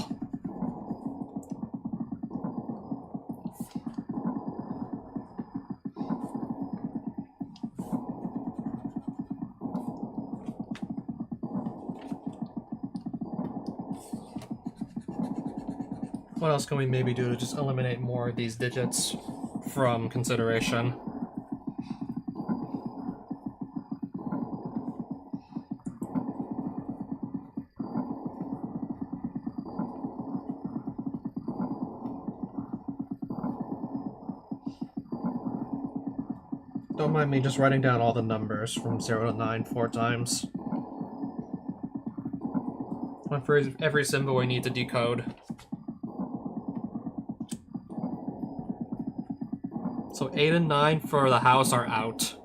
A: What else can we maybe do to just eliminate more of these digits from consideration? Don't mind me just writing down all the numbers from 0 to 9 4 times. One for every symbol we need to decode. So 8 and 9 for the house are out.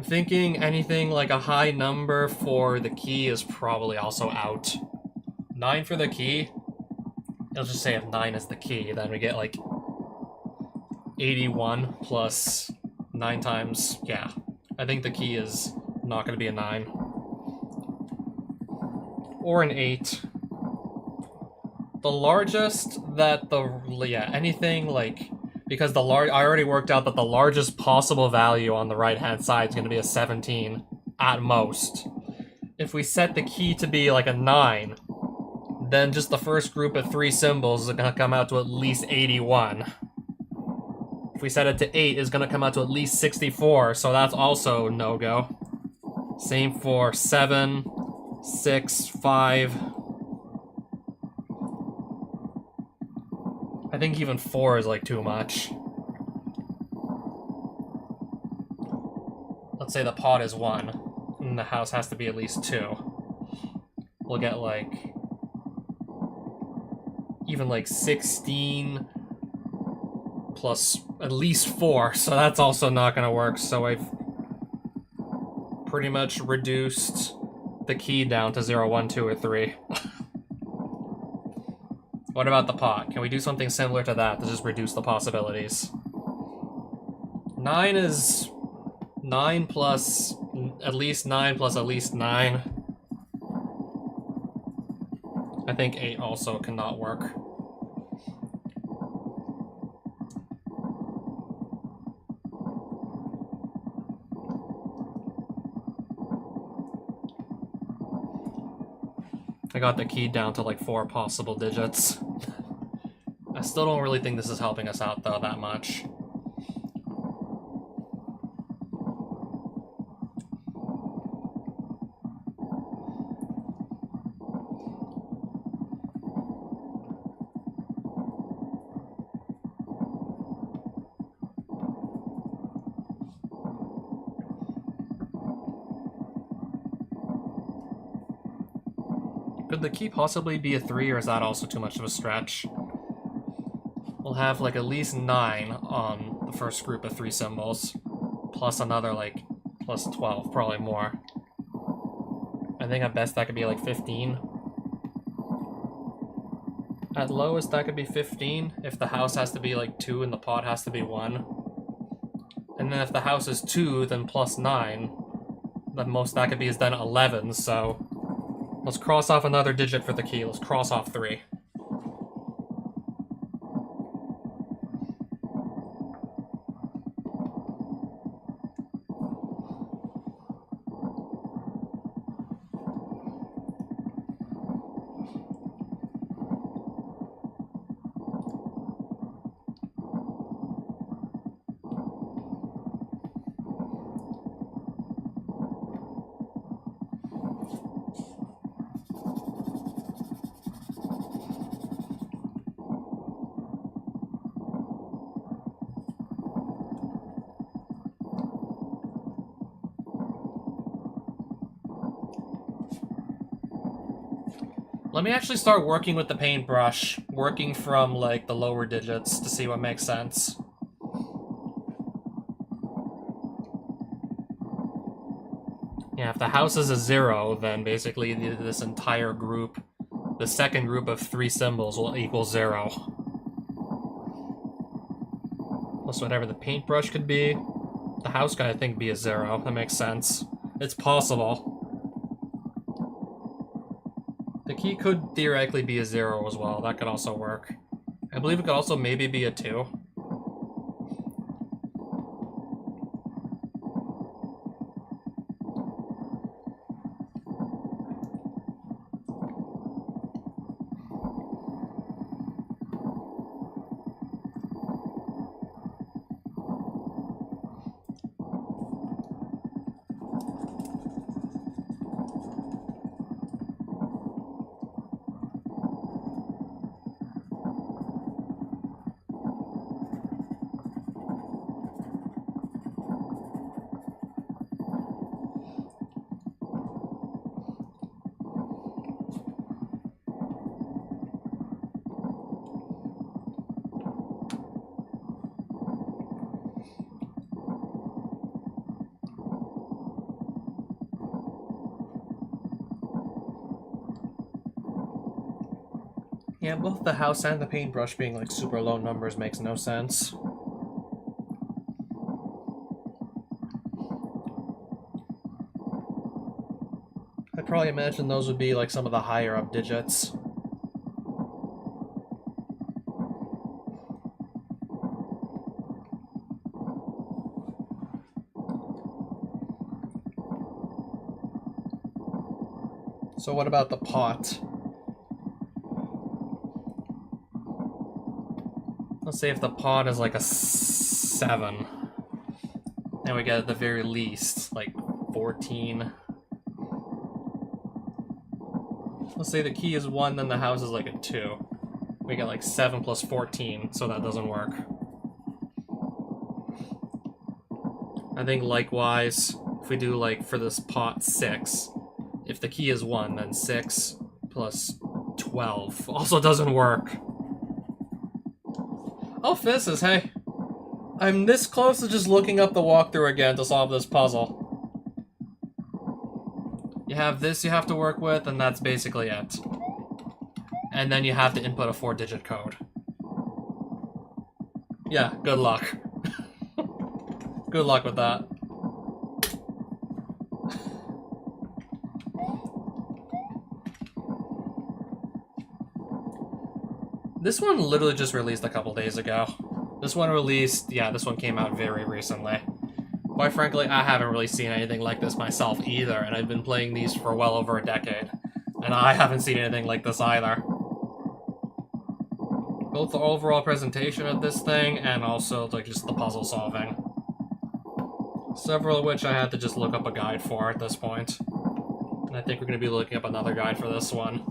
A: thinking anything like a high number for the key is probably also out. 9 for the key? It'll just say if 9 is the key, then we get like 81 plus 9 times, yeah. I think the key is not going to be a 9. Or an 8. The largest that anything like, because I already worked out that the largest possible value on the right-hand side is going to be a 17 at most. If we set the key to be like a 9, then just the first group of 3 symbols is going to come out to at least 81. If we set it to 8, it's going to come out to at least 64, so that's also no-go. Same for 7, 6, 5. I think even 4 is like too much. Let's say the pot is 1, and the house has to be at least 2. We'll get like even like 16 plus at least 4, so that's also not gonna work. So I've pretty much reduced the key down to 0, 1, 2, or 3. What about the pot? Can we do something similar to that to just reduce the possibilities? 9 is 9 plus at least 9 plus at least 9. I think 8 also cannot work. I got the key down to like 4 possible digits. I still don't really think this is helping us out though that much. Could the key possibly be a 3, or is that also too much of a stretch? We'll have like at least 9 on the first group of 3 symbols, plus another like plus 12, probably more. I think at best that could be like 15. At lowest that could be 15 if the house has to be like 2 and the pot has to be 1. And then if the house is 2, then plus 9. The most that could be is then 11, so let's cross off another digit for the key. Let's cross off 3. Let me actually start working with the paintbrush, working from like the lower digits to see what makes sense. Yeah, if the house is a 0, then basically this entire group, the second group of 3 symbols will equal 0. Plus whatever the paintbrush could be. The house could, I think, be a 0. That makes sense. It's possible. The key could theoretically be a 0 as well. That could also work. I believe it could also maybe be a 2. Yeah, both the house and the paintbrush being like super low numbers makes no sense. I'd probably imagine those would be like some of the higher up digits. So what about the pot? Let's say if the pot is like a 7, then we get at the very least like 14. Let's say the key is 1, then the house is like a 2. We get like 7 plus 14, so that doesn't work. I think likewise, if we do like for this pot 6, if the key is 1, then 6 plus 12 also doesn't work. Oh, Fizzes, hey. I'm this close to just looking up the walkthrough again to solve this puzzle. You have this you have to work with, and that's basically it. And then you have to input a 4-digit code. Yeah, good luck. Good luck with that. This one literally just released a couple days ago. This one released, yeah, this one came out very recently. Quite frankly, I haven't really seen anything like this myself either, and I've been playing these for well over a decade. And I haven't seen anything like this either. Both the overall presentation of this thing, and also like just the puzzle solving. Several of which I had to just look up a guide for at this point. And I think we're going to be looking up another guide for this one.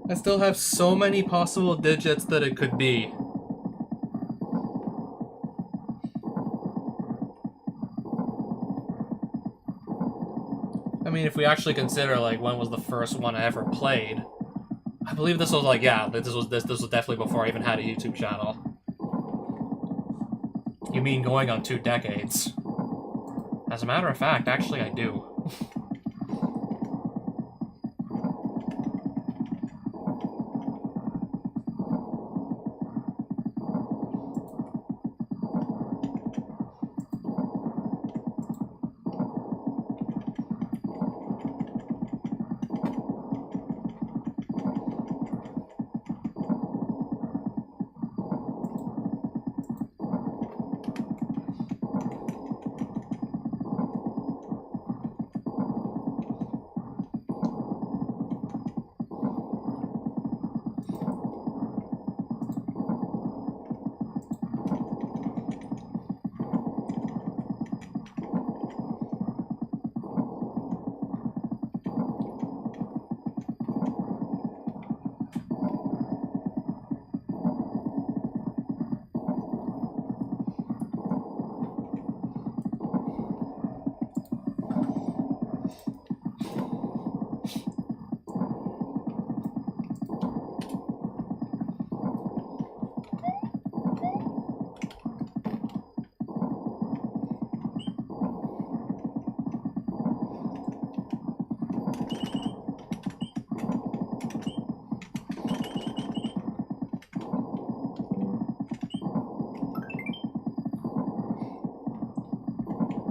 A: I still have so many possible digits that it could be. I mean, if we actually consider, like, when was the first one I ever played, I believe this was, like, yeah, this was definitely before I even had a YouTube channel. You mean going on 2 decades? As a matter of fact, actually I do.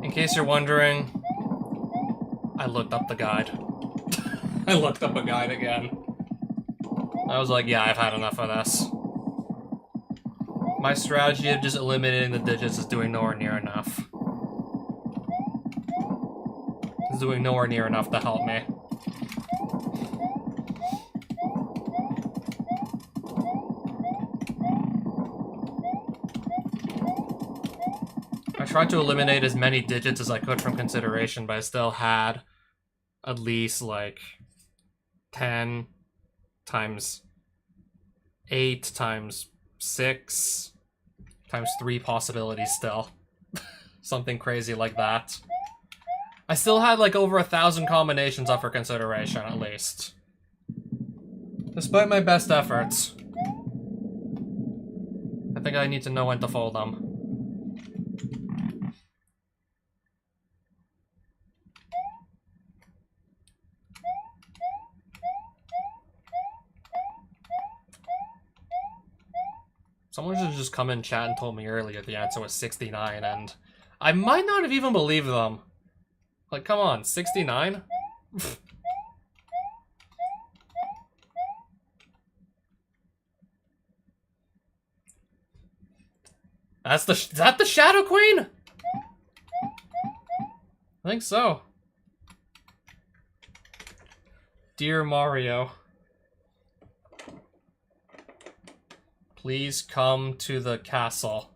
A: In case you're wondering, I looked up the guide. I looked up a guide again. I was like, yeah, I've had enough of this. My strategy of just eliminating the digits is doing nowhere near enough. It's doing nowhere near enough to help me. I tried to eliminate as many digits as I could from consideration, but I still had at least like 10 times 8 times 6 times 3 possibilities still. Something crazy like that. I still had like over 1,000 combinations up for consideration, at least. Despite my best efforts. I think I need to know when to fold them. Someone should just come in chat and told me earlier the answer was 69, and I might not have even believed them. Like, come on, 69? Is that the Shadow Queen? I think so. Dear Mario, please come to the castle.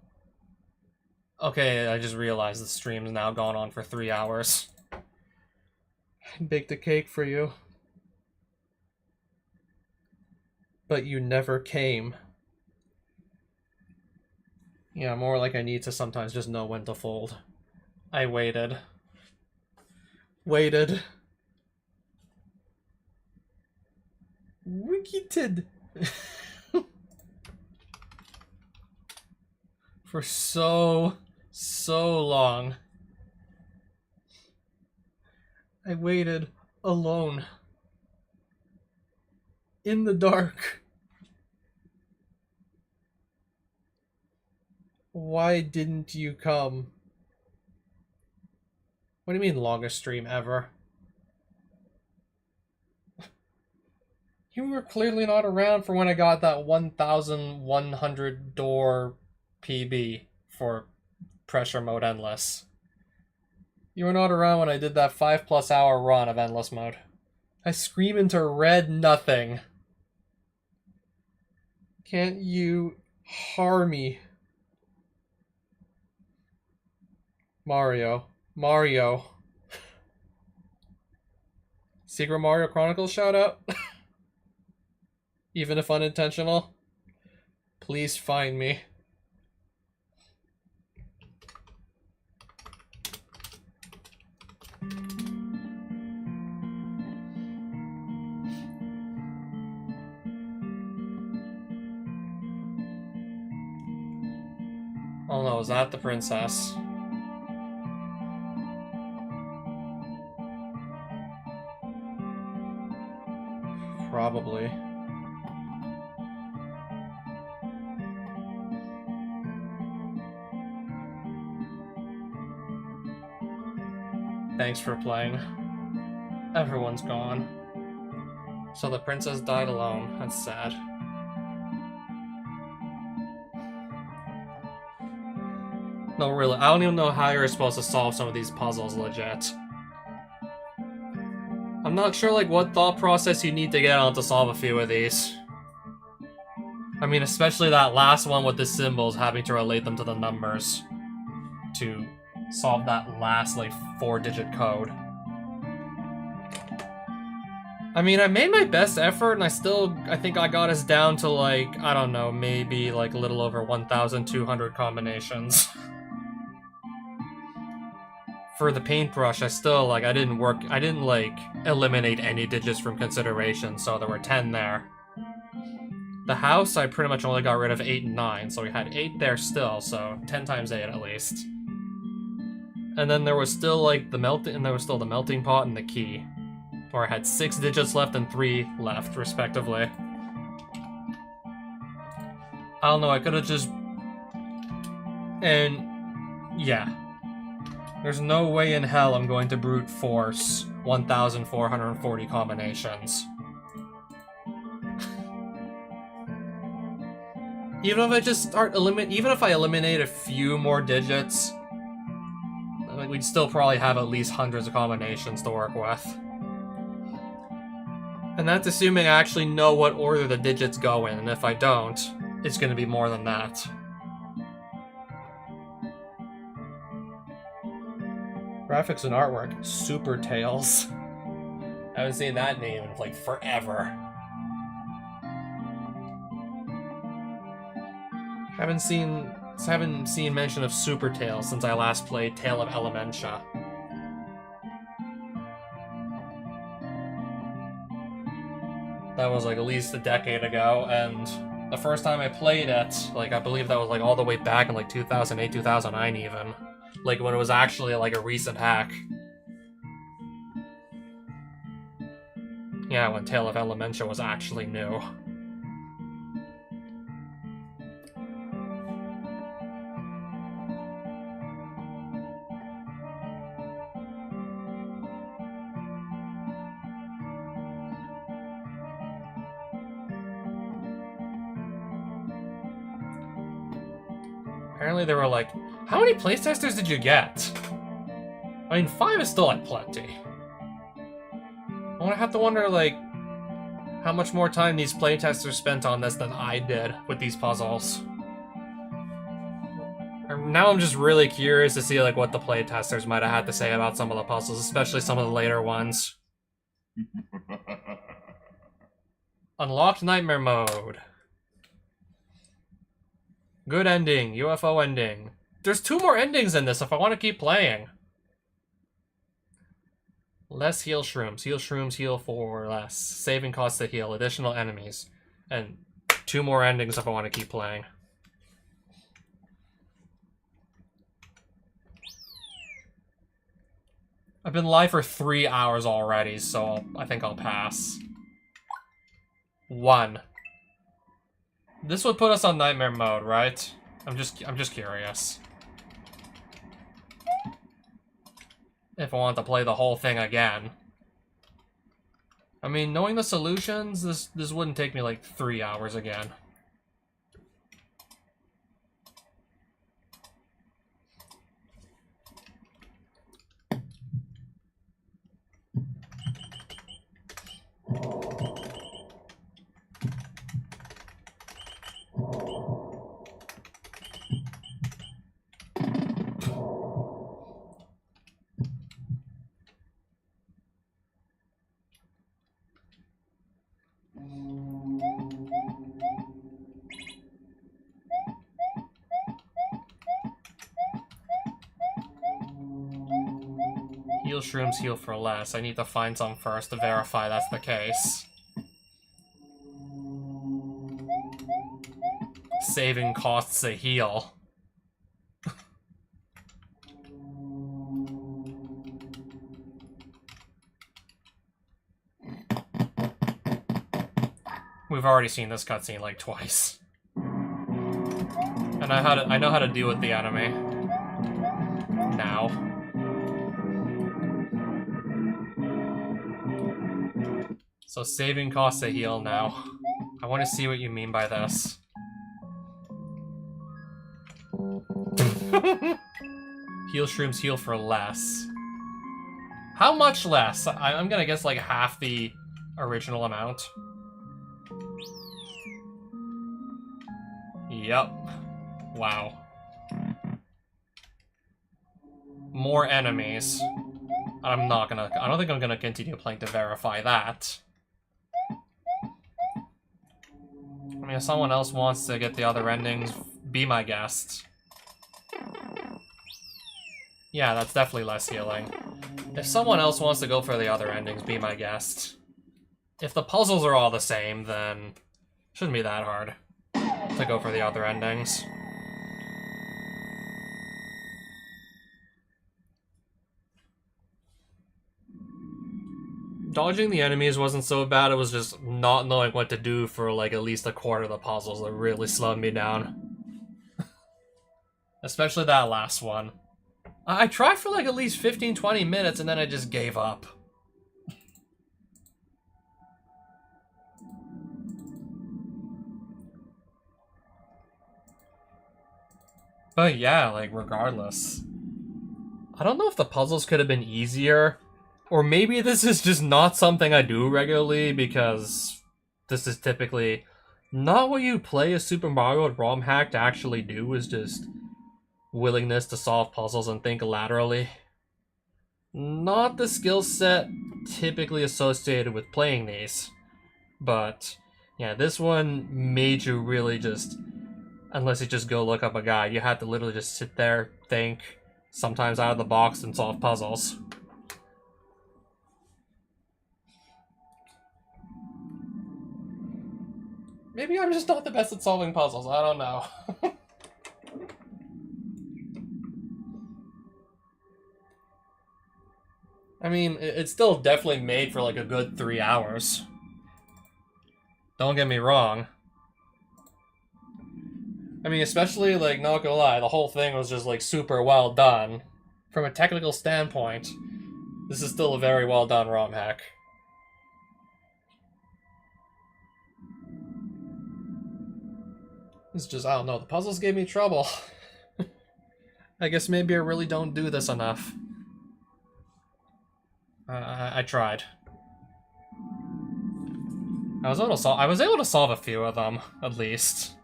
A: Okay, I just realized the stream's now gone on for 3 hours. I baked a cake for you. But you never came. Yeah, more like I need to sometimes just know when to fold. I waited. Waited. Waited. For so long. I waited alone. In the dark. Why didn't you come? What do you mean longest stream ever? You were clearly not around for when I got that 1,100 door PB for Pressure Mode Endless. You were not around when I did that 5+ hour run of Endless Mode. I scream into red nothing. Can't you harm me? Mario. Secret Mario Chronicles shout out? Even if unintentional? Please find me. Oh no, is that the princess? Probably. Thanks for playing. Everyone's gone. So the princess died alone. That's sad. No, really, I don't even know how you're supposed to solve some of these puzzles legit. I'm not sure, like, what thought process you need to get on to solve a few of these. I mean, especially that last one with the symbols, having to relate them to the numbers to solve that last, like, 4-digit code. I mean, I made my best effort, and I think I got us down to, like, I don't know, maybe, like, a little over 1,200 combinations. For the paintbrush, I didn't, like, eliminate any digits from consideration, so there were 10 there. The house, I pretty much only got rid of 8 and 9, so we had 8 there still, so 10 times 8 at least. And then there was still, like, the melting pot and the key, where I had 6 digits left and 3 left, respectively. I don't know, I could've just... And... yeah. There's no way in hell I'm going to brute force 1,440 combinations. Even if I eliminate a few more digits, like, we'd still probably have at least hundreds of combinations to work with. And that's assuming I actually know what order the digits go in, and if I don't, it's gonna be more than that. Graphics and artwork, Super Tails. I haven't seen that name in, like, forever. Haven't seen mention of Super Tails since I last played Tale of Elementia. That was, like, at least a decade ago, and the first time I played it, like, I believe that was, like, all the way back in, like, 2008, 2009 even. Like, when it was actually, like, a recent hack. Yeah, when Tale of Elementia was actually new. Apparently they were like, how many playtesters did you get? I mean, 5 is still like plenty. I wanna have to wonder, like, how much more time these playtesters spent on this than I did with these puzzles. Now I'm just really curious to see like what the playtesters might have had to say about some of the puzzles, especially some of the later ones. Unlocked Nightmare Mode. Good ending, UFO ending. There's 2 more endings in this if I want to keep playing. Less heal shrooms. Heal shrooms heal for less. Saving costs to heal. Additional enemies. And 2 more endings if I want to keep playing. I've been live for 3 hours already, so I think I'll pass. 1. This would put us on Nightmare Mode, right? I'm just curious. If I want to play the whole thing again. I mean, knowing the solutions, this wouldn't take me like 3 hours again. Heal shrooms heal for less. I need to find some first to verify that's the case. Saving costs a heal. We've already seen this cutscene like twice. And I know how to deal with the enemy. Now. So saving costs a heal now. I want to see what you mean by this. Heal shrooms heal for less. How much less? I'm gonna guess like half the original amount. Yep. Wow. More enemies. I don't think I'm gonna continue playing to verify that. I mean, if someone else wants to get the other endings, be my guest. Yeah, that's definitely less healing. If someone else wants to go for the other endings, be my guest. If the puzzles are all the same, then shouldn't be that hard to go for the other endings. Dodging the enemies wasn't so bad, it was just not knowing what to do for like at least a quarter of the puzzles that really slowed me down. Especially that last one. I tried for like at least 15-20 minutes and then I just gave up. But yeah, like regardless. I don't know if the puzzles could have been easier. Or maybe this is just not something I do regularly because this is typically not what you play a Super Mario ROM hack to actually do, is just willingness to solve puzzles and think laterally. Not the skill set typically associated with playing these. But yeah, this one made you really just, unless you just go look up a guide, you had to literally just sit there, think, sometimes out of the box, and solve puzzles. Maybe I'm just not the best at solving puzzles, I don't know. I mean, it's still definitely made for like a good 3 hours. Don't get me wrong. I mean, especially, like, not gonna lie, the whole thing was just, like, super well done. From a technical standpoint, this is still a very well done ROM hack. It's just, I don't know, the puzzles gave me trouble. I guess maybe I really don't do this enough. I tried. I was able to solve a few of them, at least.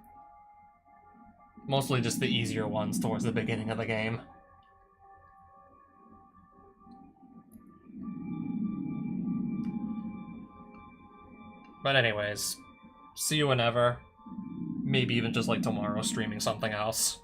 A: Mostly just the easier ones towards the beginning of the game. But anyways, see you whenever. Maybe even just like tomorrow streaming something else.